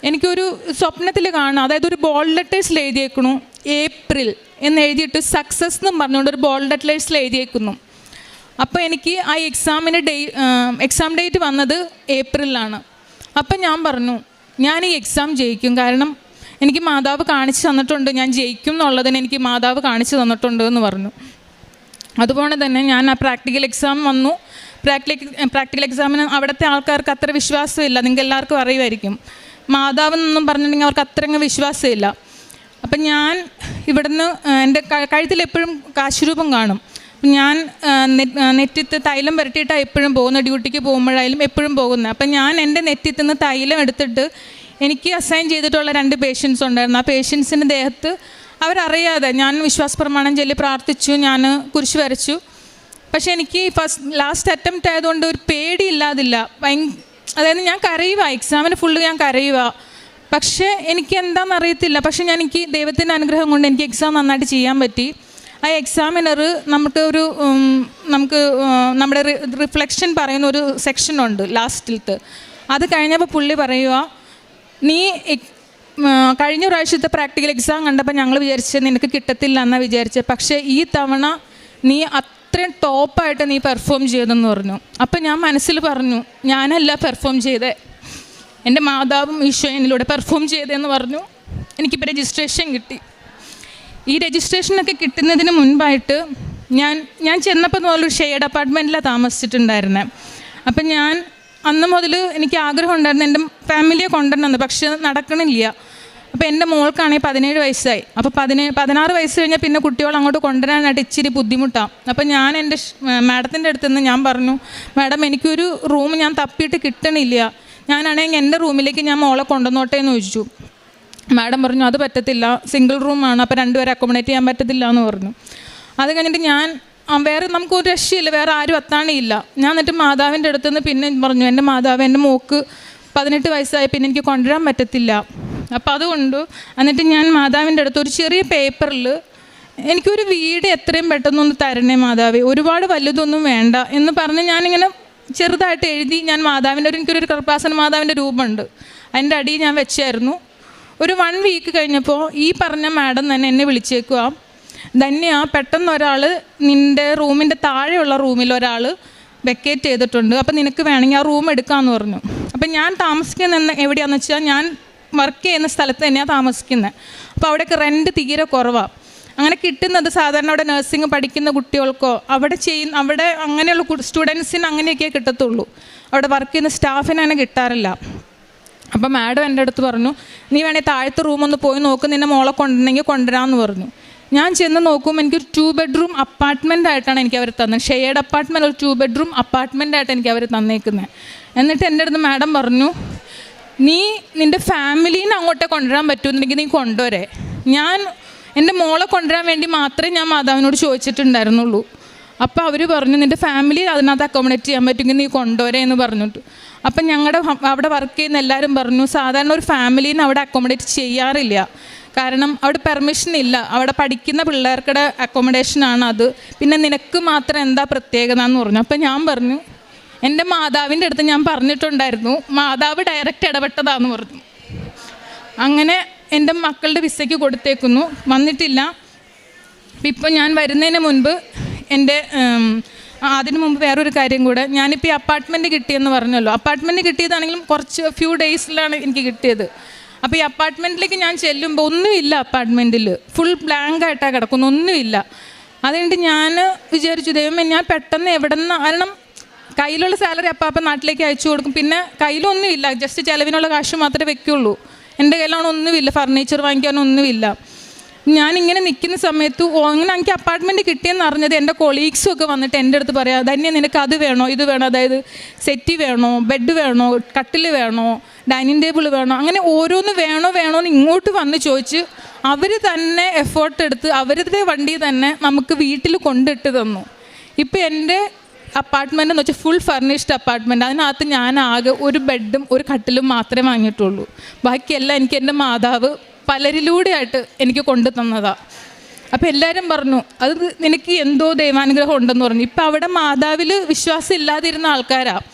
എനിക്കൊരു സ്വപ്നത്തിൽ കാണാം, അതായത് ഒരു ബോൾഡ് ലെറ്റേഴ്സിൽ എഴുതിയേക്കണു ഏപ്രിൽ എന്ന് എഴുതിയിട്ട് സക്സസ് എന്നും പറഞ്ഞുകൊണ്ട് ഒരു ബോൾഡ് ലെറ്റേഴ്സിൽ എഴുതിയേക്കുന്നു. അപ്പോൾ എനിക്ക് ആ എക്സാം ഡേറ്റ് വന്നത് ഏപ്രിലാണ്. അപ്പം ഞാൻ പറഞ്ഞു ഞാൻ ഈ എക്സാം ജയിക്കും, കാരണം എനിക്ക് മാതാവ് കാണിച്ചു തന്നിട്ടുണ്ട്, ഞാൻ ജയിക്കും എന്നുള്ളതിന് എനിക്ക് മാതാവ് കാണിച്ചു തന്നിട്ടുണ്ട് എന്ന് പറഞ്ഞു. അതുപോലെ തന്നെ ഞാൻ ആ പ്രാക്ടിക്കൽ എക്സാം വന്നു. പ്രാക്ടിക്കൽ എക്സാമിന് അവിടുത്തെ ആൾക്കാർക്ക് അത്ര വിശ്വാസമില്ല, നിങ്ങൾക്ക് എല്ലാവർക്കും അറിയുമായിരിക്കും. മാതാവെന്നൊന്നും പറഞ്ഞിട്ടുണ്ടെങ്കിൽ അവർക്ക് അത്രങ്ങ് വിശ്വാസമില്ല. അപ്പം ഞാൻ ഇവിടുന്ന് എൻ്റെ കഴുത്തിലെപ്പോഴും കാശുരൂപം കാണും. ഞാൻ നെറ്റിത്ത് തൈലം പുരട്ടിയിട്ടാണ് എപ്പോഴും പോകുന്നത്, ഡ്യൂട്ടിക്ക് പോകുമ്പോഴായാലും എപ്പോഴും പോകുന്നത്. അപ്പം ഞാൻ എൻ്റെ നെറ്റിത്തിൽ നിന്ന് തൈലം എടുത്തിട്ട് എനിക്ക് അസൈൻ ചെയ്തിട്ടുള്ള 2 പേഷ്യൻസ് ഉണ്ടായിരുന്നു. ആ പേഷ്യൻസിൻ്റെ ദേഹത്ത് അവരറിയാതെ ഞാൻ വിശ്വാസ പ്രമാണം ചൊല്ലി പ്രാർത്ഥിച്ചു, ഞാൻ കുരിശ് വരച്ചു. പക്ഷേ എനിക്ക് ലാസ്റ്റ് അറ്റംപ്റ്റ് ആയതുകൊണ്ട് ഒരു പേടിയില്ലാതില്ല. അതായത് ഞാൻ കരയുക, എക്സാമിന് ഫുള്ള് ഞാൻ കരയുക. പക്ഷേ എനിക്ക് എന്താണെന്ന് അറിയത്തില്ല. പക്ഷേ എനിക്ക് ദൈവത്തിൻ്റെ അനുഗ്രഹം കൊണ്ട് എനിക്ക് എക്സാം നന്നായിട്ട് ചെയ്യാൻ പറ്റി. ആ എക്സാമിനർ നമുക്ക് നമ്മുടെ റിഫ്ലക്ഷൻ പറയുന്ന ഒരു സെക്ഷനുണ്ട് ലാസ്റ്റിലത്തെ. അത് കഴിഞ്ഞപ്പോൾ പുള്ളി പറയുക, നീ കഴിഞ്ഞ പ്രാവശ്യത്തെ പ്രാക്ടിക്കൽ എക്സാം കണ്ടപ്പോൾ ഞങ്ങൾ വിചാരിച്ചത് നിനക്ക് കിട്ടത്തില്ല എന്നാണ് വിചാരിച്ചത്, പക്ഷേ ഈ തവണ നീ അത്രയും ടോപ്പായിട്ട് നീ പെർഫോം ചെയ്തെന്ന് പറഞ്ഞു. അപ്പം ഞാൻ മനസ്സിൽ പറഞ്ഞു, ഞാനല്ല പെർഫോം ചെയ്തേ, എൻ്റെ മാതാവും ഈശോയും എന്നിലൂടെ പെർഫോം ചെയ്തതെന്ന് പറഞ്ഞു. എനിക്കിപ്പോൾ രജിസ്ട്രേഷൻ കിട്ടി. ഈ രജിസ്ട്രേഷനൊക്കെ കിട്ടുന്നതിന് മുൻപായിട്ട് ഞാൻ ചെന്നപ്പോൾ മുതലൊരു ഷെയർഡ് അപ്പാർട്ട്മെൻറ്റിലാണ് താമസിച്ചിട്ടുണ്ടായിരുന്നത്. അപ്പം ഞാൻ അന്ന് മുതൽ എനിക്ക് ആഗ്രഹം ഉണ്ടായിരുന്നു എൻ്റെ ഫാമിലിയെ കൊണ്ടുവരണമെന്ന്, പക്ഷെ നടക്കണില്ല. അപ്പോൾ എൻ്റെ മോൾക്കാണെങ്കിൽ 17 വയസ്സായി. അപ്പോൾ 16 വയസ്സ് കഴിഞ്ഞാൽ പിന്നെ കുട്ടികൾ അങ്ങോട്ട് കൊണ്ടുവരാനായിട്ട് ഇച്ചിരി ബുദ്ധിമുട്ടാണ്. അപ്പോൾ ഞാൻ എൻ്റെ മാഡത്തിൻ്റെ അടുത്ത് നിന്ന് ഞാൻ പറഞ്ഞു, മാഡം എനിക്കൊരു റൂം ഞാൻ തപ്പിയിട്ട് കിട്ടണില്ല, ഞാനാണെങ്കിൽ എൻ്റെ റൂമിലേക്ക് ഞാൻ മോളെ കൊണ്ടുവന്നോട്ടെ എന്ന് ചോദിച്ചു. മാഡം പറഞ്ഞു അത് പറ്റത്തില്ല, സിംഗിൾ റൂമാണ്, അപ്പോൾ 2 പേരെ അക്കോമഡേറ്റ് ചെയ്യാൻ പറ്റത്തില്ല എന്ന് പറഞ്ഞു. അത് കഴിഞ്ഞിട്ട് ഞാൻ വേറെ നമുക്കൊരു രക്ഷയില്ല, വേറെ ആരും എത്താണില്ല. ഞാൻ എന്നിട്ട് മാതാവിൻ്റെ അടുത്തുനിന്ന് പിന്നെ പറഞ്ഞു, എൻ്റെ മാതാവ് എൻ്റെ മോൾക്ക് 18 വയസ്സായി, പിന്നെ എനിക്ക് കൊണ്ടുവരാൻ പറ്റത്തില്ല. അപ്പോൾ അതുകൊണ്ട് എന്നിട്ട് ഞാൻ മാതാവിൻ്റെ അടുത്ത് ഒരു ചെറിയ പേപ്പറിൽ എനിക്കൊരു വീട് എത്രയും പെട്ടെന്നൊന്ന് തരണേ മാതാവേ, ഒരുപാട് വലുതൊന്നും വേണ്ട എന്ന് പറഞ്ഞ് ഞാനിങ്ങനെ ചെറുതായിട്ട് എഴുതി ഞാൻ മാതാവിൻ്റെ എനിക്കൊരു കൃപാസന മാതാവിൻ്റെ രൂപമുണ്ട്, അതിൻ്റെ അടിയിൽ ഞാൻ വെച്ചായിരുന്നു. ഒരു 1 വീക്ക് കഴിഞ്ഞപ്പോൾ ഈ പറഞ്ഞ മാഡം തന്നെ എന്നെ വിളിച്ചേക്കുക, ധന്യ പെട്ടെന്ന് ഒരാൾ നിൻ്റെ റൂമിൻ്റെ താഴെയുള്ള റൂമിൽ ഒരാൾ വെക്കേറ്റ് ചെയ്തിട്ടുണ്ട്, അപ്പോൾ നിനക്ക് വേണമെങ്കിൽ ആ റൂം എടുക്കാമെന്ന് പറഞ്ഞു. അപ്പം ഞാൻ താമസിക്കുന്ന എവിടെയാണെന്ന് വെച്ചാൽ ഞാൻ വർക്ക് ചെയ്യുന്ന സ്ഥലത്ത് തന്നെയാണ് താമസിക്കുന്നത്. അപ്പോൾ അവിടെയൊക്കെ റെൻറ്റ് തീരെ കുറവാണ്. അങ്ങനെ കിട്ടുന്നത് സാധാരണ അവിടെ നഴ്സിംഗ് പഠിക്കുന്ന കുട്ടികൾക്കോ അവിടെ അങ്ങനെയുള്ള സ്റ്റുഡൻസിന് അങ്ങനെയൊക്കെ കിട്ടത്തുള്ളൂ, അവിടെ വർക്ക് ചെയ്യുന്ന സ്റ്റാഫിന് അങ്ങനെ കിട്ടാറില്ല. അപ്പോൾ മാഡം എൻ്റെ അടുത്ത് പറഞ്ഞു, നീ വേണേൽ താഴത്തെ റൂമൊന്ന് പോയി നോക്ക്, നിന്നെ മോളെ കൊണ്ടുവരണമെങ്കിൽ കൊണ്ടുവരാമെന്ന് പറഞ്ഞു. ഞാൻ ചെന്ന് നോക്കുമ്പോൾ എനിക്കൊരു 2 ബെഡ്റൂം അപ്പാർട്ട്മെൻ്റ് ആയിട്ടാണ് എനിക്ക് അവർ തന്നത്. ഷെയർഡ് അപ്പാർട്ട്മെൻറ്റ്, ഒരു 2 ബെഡ്റൂം അപ്പാർട്ട്മെൻ്റ് ആയിട്ട് എനിക്ക് അവർ തന്നേക്കുന്നത്. എന്നിട്ട് എൻ്റെ അടുത്ത് മാഡം പറഞ്ഞു, നീ നിൻ്റെ ഫാമിലീനെ അങ്ങോട്ടേ കൊണ്ടുവരാൻ പറ്റുമെന്നുണ്ടെങ്കിൽ നീ കൊണ്ടുവരേ. ഞാൻ എൻ്റെ മോളെ കൊണ്ടുവരാൻ വേണ്ടി മാത്രമേ ഞാൻ മാതാവിനോട് ചോദിച്ചിട്ടുണ്ടായിരുന്നുള്ളൂ. അപ്പോൾ അവർ പറഞ്ഞു, നിൻ്റെ ഫാമിലി അതിനകത്ത് അക്കോമഡേറ്റ് ചെയ്യാൻ പറ്റുമെങ്കിൽ നീ കൊണ്ടുവരേ എന്ന് പറഞ്ഞിട്ട്. അപ്പം ഞങ്ങളുടെ അവിടെ വർക്ക് ചെയ്യുന്ന എല്ലാവരും പറഞ്ഞു, സാധാരണ ഒരു ഫാമിലീനെ അവിടെ അക്കോമഡേറ്റ് ചെയ്യാറില്ല, കാരണം അവിടെ പെർമിഷൻ ഇല്ല, അവിടെ പഠിക്കുന്ന പിള്ളേർക്കുടെ അക്കോമഡേഷനാണ് അത്, പിന്നെ നിനക്ക് മാത്രം എന്താ പ്രത്യേകത എന്ന് പറഞ്ഞു. അപ്പം ഞാൻ പറഞ്ഞു, എൻ്റെ മാതാവിൻ്റെ അടുത്ത് ഞാൻ പറഞ്ഞിട്ടുണ്ടായിരുന്നു, മാതാവ് ഡയറക്റ്റ് ഇടപെട്ടതാന്ന് പറഞ്ഞു. അങ്ങനെ എൻ്റെ മക്കളുടെ വിസയ്ക്ക് കൊടുത്തേക്കുന്നു, വന്നിട്ടില്ല. ഇപ്പം ഞാൻ വരുന്നതിന് മുൻപ് അതിന് മുമ്പ് വേറൊരു കാര്യം കൂടെ, ഞാനിപ്പോൾ ഈ അപ്പാർട്ട്മെൻറ്റ് കിട്ടിയെന്ന് പറഞ്ഞല്ലോ, അപ്പാർട്ട്മെൻറ്റ് കിട്ടിയതാണെങ്കിലും ഫ്യൂ ഡേയ്സിലാണ് എനിക്ക് കിട്ടിയത്. അപ്പോൾ ഈ അപ്പാർട്ട്മെൻറ്റിലേക്ക് ഞാൻ ചെല്ലുമ്പോൾ ഒന്നുമില്ല, അപ്പാർട്ട്മെൻറ്റിൽ ഫുൾ ബ്ലാങ്ക് ആയിട്ടാണ് കിടക്കുന്നു, ഒന്നുമില്ല. അതുകൊണ്ട് ഞാൻ വിചാരിച്ചു, ദൈവമേ ഞാൻ പെട്ടെന്ന് എവിടെ നിന്ന്, കാരണം കയ്യിലുള്ള സാലറി അപ്പം നാട്ടിലേക്ക് അയച്ചു കൊടുക്കും, പിന്നെ കയ്യിലൊന്നുമില്ല, ജസ്റ്റ് ചിലവിനുള്ള കാശ് മാത്രമേ വെക്കുള്ളൂ, എൻ്റെ കയ്യിലാണ് ഒന്നുമില്ല, ഫർണിച്ചർ വാങ്ങിക്കാനൊന്നുമില്ല. ഞാനിങ്ങനെ നിൽക്കുന്ന സമയത്ത് അങ്ങനെ എനിക്ക് അപ്പാർട്ട്മെൻറ്റ് കിട്ടിയെന്ന് അറിഞ്ഞത് എൻ്റെ കൊളീഗ്സും ഒക്കെ വന്നിട്ട് എൻ്റെ അടുത്ത് പറയാം, ധന്യ നിനക്ക് അത് വേണോ ഇത് വേണോ, അതായത് സെറ്റി വേണോ, ബെഡ് വേണോ, കട്ടിൽ വേണോ, ഡൈനിങ് ടേബിൾ വേണോ, അങ്ങനെ ഓരോന്ന് വേണോ എന്ന് ഇങ്ങോട്ട് വന്ന് ചോദിച്ച് അവർ തന്നെ എഫേർട്ട് എടുത്ത് അവരുടെ വണ്ടി തന്നെ നമുക്ക് വീട്ടിൽ കൊണ്ടിട്ട് തന്നു. ഇപ്പോൾ എൻ്റെ അപ്പാർട്ട്മെൻ്റ് എന്ന് വെച്ചാൽ ഫുൾ ഫർണിഷ്ഡ് അപ്പാർട്ട്മെൻറ്റ്. അതിനകത്ത് ഞാൻ ആകെ ഒരു ബെഡും ഒരു കട്ടിലും മാത്രമേ വാങ്ങിയിട്ടുള്ളൂ. ബാക്കിയെല്ലാം എനിക്ക് എൻ്റെ മാതാവ് പലരിലൂടെയായിട്ട് എനിക്ക് കൊണ്ടു തന്നതാണ്. അപ്പോൾ എല്ലാവരും പറഞ്ഞു അത് നിനക്ക് എന്തോ ദൈവാനുഗ്രഹം ഉണ്ടെന്ന് പറഞ്ഞു. ഇപ്പം അവിടെ മാതാവിൽ വിശ്വാസം ഇല്ലാതിരുന്ന ആൾക്കാരാണ്.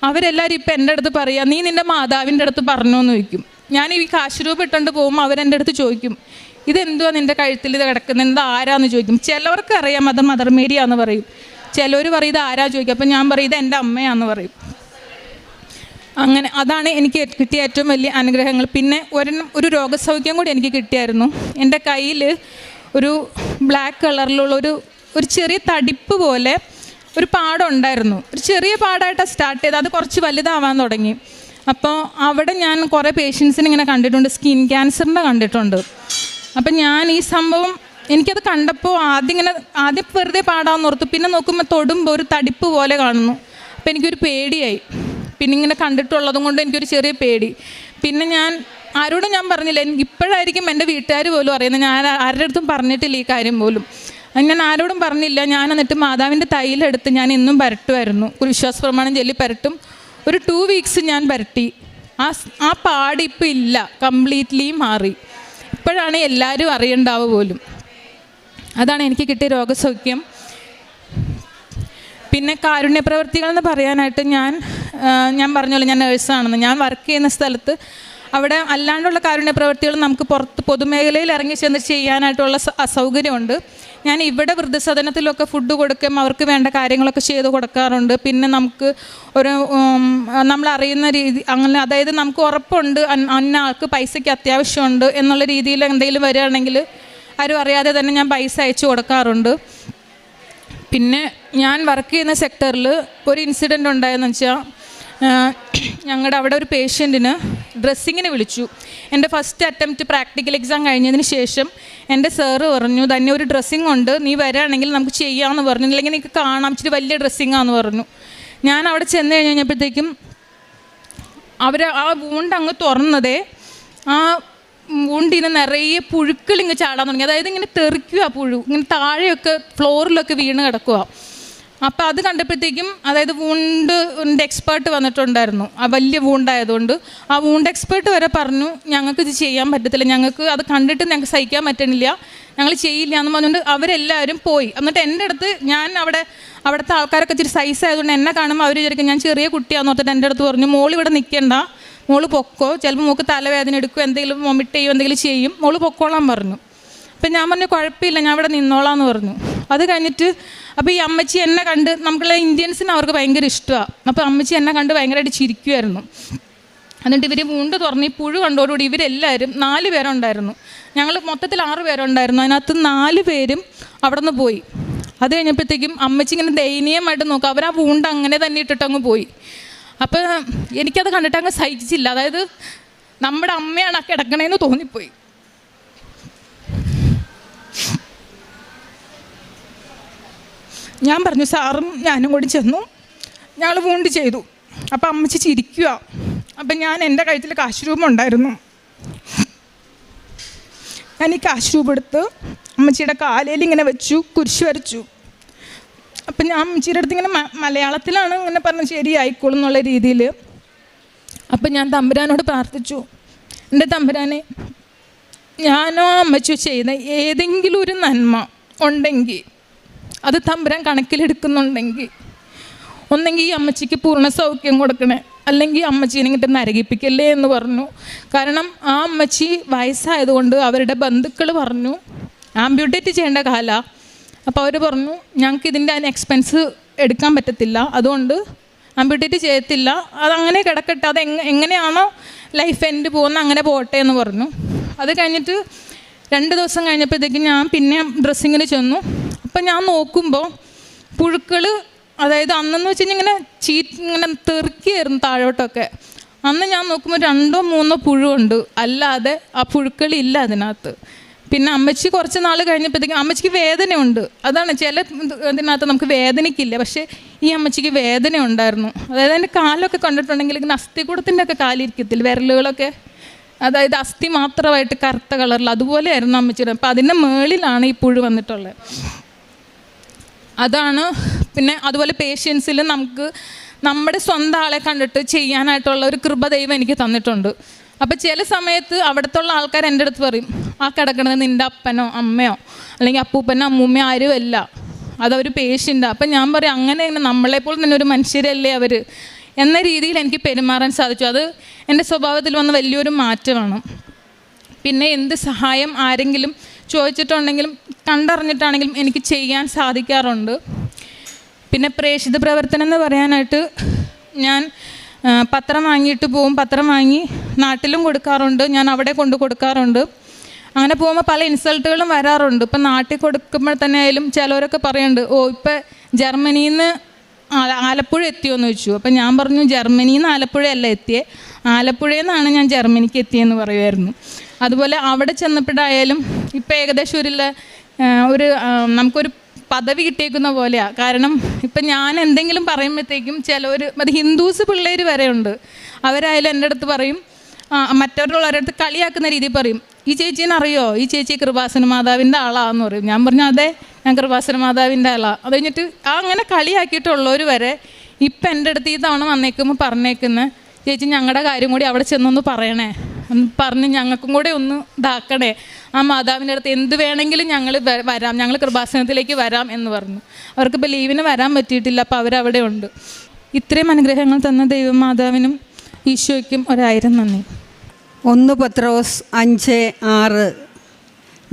അവരെല്ലാവരും ഇപ്പം എൻ്റെ അടുത്ത് പറയുക, നീ നിൻ്റെ മാതാവിൻ്റെ അടുത്ത് പറഞ്ഞോ എന്ന് ചോദിക്കും. ഞാൻ ഈ കാശ് രൂപ ഇട്ടുകൊണ്ട് പോകുമ്പോൾ അവരെൻ്റെ അടുത്ത് ചോദിക്കും, ഇതെന്തുവാ നിൻ്റെ കഴുത്തിൽ ഇത് കിടക്കുന്നത്, എന്താ ആരാന്ന് ചോദിക്കും. ചിലവർക്ക് അറിയാം അത് മദർ മേരിയാന്ന് പറയും, ചിലവർ പറയും ഇത് ആരാ ചോദിക്കും. അപ്പം ഞാൻ പറയും ഇത് എൻ്റെ അമ്മയാന്ന് പറയും. അങ്ങനെ അതാണ് എനിക്ക് കിട്ടിയ ഏറ്റവും വലിയ അനുഗ്രഹങ്ങൾ. പിന്നെ ഒരു രോഗസൗഖ്യം കൂടി എനിക്ക് കിട്ടിയായിരുന്നു. എൻ്റെ കയ്യിൽ ഒരു ബ്ലാക്ക് കളറിലുള്ള ഒരു ചെറിയ തടിപ്പ് പോലെ ഒരു പാടം ഉണ്ടായിരുന്നു. ഒരു ചെറിയ പാടമായിട്ടാണ് സ്റ്റാർട്ട് ചെയ്തത്, അത് കുറച്ച് വലുതാവാൻ തുടങ്ങി. അപ്പോൾ അവിടെ ഞാൻ കുറേ പേഷ്യൻസിനെ ഇങ്ങനെ കണ്ടിട്ടുണ്ട്, സ്കിൻ ക്യാൻസറിൻ്റെ കണ്ടിട്ടുണ്ട്. അപ്പം ഞാൻ ഈ സംഭവം എനിക്കത് കണ്ടപ്പോൾ ആദ്യം വെറുതെ പാടാമെന്ന് ഓർത്തു. പിന്നെ നോക്കുമ്പോൾ തൊടുമ്പോൾ ഒരു തടിപ്പ് പോലെ കാണുന്നു. അപ്പം എനിക്കൊരു പേടിയായി. പിന്നെ ഇങ്ങനെ കണ്ടിട്ടുള്ളതും കൊണ്ട് എനിക്കൊരു ചെറിയ പേടി. പിന്നെ ഞാൻ ആരോടും ഞാൻ പറഞ്ഞില്ല. ഇപ്പോഴായിരിക്കും എൻ്റെ വീട്ടുകാർ പോലും അറിയുന്നത്. ഞാൻ ആരുടെ അടുത്തും പറഞ്ഞിട്ടില്ല ഈ കാര്യം പോലും. ഞാൻ ആരോടും പറഞ്ഞില്ല. ഞാൻ എന്നിട്ട് മാതാവിൻ്റെ തൈലെടുത്ത് ഞാൻ എന്നും പരട്ടുമായിരുന്നു. ഒരു വിശ്വാസ പ്രമാണം ചൊല്ലി പരട്ടും. ഒരു 2 വീക്സ് ഞാൻ പരട്ടി. ആ പാട് ഇപ്പം ഇല്ല, കംപ്ലീറ്റ്ലി മാറി. ഇപ്പോഴാണ് എല്ലാവരും അറിയണ്ടാവുക പോലും. അതാണ് എനിക്ക് കിട്ടിയ രോഗസൗഖ്യം. പിന്നെ കാരുണ്യ പ്രവർത്തികളെന്ന് പറയാനായിട്ട് ഞാൻ പറഞ്ഞല്ലോ ഞാൻ നേഴ്സാണെന്ന്. ഞാൻ വർക്ക് ചെയ്യുന്ന സ്ഥലത്ത് അവിടെ അല്ലാണ്ടുള്ള കാരുണ്യ പ്രവർത്തികൾ നമുക്ക് പുറത്ത് പൊതുമേഖലയിൽ ഇറങ്ങി ചെന്ന് ചെയ്യാനായിട്ടുള്ള അസൗകര്യമുണ്ട്. ഞാൻ ഇവിടെ വൃദ്ധസദനത്തിലൊക്കെ ഫുഡ് കൊടുക്കുകയും അവർക്ക് വേണ്ട കാര്യങ്ങളൊക്കെ ചെയ്ത് കൊടുക്കാറുണ്ട്. പിന്നെ നമുക്ക് നമ്മളറിയുന്ന രീതി അങ്ങനെ, അതായത് നമുക്ക് ഉറപ്പുണ്ട് അന്ന ആൾക്ക് പൈസയ്ക്ക് അത്യാവശ്യമുണ്ട് എന്നുള്ള രീതിയിൽ എന്തെങ്കിലും വരികയാണെങ്കിൽ ആരും അറിയാതെ തന്നെ ഞാൻ പൈസ അയച്ചു കൊടുക്കാറുണ്ട്. പിന്നെ ഞാൻ വർക്ക് ചെയ്യുന്ന സെക്ടറിൽ ഒരു ഇൻസിഡൻ്റ് ഉണ്ടായെന്ന് വെച്ചാൽ, ഞങ്ങളുടെ അവിടെ ഒരു പേഷ്യൻറ്റിന് ഡ്രസ്സിങ്ങിന് വിളിച്ചു. എൻ്റെ ഫസ്റ്റ് അറ്റംപ്റ്റ് പ്രാക്ടിക്കൽ എക്സാം കഴിഞ്ഞതിന് ശേഷം എൻ്റെ സാറ് പറഞ്ഞു, തന്നെ ഒരു ഡ്രസ്സിങ് ഉണ്ട്, നീ വരികയാണെങ്കിൽ നമുക്ക് ചെയ്യാമെന്ന് പറഞ്ഞു, ഇല്ലെങ്കിൽ എനിക്ക് കാണാം ഇച്ചിരി വലിയ ഡ്രസ്സിങ്ങാന്ന് പറഞ്ഞു. ഞാൻ അവിടെ ചെന്ന് കഴിഞ്ഞപ്പോഴത്തേക്കും അവർ ആ വൂണ്ട് അങ്ങ് തുറന്നതേ ആ വൂണ്ടിന് നിറയെ പുഴുക്കളിങ്ങ് ചാടാൻ തുടങ്ങി. അതായത് ഇങ്ങനെ തെറിക്കുക പുഴു, ഇങ്ങനെ താഴെയൊക്കെ ഫ്ലോറിലൊക്കെ വീണ് കിടക്കുക. അപ്പോൾ അത് കണ്ടപ്പോഴത്തേക്കും, അതായത് വൂണ്ടിൻ്റെ എക്സ്പേർട്ട് വന്നിട്ടുണ്ടായിരുന്നു. ആ വലിയ വൂണ്ടായതുകൊണ്ട് ആ വൂണ്ട് എക്സ്പേർട്ട് വരെ പറഞ്ഞു, ഞങ്ങൾക്ക് ഇത് ചെയ്യാൻ പറ്റത്തില്ല, ഞങ്ങൾക്ക് അത് കണ്ടിട്ട് ഞങ്ങൾക്ക് സഹിക്കാൻ പറ്റണില്ല, ഞങ്ങൾ ചെയ്യില്ല എന്ന് പറഞ്ഞുകൊണ്ട് അവരെല്ലാവരും പോയി. എന്നിട്ട് എൻ്റെ അടുത്ത്, ഞാൻ അവിടുത്തെ ആൾക്കാരൊക്കെ ഇച്ചിരി സൈസ് ആയതുകൊണ്ട് എന്നെ കാണുമ്പോൾ അവർ വിചാരിക്കും ഞാൻ ചെറിയ കുട്ടിയാന്ന് പറഞ്ഞിട്ട് എൻ്റെ അടുത്ത് പറഞ്ഞു, മോൾ ഇവിടെ നിൽക്കേണ്ട, മോള് പൊക്കോ, ചിലപ്പോൾ മോൾക്ക് തലവേദന എടുക്കും, എന്തെങ്കിലും വൊമിറ്റ് ചെയ്യും, എന്തെങ്കിലും ചെയ്യും, മോള് പൊക്കോളാൻ പറഞ്ഞു. അപ്പം ഞാൻ പറഞ്ഞു കുഴപ്പമില്ല, ഞാൻ ഇവിടെ നിന്നോളാന്ന് പറഞ്ഞു. അത് കഴിഞ്ഞിട്ട് അപ്പോൾ ഈ അമ്മച്ചി എന്നെ കണ്ട്, നമുക്കുള്ള ഇന്ത്യൻസിന് അവർക്ക് ഭയങ്കര ഇഷ്ടമാണ്. അപ്പോൾ അമ്മച്ചി എന്നെ കണ്ട് ഭയങ്കരമായിട്ട് ചിരിക്കുമായിരുന്നു. എന്നിട്ട് ഇവർ വൂണ്ട് തുറന്ന് ഈ പുഴു കണ്ടോടുകൂടി ഇവരെല്ലാവരും 4 പേരുണ്ടായിരുന്നു. ഞങ്ങൾ മൊത്തത്തിൽ 6 പേരുണ്ടായിരുന്നു. അതിനകത്ത് 4 പേരും അവിടെ നിന്ന് പോയി. അത് കഴിഞ്ഞപ്പോഴത്തേക്കും അമ്മച്ചി ഇങ്ങനെ ദയനീയമായിട്ട് നോക്കുക, അവർ ആ വൂണ്ട് അങ്ങനെ തന്നെ ഇട്ടിട്ടങ്ങ് പോയി. അപ്പോൾ എനിക്കത് കണ്ടിട്ട് അങ്ങ് സഹിച്ചില്ല. അതായത് നമ്മുടെ അമ്മയാണ് ആ കിടക്കണേന്ന് തോന്നിപ്പോയി. ഞാൻ പറഞ്ഞു, സാറും ഞാനും കൂടി ചെന്നു, ഞങ്ങൾ വൂണ്ട് ചെയ്തു. അപ്പം അമ്മച്ചി ചിരിക്കുക. അപ്പം ഞാൻ എൻ്റെ കഴുത്തിൽ കാശ് രൂപം ഉണ്ടായിരുന്നു. ഞാൻ ഈ കാശ് രൂപം എടുത്ത് അമ്മച്ചിയുടെ കാലയിൽ ഇങ്ങനെ വെച്ചു, കുരിശ് വരച്ചു. അപ്പം ഞാൻ അമ്മച്ചിയുടെ അടുത്ത് ഇങ്ങനെ മലയാളത്തിലാണ് ഇങ്ങനെ പറഞ്ഞ് ശരിയായിക്കോളും എന്നുള്ള രീതിയിൽ. അപ്പം ഞാൻ തമ്പുരാനോട് പ്രാർത്ഥിച്ചു, എൻ്റെ തമ്പുരാനെ, ഞാനോ അമ്മച്ചി ചെയ്ത ഏതെങ്കിലും ഒരു നന്മ ഉണ്ടെങ്കിൽ അത് തമ്പുരാൻ കണക്കിലെടുക്കുന്നുണ്ടെങ്കിൽ ഒന്നെങ്കിൽ ഈ അമ്മച്ചിക്ക് പൂർണ്ണ സൗഖ്യം കൊടുക്കണേ, അല്ലെങ്കിൽ അമ്മച്ചീനെ ഇങ്ങോട്ട് നരകിപ്പിക്കല്ലേ എന്ന് പറഞ്ഞു. കാരണം ആ അമ്മച്ചി വയസ്സായതുകൊണ്ട് അവരുടെ ബന്ധുക്കൾ പറഞ്ഞു ആംബ്യൂട്ടേറ്റ് ചെയ്യേണ്ട കാലമാണ്. അപ്പോൾ അവർ പറഞ്ഞു ഞങ്ങൾക്ക് ഇതിൻ്റെ എക്സ്പെൻസ് എടുക്കാൻ പറ്റത്തില്ല, അതുകൊണ്ട് ആംബ്യൂട്ടേറ്റ് ചെയ്യത്തില്ല, അതങ്ങനെ കിടക്കട്ടെ, അത് എങ്ങനെയാണോ ലൈഫ് എൻഡ് പോകുന്ന അങ്ങനെ പോട്ടെ എന്ന് പറഞ്ഞു. അത് കഴിഞ്ഞിട്ട് 2 ദിവസം കഴിഞ്ഞപ്പോഴത്തേക്കും ഞാൻ പിന്നെ ഡ്രസ്സിങ്ങിന് ചെന്നു. അപ്പം ഞാൻ നോക്കുമ്പോൾ പുഴുക്കൾ, അതായത് അന്നെന്ന് വെച്ച് കഴിഞ്ഞാൽ ഇങ്ങനെ തെറുക്കിയായിരുന്നു താഴോട്ടൊക്കെ. അന്ന് ഞാൻ നോക്കുമ്പോൾ 2ഓ 3ഓ പുഴുണ്ട്, അല്ലാതെ ആ പുഴുക്കളില്ല അതിനകത്ത്. പിന്നെ അമ്മച്ചി കുറച്ച് നാൾ കഴിഞ്ഞപ്പോഴത്തേക്കും അമ്മച്ചിക്ക് വേദനയുണ്ട്. അതാണ് ചില ഇതിനകത്ത് നമുക്ക് വേദനയ്ക്കില്ല, പക്ഷേ ഈ അമ്മച്ചിക്ക് വേദന ഉണ്ടായിരുന്നു. അതായത് എൻ്റെ കാലൊക്കെ കണ്ടിട്ടുണ്ടെങ്കിൽ ഇങ്ങനെ അസ്ഥികൂടത്തിൻ്റെ ഒക്കെ കാലിരിക്കത്തില്ല, വിരലുകളൊക്കെ അതായത് അസ്ഥി മാത്രമായിട്ട് കറുത്ത കളറിൽ അതുപോലെയായിരുന്നു അമ്മച്ചിയുടെ. അപ്പം അതിൻ്റെ മേളിലാണ് ഈ പുഴു വന്നിട്ടുള്ളത്. അതാണ്. പിന്നെ അതുപോലെ പേഷ്യൻസിൽ നമുക്ക് നമ്മുടെ സ്വന്തം ആളെ കണ്ടിട്ട് ചെയ്യാനായിട്ടുള്ള ഒരു കൃപ ദൈവം എനിക്ക് തന്നിട്ടുണ്ട്. അപ്പോൾ ചില സമയത്ത് അവിടുത്തെ ആൾക്കാർ എൻ്റെ അടുത്ത് പറയും, ആ കിടക്കണത് നിൻ്റെ അപ്പനോ അമ്മയോ അല്ലെങ്കിൽ അപ്പൂപ്പനോ അമ്മൂമ്മയോ ആരുമല്ല, അതവർ പേഷ്യൻ്റാണ്. അപ്പം ഞാൻ പറയും, അങ്ങനെ നമ്മളെപ്പോലെ തന്നെ ഒരു മനുഷ്യരല്ലേ അവർ എന്ന രീതിയിൽ എനിക്ക് പെരുമാറാൻ സാധിച്ചു. അത് എൻ്റെ സ്വഭാവത്തിൽ വന്ന വലിയൊരു മാറ്റമാണ്. പിന്നെ എന്ത് സഹായം ആരെങ്കിലും ചോദിച്ചിട്ടുണ്ടെങ്കിലും കണ്ടറിഞ്ഞിട്ടാണെങ്കിലും എനിക്ക് ചെയ്യാൻ സാധിക്കാറുണ്ട്. പിന്നെ പ്രേക്ഷിത പ്രവർത്തനം എന്ന് പറയാനായിട്ട് ഞാൻ പത്രം വാങ്ങിയിട്ട് പോവും. പത്രം വാങ്ങി നാട്ടിലും കൊടുക്കാറുണ്ട്, ഞാൻ അവിടെ കൊണ്ട് കൊടുക്കാറുണ്ട്. അങ്ങനെ പോകുമ്പോൾ പല ഇൻസൾട്ടുകളും വരാറുണ്ട്. ഇപ്പം നാട്ടിൽ കൊടുക്കുമ്പോൾ തന്നെ ആയാലും ചിലവരൊക്കെ പറയുന്നുണ്ട്, ഓ ഇപ്പം ജർമ്മനിയിൽ നിന്ന് ആലപ്പുഴ എത്തിയോയെന്ന് ചോദിച്ചു. അപ്പം ഞാൻ പറഞ്ഞു, ജർമ്മനിയിൽ നിന്ന് ആലപ്പുഴയല്ല എത്തിയേ, ആലപ്പുഴയിൽ നിന്നാണ് ഞാൻ ജർമ്മനിക്ക് എത്തിയെന്ന് പറയുമായിരുന്നു. അതുപോലെ അവിടെ ചെന്നപ്പോഴായാലും ഇപ്പം ഏകദേശം ഒരു നമുക്കൊരു പദവി കിട്ടിയേക്കുന്ന പോലെയാണ്. കാരണം ഇപ്പം ഞാൻ എന്തെങ്കിലും പറയുമ്പോഴത്തേക്കും ചിലവർ, അത് ഹിന്ദുസ് പിള്ളേർ വരെ ഉണ്ട്, അവരായാലും എൻ്റെ അടുത്ത് പറയും, മറ്റുള്ളവരുടെ അടുത്ത് കളിയാക്കുന്ന രീതിയിൽ പറയും, ഈ ചേച്ചീനെ അറിയോ, ഈ ചേച്ചി കൃപാസന മാതാവിൻ്റെ ആളാന്ന് പറയും. ഞാൻ പറഞ്ഞു, അതെ ഞാൻ കൃപാസന മാതാവിൻ്റെ ആളാണ്. അത് കഴിഞ്ഞിട്ട് അങ്ങനെ കളിയാക്കിയിട്ടുള്ളവർ വരെ ഇപ്പം എൻ്റെ അടുത്ത് ഈ തവണ വന്നേക്കുമ്പോൾ പറഞ്ഞേക്കുന്ന, ചേച്ചി ഞങ്ങളുടെ കാര്യം കൂടി അവിടെ ചെന്നൊന്ന് പറയണേ, പറഞ്ഞ് ഞങ്ങൾക്കും കൂടെ ഒന്ന് ഇതാക്കണേ, ആ മാതാവിൻ്റെ അടുത്ത് എന്ത് വേണമെങ്കിലും ഞങ്ങൾ വരാം, ഞങ്ങൾ കൃപാസനത്തിലേക്ക് വരാം എന്ന് പറഞ്ഞു. അവർക്കിപ്പോൾ ലീവിന് വരാൻ പറ്റിയിട്ടില്ല, അപ്പോൾ അവരവിടെ ഉണ്ട്. ഇത്രയും അനുഗ്രഹങ്ങൾ തന്ന ദൈവമാതാവിനും ഈശോയ്ക്കും 1000 നന്ദി. 1 പത്രോസ് 5:6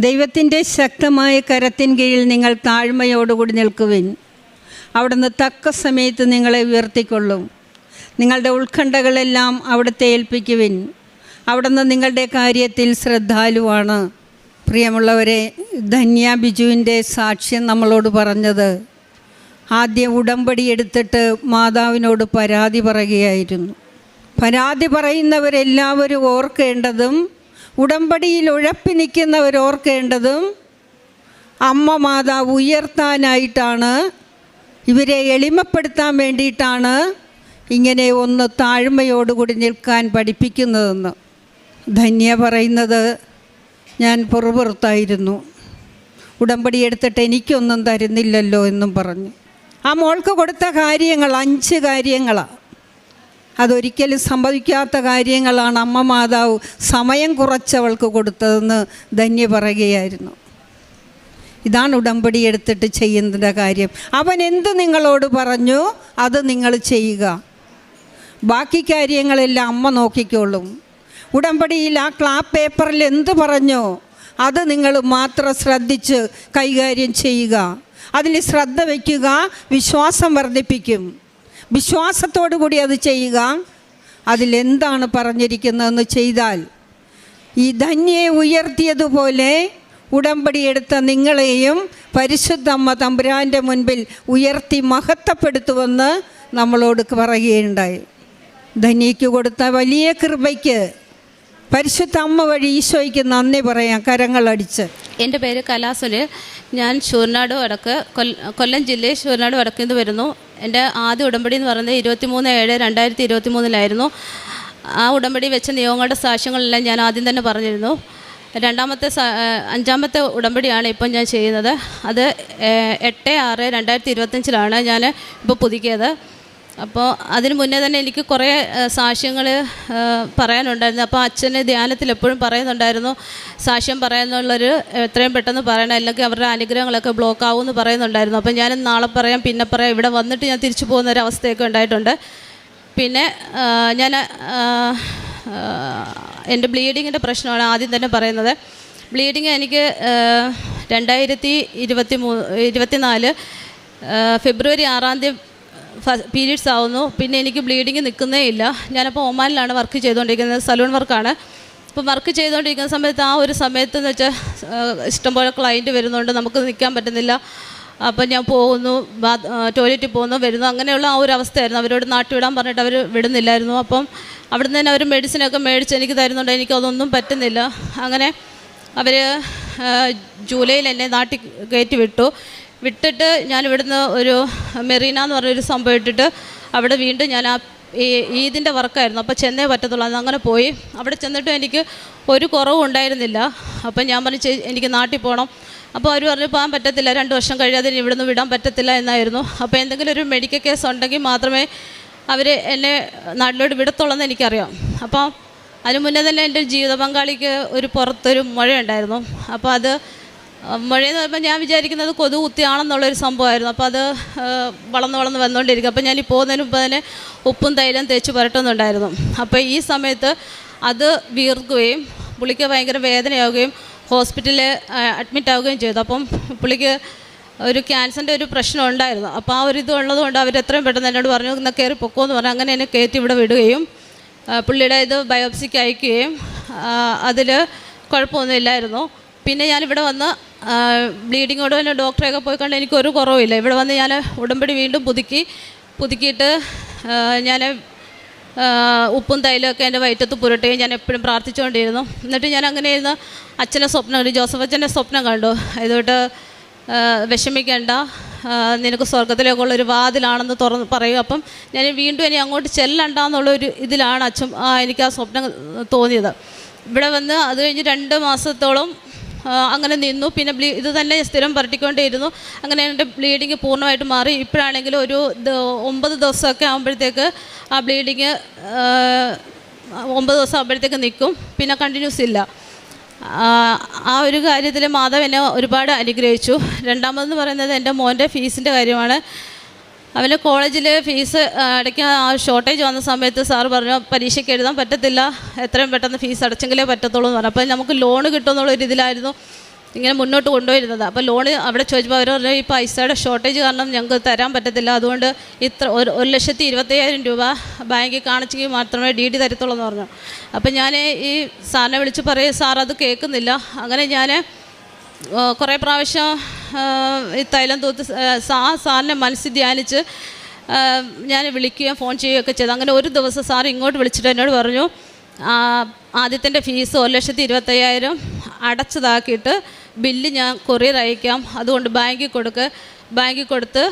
ദൈവത്തിൻ്റെ ശക്തമായ കരത്തിൻ കീഴിൽ നിങ്ങൾ താഴ്മയോടുകൂടി നിൽക്കുവിൻ, അവിടുന്ന് തക്ക സമയത്ത് നിങ്ങളെ ഉയർത്തിക്കൊള്ളും. നിങ്ങളുടെ ഉത്കണ്ഠകളെല്ലാം അവിടുത്തെ ഏൽപ്പിക്കുവിൻ, അവിടുന്ന് നിങ്ങളുടെ കാര്യത്തിൽ ശ്രദ്ധാലുവാണ്. പ്രിയമുള്ളവരെ, ധന്യ ബിജുവിൻ്റെ സാക്ഷ്യം നമ്മളോട് പറഞ്ഞത് ആദ്യം ഉടമ്പടി എടുത്തിട്ട് മാതാവിനോട് പരാതി പറയുകയായിരുന്നു. പരാതി പറയുന്നവരെല്ലാവരും ഓർക്കേണ്ടതും, ഉടമ്പടിയിൽ ഉഴപ്പി നിൽക്കുന്നവർ ഓർക്കേണ്ടതും, അമ്മ മാതാവ് ഉയർത്താനായിട്ടാണ്, ഇവരെ എളിമപ്പെടുത്താൻ വേണ്ടിയിട്ടാണ് ഇങ്ങനെ ഒന്ന് താഴ്മയോടുകൂടി നിൽക്കാൻ പഠിപ്പിക്കുന്നതെന്ന്. ധന്യ പറയുന്നത്, ഞാൻ പുറത്തായിരുന്നു, ഉടമ്പടി എടുത്തിട്ട് എനിക്കൊന്നും തരുന്നില്ലല്ലോ എന്നും പറഞ്ഞു. ആ മോൾക്ക് കൊടുത്ത കാര്യങ്ങൾ 5 കാര്യങ്ങളാണ്. അതൊരിക്കലും സംഭവിക്കാത്ത കാര്യങ്ങളാണ് അമ്മ മാതാവ് സമയം കുറച്ചവൾക്ക് കൊടുത്തതെന്ന് ധന്യ പറയുകയായിരുന്നു. ഇതാണ് ഉടമ്പടി എടുത്തിട്ട് ചെയ്യുന്നതിൻ്റെ കാര്യം. അവൻ എന്ത് നിങ്ങളോട് പറഞ്ഞു അത് നിങ്ങൾ ചെയ്യുക, ബാക്കി കാര്യങ്ങളെല്ലാം അമ്മ നോക്കിക്കോളും. ഉടമ്പടിയിൽ ആ ക്ലാപ്പ് പേപ്പറിൽ എന്ത് പറഞ്ഞോ അത് നിങ്ങൾ മാത്രം ശ്രദ്ധിച്ച് കൈകാര്യം ചെയ്യുക. അതിൽ ശ്രദ്ധ വയ്ക്കുക, വിശ്വാസം വർദ്ധിപ്പിക്കും. വിശ്വാസത്തോടു കൂടി അത് ചെയ്യുക. അതിലെന്താണ് പറഞ്ഞിരിക്കുന്നതെന്ന് ചെയ്താൽ ഈ ധന്യയെ ഉയർത്തിയതുപോലെ ഉടമ്പടി എടുത്ത നിങ്ങളെയും പരിശുദ്ധ അമ്മ തമ്പുരാൻ്റെ മുൻപിൽ ഉയർത്തി മഹത്വപ്പെടുത്തുമെന്ന് നമ്മളോട് പറയുകയുണ്ടായി. ധന്യയ്ക്ക് കൊടുത്ത വലിയ കൃപയ്ക്ക് പരിശുദ്ധ അമ്മ വഴി ഈശോയ്ക്ക് നന്ദി പറയാം, കരങ്ങളടിച്ച്. എൻ്റെ പേര് കലാസുല്. ഞാൻ ശൂർനാട് വടക്ക്, കൊല്ലം ജില്ലയിൽ ശൂർനാട് വടക്കിൽ നിന്ന് വരുന്നു. എൻ്റെ ആദ്യ ഉടമ്പടി എന്ന് പറയുന്നത് 23/7/2023 ആ ഉടമ്പടി വെച്ച നിയമങ്ങളുടെ സാക്ഷ്യങ്ങളെല്ലാം ഞാൻ ആദ്യം തന്നെ പറഞ്ഞിരുന്നു. 5ാമത്തെ ഉടമ്പടിയാണ് ഇപ്പം ഞാൻ ചെയ്യുന്നത്. അത് 8/6/2025 ഞാൻ ഇപ്പോൾ പുതുക്കിയത്. അപ്പോൾ അതിന് മുന്നേ തന്നെ എനിക്ക് കുറേ സാക്ഷ്യങ്ങൾ പറയാനുണ്ടായിരുന്നു. അപ്പോൾ അച്ഛന് ധ്യാനത്തിൽ എപ്പോഴും പറയുന്നുണ്ടായിരുന്നു, സാക്ഷ്യം പറയാനുള്ളൊരു എത്രയും പെട്ടെന്ന് പറയണം, അല്ലെങ്കിൽ അവരുടെ അനുഗ്രഹങ്ങളൊക്കെ ബ്ലോക്ക് ആവുമെന്ന് പറയുന്നുണ്ടായിരുന്നു. അപ്പോൾ ഞാൻ നാളെ പറയാം, പിന്നെ പറയാം, ഇവിടെ വന്നിട്ട് ഞാൻ തിരിച്ചു പോകുന്നൊരവസ്ഥയൊക്കെ ഉണ്ടായിട്ടുണ്ട്. പിന്നെ ഞാൻ എൻ്റെ ബ്ലീഡിങ്ങിൻ്റെ പ്രശ്നമാണ് ആദ്യം തന്നെ പറയുന്നത്. ബ്ലീഡിങ് എനിക്ക് 2024 ഫെബ്രുവരി 6 പീരീഡ്സ് ആവുന്നു. പിന്നെ എനിക്ക് ബ്ലീഡിങ് നിൽക്കുന്നേ ഇല്ല. ഞാനപ്പോൾ ഒമാനിലാണ് വർക്ക് ചെയ്തുകൊണ്ടിരിക്കുന്നത്, സലൂൺ വർക്കാണ്. അപ്പോൾ വർക്ക് ചെയ്തുകൊണ്ടിരിക്കുന്ന സമയത്ത് ആ ഒരു സമയത്ത് എന്ന് വെച്ചാൽ ഇഷ്ടംപോലെ ക്ലയൻറ്റ് വരുന്നുണ്ട്, നമുക്ക് നിൽക്കാൻ പറ്റുന്നില്ല. അപ്പോൾ ഞാൻ പോകുന്നു, ടോയ്ലറ്റിൽ പോകുന്നു, വരുന്നു, അങ്ങനെയുള്ള ആ ഒരു അവസ്ഥയായിരുന്നു. അവരോട് നാട്ടിൽ വിടാൻ പറഞ്ഞിട്ട് അവർ വിടുന്നില്ലായിരുന്നു. അപ്പം അവിടുന്ന് തന്നെ അവർ മെഡിസിനൊക്കെ മേടിച്ച് എനിക്ക് തരുന്നുണ്ട്, എനിക്കതൊന്നും പറ്റുന്നില്ല. അങ്ങനെ അവർ ജൂലൈയിൽ എന്നെ നാട്ടിൽ കയറ്റി വിട്ടിട്ട് ഞാൻ ഇവിടുന്ന് ഒരു മെറീന എന്ന് പറഞ്ഞൊരു സംഭവം ഇട്ടിട്ട് അവിടെ വീണ്ടും ഞാൻ ആ ഈദിൻ്റെ വർക്കായിരുന്നു. അപ്പോൾ ചെന്നേ പറ്റത്തുള്ളൂ. അത് അങ്ങനെ പോയി. അവിടെ ചെന്നിട്ടും എനിക്ക് ഒരു കുറവും ഉണ്ടായിരുന്നില്ല. അപ്പം ഞാൻ പറഞ്ഞു എനിക്ക് നാട്ടിൽ പോകണം. അപ്പോൾ അവർ പറഞ്ഞു പോകാൻ പറ്റത്തില്ല, 2 വർഷം കഴിയാതെ ഇവിടെ നിന്ന് വിടാൻ പറ്റത്തില്ല എന്നായിരുന്നു. അപ്പോൾ എന്തെങ്കിലും ഒരു മെഡിക്കൽ കേസ് ഉണ്ടെങ്കിൽ മാത്രമേ അവർ എന്നെ നാട്ടിലോട്ട് വിടത്തുള്ളൂ എനിക്കറിയാം. അപ്പോൾ അതിന് മുന്നേ തന്നെ എൻ്റെ ജീവിത പങ്കാളിക്ക് പുറത്തൊരു മുഴയുണ്ടായിരുന്നു. അപ്പോൾ അത് മുഴയെന്ന് പറയുമ്പോൾ ഞാൻ വിചാരിക്കുന്നത് കൊതുക് കുത്തിയാണെന്നുള്ളൊരു സംഭവമായിരുന്നു. അപ്പോൾ അത് വളർന്ന് വന്നുകൊണ്ടിരിക്കും. അപ്പോൾ ഞാൻ ഈ പോകുന്നതിന് മുമ്പ് തന്നെ ഉപ്പും തൈലം തേച്ച് പുരട്ടുന്നുണ്ടായിരുന്നു. അപ്പോൾ ഈ സമയത്ത് അത് വീർക്കുകയും പുള്ളിക്ക് ഭയങ്കര വേദനയാവുകയും ഹോസ്പിറ്റലിൽ അഡ്മിറ്റ് ആവുകയും ചെയ്തു. അപ്പം പുള്ളിക്ക് ഒരു ക്യാൻസറിൻ്റെ ഒരു പ്രശ്നം ഉണ്ടായിരുന്നു. അപ്പോൾ ആ ഒരു ഇത് ഉള്ളതുകൊണ്ട് അവർ എത്രയും പെട്ടെന്ന് എന്നോട് പറഞ്ഞു എന്നാൽ കയറി പൊക്കോന്ന് പറഞ്ഞു. അങ്ങനെ എന്നെ കയറ്റി ഇവിടെ വിടുകയും പുള്ളിയുടെ ഇത് ബയോപ്സിക്ക് അയക്കുകയും അതിൽ കുഴപ്പമൊന്നുമില്ലായിരുന്നു. പിന്നെ ഞാനിവിടെ വന്ന് ബ്ലീഡിങ്ങോട് തന്നെ ഡോക്ടറെയൊക്കെ പോയി കണ്ട് എനിക്കൊരു കുറവില്ല. ഇവിടെ വന്ന് ഞാൻ ഉടമ്പടി വീണ്ടും പുതുക്കിയിട്ട് ഞാൻ ഉപ്പും തൈലമൊക്കെ എൻ്റെ വയറ്റത്ത് പുരട്ടുകയും ഞാൻ എപ്പോഴും പ്രാർത്ഥിച്ചുകൊണ്ടിരുന്നു. എന്നിട്ട് ഞാൻ അങ്ങനെ ഇരുന്ന് അച്ഛനെ സ്വപ്നം കണ്ടു, ജോസഫ് അച്ഛൻ്റെ സ്വപ്നം കണ്ടു. ഇതോട്ട് വിഷമിക്കേണ്ട, നിനക്ക് സ്വർഗത്തിലേക്കുള്ളൊരു വാതിലാണെന്ന് തുറന്ന് പറയും. അപ്പം ഞാൻ വീണ്ടും ഇനി അങ്ങോട്ട് ചെല്ലണ്ടെന്നുള്ളൊരു ഇതിലാണ് അച്ഛൻ എനിക്ക് ആ സ്വപ്നം തോന്നിയത്. ഇവിടെ വന്ന് അത് കഴിഞ്ഞ് 2 മാസത്തോളം അങ്ങനെ നിന്നു. പിന്നെ ഇത് തന്നെ സ്ഥിരം പുരട്ടിക്കൊണ്ടേയിരുന്നു. അങ്ങനെ എൻ്റെ ബ്ലീഡിങ് പൂർണ്ണമായിട്ട് മാറി. ഇപ്പോഴാണെങ്കിൽ ഒരു 9 ദിവസമൊക്കെ ആകുമ്പോഴത്തേക്ക് ആ ബ്ലീഡിങ് 9 ദിവസം ആകുമ്പോഴത്തേക്ക് നിൽക്കും, പിന്നെ കണ്ടിന്യൂസ് ഇല്ല. ആ ഒരു കാര്യത്തിൽ മാതാവ് എന്നെ ഒരുപാട് അനുഗ്രഹിച്ചു. രണ്ടാമതെന്ന് പറയുന്നത് എൻ്റെ മോൻ്റെ ഫീസിൻ്റെ കാര്യമാണ്. അവന് കോളേജിൽ ഫീസ് അടയ്ക്കാൻ ഷോർട്ടേജ് വന്ന സമയത്ത് സാറ് പറഞ്ഞു പരീക്ഷയ്ക്ക് എഴുതാൻ പറ്റത്തില്ല, എത്രയും പെട്ടെന്ന് ഫീസ് അടച്ചെങ്കിലേ പറ്റത്തുള്ളൂ എന്ന് പറഞ്ഞു. അപ്പോൾ നമുക്ക് ലോണ് കിട്ടുമെന്നുള്ളൊരു ഇതിലായിരുന്നു ഇങ്ങനെ മുന്നോട്ട് കൊണ്ടുവരുന്നത്. അപ്പോൾ ലോണ് അവിടെ ചോദിച്ചപ്പോൾ അവർ പറഞ്ഞു ഈ പൈസയുടെ ഷോർട്ടേജ് കാരണം ഞങ്ങൾക്ക് തരാൻ പറ്റത്തില്ല, അതുകൊണ്ട് 1,25,000 രൂപ ബാങ്കിൽ കാണിച്ചെങ്കിൽ മാത്രമേ DD തരത്തുള്ളൂ എന്ന് പറഞ്ഞു. അപ്പോൾ ഞാൻ ഈ സാറിനെ വിളിച്ച് പറയും, സാർ അത് കേൾക്കുന്നില്ല. അങ്ങനെ ഞാൻ കുറേ പ്രാവശ്യം ഈ തൈലം തൂത്ത് സാറിനെ മനസ്സിൽ ധ്യാനിച്ച് ഞാൻ വിളിക്കുകയും ഫോൺ ചെയ്യുകയൊക്കെ ചെയ്തു. അങ്ങനെ ഒരു ദിവസം സാർ ഇങ്ങോട്ട് വിളിച്ചിട്ട് എന്നോട് പറഞ്ഞു ആദ്യത്തിൻ്റെ ഫീസ് 1,25,000 അടച്ചതാക്കിയിട്ട് ബില്ല് ഞാൻ കൊറിയർ അയക്കാം, അതുകൊണ്ട് ബാങ്കിൽ കൊടുത്ത്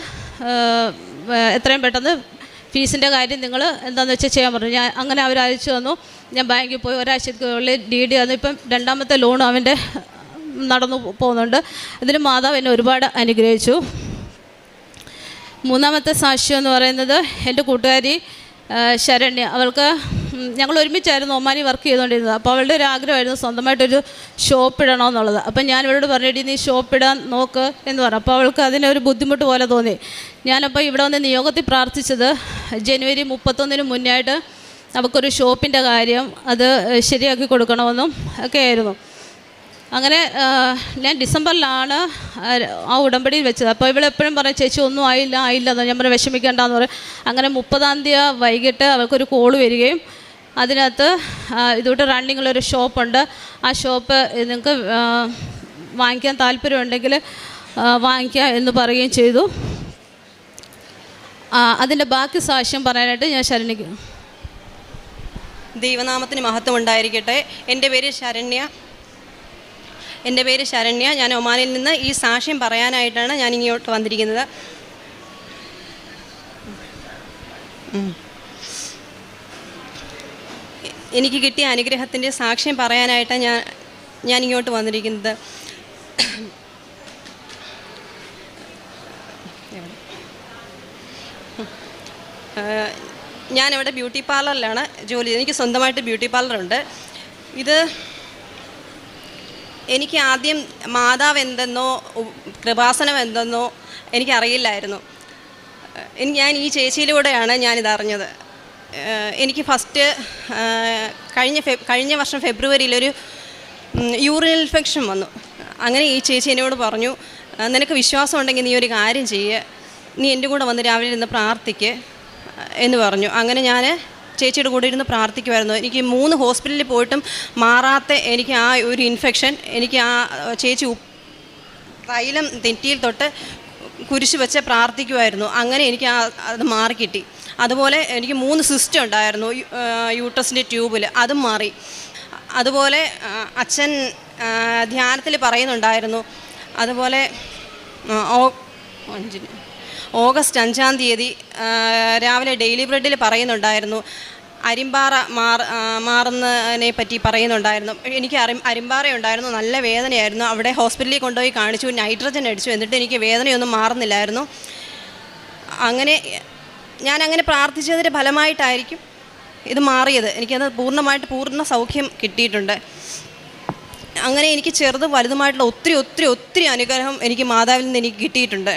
എത്രയും പെട്ടെന്ന് ഫീസിൻ്റെ കാര്യം നിങ്ങൾ എന്താണെന്ന് വെച്ചാൽ ചെയ്യാൻ പറഞ്ഞു. ഞാൻ അങ്ങനെ അവർ അയച്ചു തന്നു. ഞാൻ ബാങ്കിൽ പോയി ഒരാഴ്ചക്കുള്ളിൽ DD വന്നു. ഇപ്പം 2ാമത്തെ ലോണും അവൻ്റെ നടന്നു പോകുന്നുണ്ട്. ഇതിന് മാതാവ് എന്നെ ഒരുപാട് അനുഗ്രഹിച്ചു. 3ാമത്തെ സാക്ഷ്യം എന്ന് പറയുന്നത് എൻ്റെ കൂട്ടുകാരി ശരണ്യ. അവൾക്ക് ഞങ്ങൾ ഒരുമിച്ചായിരുന്നു ഒമാനി വർക്ക് ചെയ്തുകൊണ്ടിരുന്നത്. അപ്പോൾ അവളുടെ ഒരു ആഗ്രഹമായിരുന്നു സ്വന്തമായിട്ടൊരു ഷോപ്പ് ഇടണമെന്നുള്ളത്. അപ്പം ഞാൻ ഇവളോട് പറഞ്ഞിട്ട് നീ ഷോപ്പ് ഇടാൻ നോക്ക് എന്ന് പറഞ്ഞു. അപ്പോൾ അവൾക്ക് അതിനൊരു ബുദ്ധിമുട്ട് പോലെ തോന്നി. ഞാനപ്പോൾ ഇവിടെ വന്ന് നിയോഗത്തിൽ പ്രാർത്ഥിച്ചത് ജനുവരി 31 മുന്നേ ആയിട്ട് അവൾക്കൊരു ഷോപ്പിൻ്റെ കാര്യം അത് ശരിയാക്കി കൊടുക്കണമെന്നും ഒക്കെ ആയിരുന്നു. അങ്ങനെ ഞാൻ ഡിസംബറിലാണ് ആ ഉടമ്പടിയിൽ വെച്ചത്. അപ്പോൾ ഇവളെപ്പോഴും പറയും ചേച്ചി ഒന്നും ആയില്ല എന്ന്. ഞാൻ പറയും വിഷമിക്കേണ്ടെന്ന് പറയും. അങ്ങനെ 30-ാം തീയതി വൈകിട്ട് അവൾക്കൊരു കോള് വരികയും അതിനകത്ത് ഇതുകൊണ്ട് റണ്ണിങ്ങുള്ളൊരു ഷോപ്പുണ്ട്, ആ ഷോപ്പ് നിങ്ങൾക്ക് വാങ്ങിക്കാൻ താല്പര്യമുണ്ടെങ്കിൽ വാങ്ങിക്കാം എന്ന് പറയുകയും ചെയ്തു. അതിൻ്റെ ബാക്കി സാക്ഷ്യം പറയാനായിട്ട് ഞാൻ ശരണ്യക്ക്. ദൈവനാമത്തിന് മഹത്വം ഉണ്ടായിരിക്കട്ടെ. എൻ്റെ പേര് ശരണ്യ. ഞാൻ ഒമാനിൽ നിന്ന് ഈ സാക്ഷ്യം പറയാനായിട്ടാണ് ഞാൻ ഇങ്ങോട്ട് വന്നിരിക്കുന്നത്. എനിക്ക് കിട്ടിയ അനുഗ്രഹത്തിൻ്റെ സാക്ഷ്യം പറയാനായിട്ടാണ് ഞാൻ ഇങ്ങോട്ട് വന്നിരിക്കുന്നത്. ഞാനിവിടെ ബ്യൂട്ടി പാർലറിലാണ് ജോലി. എനിക്ക് സ്വന്തമായിട്ട് ബ്യൂട്ടി പാർലറുണ്ട്. എനിക്ക് ആദ്യം മാതാവ് എന്തെന്നോ കൃപാസനം എന്തെന്നോ എനിക്കറിയില്ലായിരുന്നു. ഞാൻ ഈ ചേച്ചിയിലൂടെയാണ് ഞാനിതറിഞ്ഞത്. എനിക്ക് ഫസ്റ്റ് കഴിഞ്ഞ വർഷം ഫെബ്രുവരിയിലൊരു യൂറിനൽ ഇൻഫെക്ഷൻ വന്നു. അങ്ങനെ ഈ ചേച്ചി എന്നോട് പറഞ്ഞു നിനക്ക് വിശ്വാസം ഉണ്ടെങ്കിൽ നീ ഒരു കാര്യം ചെയ്യുക, നീ എൻ്റെ കൂടെ വന്ന് രാവിലെ ഇരുന്ന് പ്രാർത്ഥിക്ക് എന്ന് പറഞ്ഞു. അങ്ങനെ ഞാൻ ചേച്ചിയുടെ കൂടെ ഇരുന്ന് പ്രാർത്ഥിക്കുമായിരുന്നു. എനിക്ക് 3 ഹോസ്പിറ്റലിൽ പോയിട്ടും മാറാത്ത എനിക്ക് ആ ഒരു ഇൻഫെക്ഷൻ, എനിക്ക് ആ ചേച്ചി തൈലം നെറ്റിയിൽ തൊട്ട് കുരിശ് വെച്ച് പ്രാർത്ഥിക്കുമായിരുന്നു. അങ്ങനെ എനിക്ക് അത് മാറിക്കിട്ടി. അതുപോലെ എനിക്ക് 3 സിസ്റ്റ് ഉണ്ടായിരുന്നു യൂട്രസിൻ്റെ ട്യൂബിൽ, അതും മാറി. അതുപോലെ അച്ഛൻ ധ്യാനത്തിൽ പറയുന്നുണ്ടായിരുന്നു. അതുപോലെ ഓഗസ്റ്റ് 5-ാം തീയതി രാവിലെ ഡെയിലി ബ്രെഡിൽ പറയുന്നുണ്ടായിരുന്നു, അരിമ്പാറ മാറുന്നതിനെ പറ്റി പറയുന്നുണ്ടായിരുന്നു. എനിക്ക് അരിമ്പാറ ഉണ്ടായിരുന്നു, നല്ല വേദനയായിരുന്നു. അവിടെ ഹോസ്പിറ്റലിൽ കൊണ്ടുപോയി കാണിച്ചു, നൈട്രജൻ അടിച്ചു. എന്നിട്ട് എനിക്ക് വേദനയൊന്നും മാറുന്നില്ലായിരുന്നു. ഞാനങ്ങനെ പ്രാർത്ഥിച്ചതിൻ്റെ ഫലമായിട്ടായിരിക്കും ഇത് മാറിയത്. എനിക്കത് പൂർണ്ണ സൗഖ്യം കിട്ടിയിട്ടുണ്ട്. അങ്ങനെ എനിക്ക് ചെറുതും വലുതുമായിട്ടുള്ള ഒത്തിരി അനുഗ്രഹം എനിക്ക് മാതാവിൽ നിന്ന് എനിക്ക് കിട്ടിയിട്ടുണ്ട്.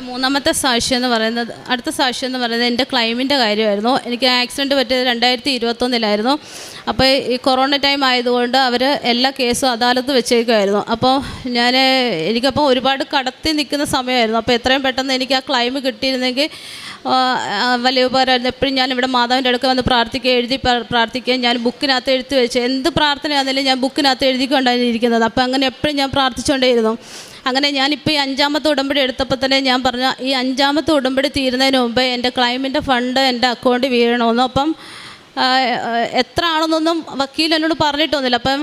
മൂന്നാമത്തെ സാക്ഷ്യം എന്ന് പറയുന്നത്, അടുത്ത സാക്ഷ്യം എന്ന് പറയുന്നത് എൻ്റെ ക്ലൈമിൻ്റെ കാര്യമായിരുന്നു. എനിക്ക് ആക്സിഡൻറ്റ് പറ്റിയത് 2021 അപ്പോൾ ഈ കൊറോണ ടൈം ആയതുകൊണ്ട് അവർ എല്ലാ കേസും അദാലത്ത് വെച്ചേക്കുമായിരുന്നു. അപ്പോൾ എനിക്കപ്പോൾ ഒരുപാട് കടത്തി നിൽക്കുന്ന സമയമായിരുന്നു. അപ്പോൾ എത്രയും പെട്ടെന്ന് എനിക്ക് ആ ക്ലൈം കിട്ടിയിരുന്നെങ്കിൽ വലിയ ഉപകാരമായിരുന്നു. എപ്പോഴും ഞാനിവിടെ മാതാവിൻ്റെ അടുക്ക വന്ന് പ്രാർത്ഥിക്കുക. ഞാൻ ബുക്കിനകത്ത് എഴുതി വെച്ച് എന്ത് പ്രാർത്ഥനയാണെങ്കിലും ഞാൻ ബുക്കിനകത്ത് എഴുതിക്കൊണ്ടായിരിക്കുന്നത്. അപ്പോൾ അങ്ങനെ എപ്പോഴും ഞാൻ പ്രാർത്ഥിച്ചുകൊണ്ടേയിരുന്നു. അങ്ങനെ ഞാനിപ്പോൾ ഈ 5ാമത്തെ ഉടമ്പടി എടുത്തപ്പോൾ തന്നെ ഞാൻ പറഞ്ഞു, ഈ 5ാമത്തെ ഉടമ്പടി തീരുന്നതിന് മുമ്പ് എൻ്റെ ക്ലൈമിൻ്റെ ഫണ്ട് എൻ്റെ അക്കൗണ്ടിൽ വീഴണമെന്നും. അപ്പം എത്ര ആണെന്നൊന്നും വക്കീൽ എന്നോട് പറഞ്ഞിട്ടൊന്നുമില്ല. അപ്പം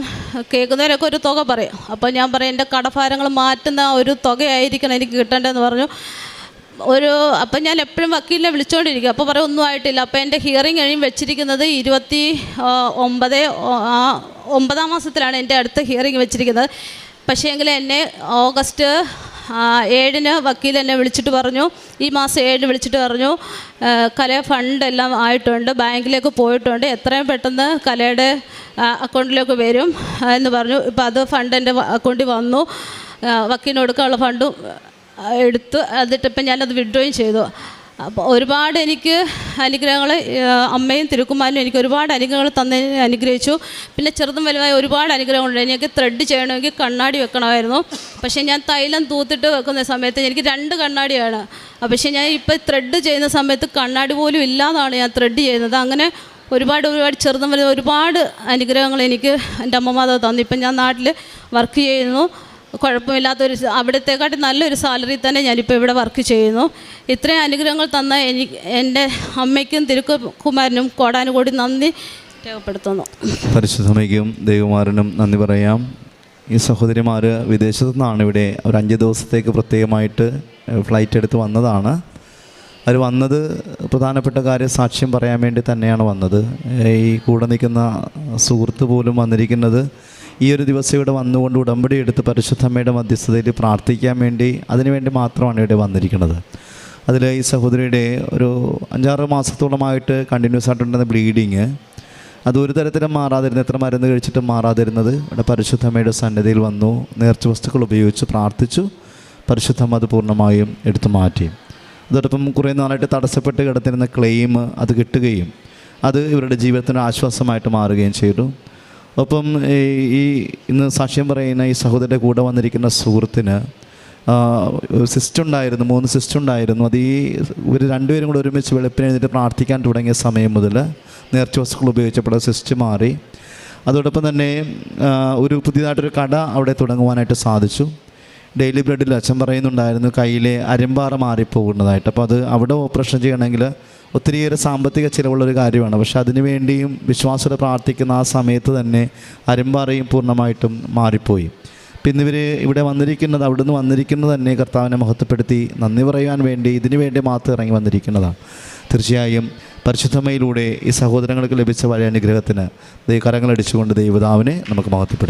കേൾക്കുന്നവരൊക്കെ ഒരു തുക പറയും. അപ്പോൾ ഞാൻ പറയും, എൻ്റെ കടഭാരങ്ങൾ മാറ്റുന്ന ഒരു തുകയായിരിക്കണം എനിക്ക് കിട്ടേണ്ടതെന്ന് പറഞ്ഞു. അപ്പം ഞാൻ എപ്പോഴും വക്കീലിനെ വിളിച്ചുകൊണ്ടിരിക്കും. അപ്പോൾ പറയും ഒന്നും ആയിട്ടില്ല. അപ്പോൾ എൻ്റെ ഹിയറിംഗ് കഴിയും വെച്ചിരിക്കുന്നത് 29-ാം മാസത്തിലാണ് എൻ്റെ അടുത്ത ഹിയറിംഗ് വെച്ചിരിക്കുന്നത്. പക്ഷേ എങ്കിൽ എന്നെ ഓഗസ്റ്റ് 7-ന് വക്കീൽ എന്നെ വിളിച്ചിട്ട് പറഞ്ഞു, ഈ മാസം 7-ന് വിളിച്ചിട്ട് പറഞ്ഞു, കല ഫണ്ട് എല്ലാം ആയിട്ടുണ്ട്, ബാങ്കിലേക്ക് പോയിട്ടുണ്ട്, എത്രയും പെട്ടെന്ന് കലയുടെ അക്കൗണ്ടിലേക്ക് വരും എന്ന് പറഞ്ഞു. ഇപ്പോൾ അത് ഫണ്ട് എൻ്റെ അക്കൗണ്ടിൽ വന്നു. വക്കീലിന് കൊടുക്കാനുള്ള ഫണ്ടും എടുത്തു. എന്നിട്ടിപ്പം ഞാനത് വിഡ്രോയും ചെയ്തു. അപ്പോൾ ഒരുപാട് എനിക്ക് അനുഗ്രഹങ്ങൾ അമ്മയും തിരുക്കുമാരനും എനിക്ക് ഒരുപാട് അനുഗ്രഹങ്ങൾ തന്നതിന് അനുഗ്രഹിച്ചു. പിന്നെ ചെറുതും വലുതായ ഒരുപാട് അനുഗ്രഹങ്ങളുണ്ട്. എനിക്ക് ത്രെഡ് ചെയ്യണമെങ്കിൽ കണ്ണാടി വെക്കണമായിരുന്നു. പക്ഷേ ഞാൻ തൈലം തൂത്തിട്ട് വെക്കുന്ന സമയത്ത് എനിക്ക് 2 കണ്ണാടിയാണ്. പക്ഷേ ഞാൻ ഇപ്പോൾ ത്രെഡ് ചെയ്യുന്ന സമയത്ത് കണ്ണാടി പോലും ഇല്ലാതാണ് ഞാൻ ത്രെഡ് ചെയ്യുന്നത്. അങ്ങനെ ഒരുപാട് ചെറുതും വലുതും ഒരുപാട് അനുഗ്രഹങ്ങൾ എനിക്ക് എൻ്റെ അമ്മമാതാവ് തന്നു. ഇപ്പം ഞാൻ നാട്ടിൽ വർക്ക് ചെയ്യുന്നു. കുഴപ്പമില്ലാത്തൊരു, അവിടത്തെക്കാട്ടി നല്ലൊരു സാലറി തന്നെ ഞാനിപ്പോൾ ഇവിടെ വർക്ക് ചെയ്യുന്നു. ഇത്രയും അനുഗ്രഹങ്ങൾ തന്ന എൻ്റെ അമ്മയ്ക്കും തിരുക്കുമാരനും കോടാനുകോടി നന്ദി രേഖപ്പെടുത്തുന്നു. പരിശുദ്ധമ്മയ്ക്കും ദൈവകുമാരനും നന്ദി പറയാം. ഈ സഹോദരിമാർ വിദേശത്തു നിന്നാണ് ഇവിടെ ഒരു 5 ദിവസത്തേക്ക് പ്രത്യേകമായിട്ട് ഫ്ലൈറ്റ് എടുത്ത് വന്നതാണ്. അവർ വന്നത് പ്രധാനപ്പെട്ട കാര്യം സാക്ഷ്യം പറയാൻ വേണ്ടി തന്നെയാണ് വന്നത്. ഈ കൂടെ നിൽക്കുന്ന സുഹൃത്ത് പോലും വന്നിരിക്കുന്നത് ഈ ഒരു ദിവസം ഇവിടെ വന്നുകൊണ്ട് ഉടമ്പടി എടുത്ത് പരിശുദ്ധമ്മയുടെ മധ്യസ്ഥതയിൽ പ്രാർത്ഥിക്കാൻ വേണ്ടി, അതിനുവേണ്ടി മാത്രമാണ് ഇവിടെ വന്നിരിക്കുന്നത്. അതിൽ ഈ സഹോദരിയുടെ ഒരു 5-6 മാസത്തോളമായിട്ട് കണ്ടിന്യൂസ് ആയിട്ടുണ്ടെന്ന ബ്ലീഡിങ്, അത് ഒരു തരത്തിലും മാറാതിരുന്നത്, എത്ര മരുന്ന് കഴിച്ചിട്ടും മാറാതിരുന്നത്, ഇവിടെ പരിശുദ്ധമ്മയുടെ സന്നിധിയിൽ വന്നു, നേർച്ച വസ്തുക്കൾ ഉപയോഗിച്ച് പ്രാർത്ഥിച്ചു. പരിശുദ്ധമ്മ അത് പൂർണ്ണമായും എടുത്തു മാറ്റി. അതോടൊപ്പം കുറേ നാളായിട്ട് തടസ്സപ്പെട്ട് കിടന്നിരുന്ന ക്ലെയിം അത് കിട്ടുകയും അത് ഇവരുടെ ജീവിതത്തിന് ആശ്വാസമായിട്ട് മാറുകയും ചെയ്തു. ഒപ്പം ഇന്ന് സാക്ഷ്യം പറയുന്ന ഈ സഹോദരൻ്റെ കൂടെ വന്നിരിക്കുന്ന സുഹൃത്തിന് സിസ്റ്റ് ഉണ്ടായിരുന്നു, 3 സിസ്റ്റ് ഉണ്ടായിരുന്നു. അത് ഇവർ 2 പേരും കൂടെ ഒരുമിച്ച് വെളുപ്പിന് എഴുന്നേറ്റ് പ്രാർത്ഥിക്കാൻ തുടങ്ങിയ സമയം മുതൽ നേർച്ച വസ്തുക്കൾ ഉപയോഗിച്ചപ്പോൾ സിസ്റ്റ് മാറി. അതോടൊപ്പം തന്നെ ഒരു പുതിയതായിട്ടൊരു കട അവിടെ തുടങ്ങുവാനായിട്ട് സാധിച്ചു. ഡെയിലി ബ്രെഡിൽ അച്ഛൻ പറയുന്നുണ്ടായിരുന്നു കയ്യിലെ അരിമ്പാറ മാറിപ്പോകുന്നതായിട്ട്. അപ്പോൾ അത് അവിടെ ഓപ്പറേഷൻ ചെയ്യണമെങ്കിൽ ഒത്തിരിയേറെ സാമ്പത്തിക ചിലവുള്ളൊരു കാര്യമാണ്. പക്ഷെ അതിനുവേണ്ടിയും വിശ്വാസത്തോടെ പ്രാർത്ഥിക്കുന്ന ആ സമയത്ത് തന്നെ അരിമ്പാറയും പൂർണ്ണമായിട്ടും മാറിപ്പോയി. പിന്നെ ഇവർ ഇവിടെ വന്നിരിക്കുന്നത്, അവിടുന്ന് വന്നിരിക്കുന്നത് തന്നെ കർത്താവിനെ മഹത്വപ്പെടുത്തി നന്ദി പറയാൻ വേണ്ടി, ഇതിനു വേണ്ടി മാത്രം ഇറങ്ങി വന്നിരിക്കുന്നതാണ്. തീർച്ചയായും പരിശുദ്ധമ്മയിലൂടെ ഈ സഹോദരങ്ങൾക്ക് ലഭിച്ച വലിയ അനുഗ്രഹത്തിന് കരങ്ങളടിച്ചുകൊണ്ട് ദൈവതാവിനെ നമുക്ക് മഹത്വപ്പെടുത്താം.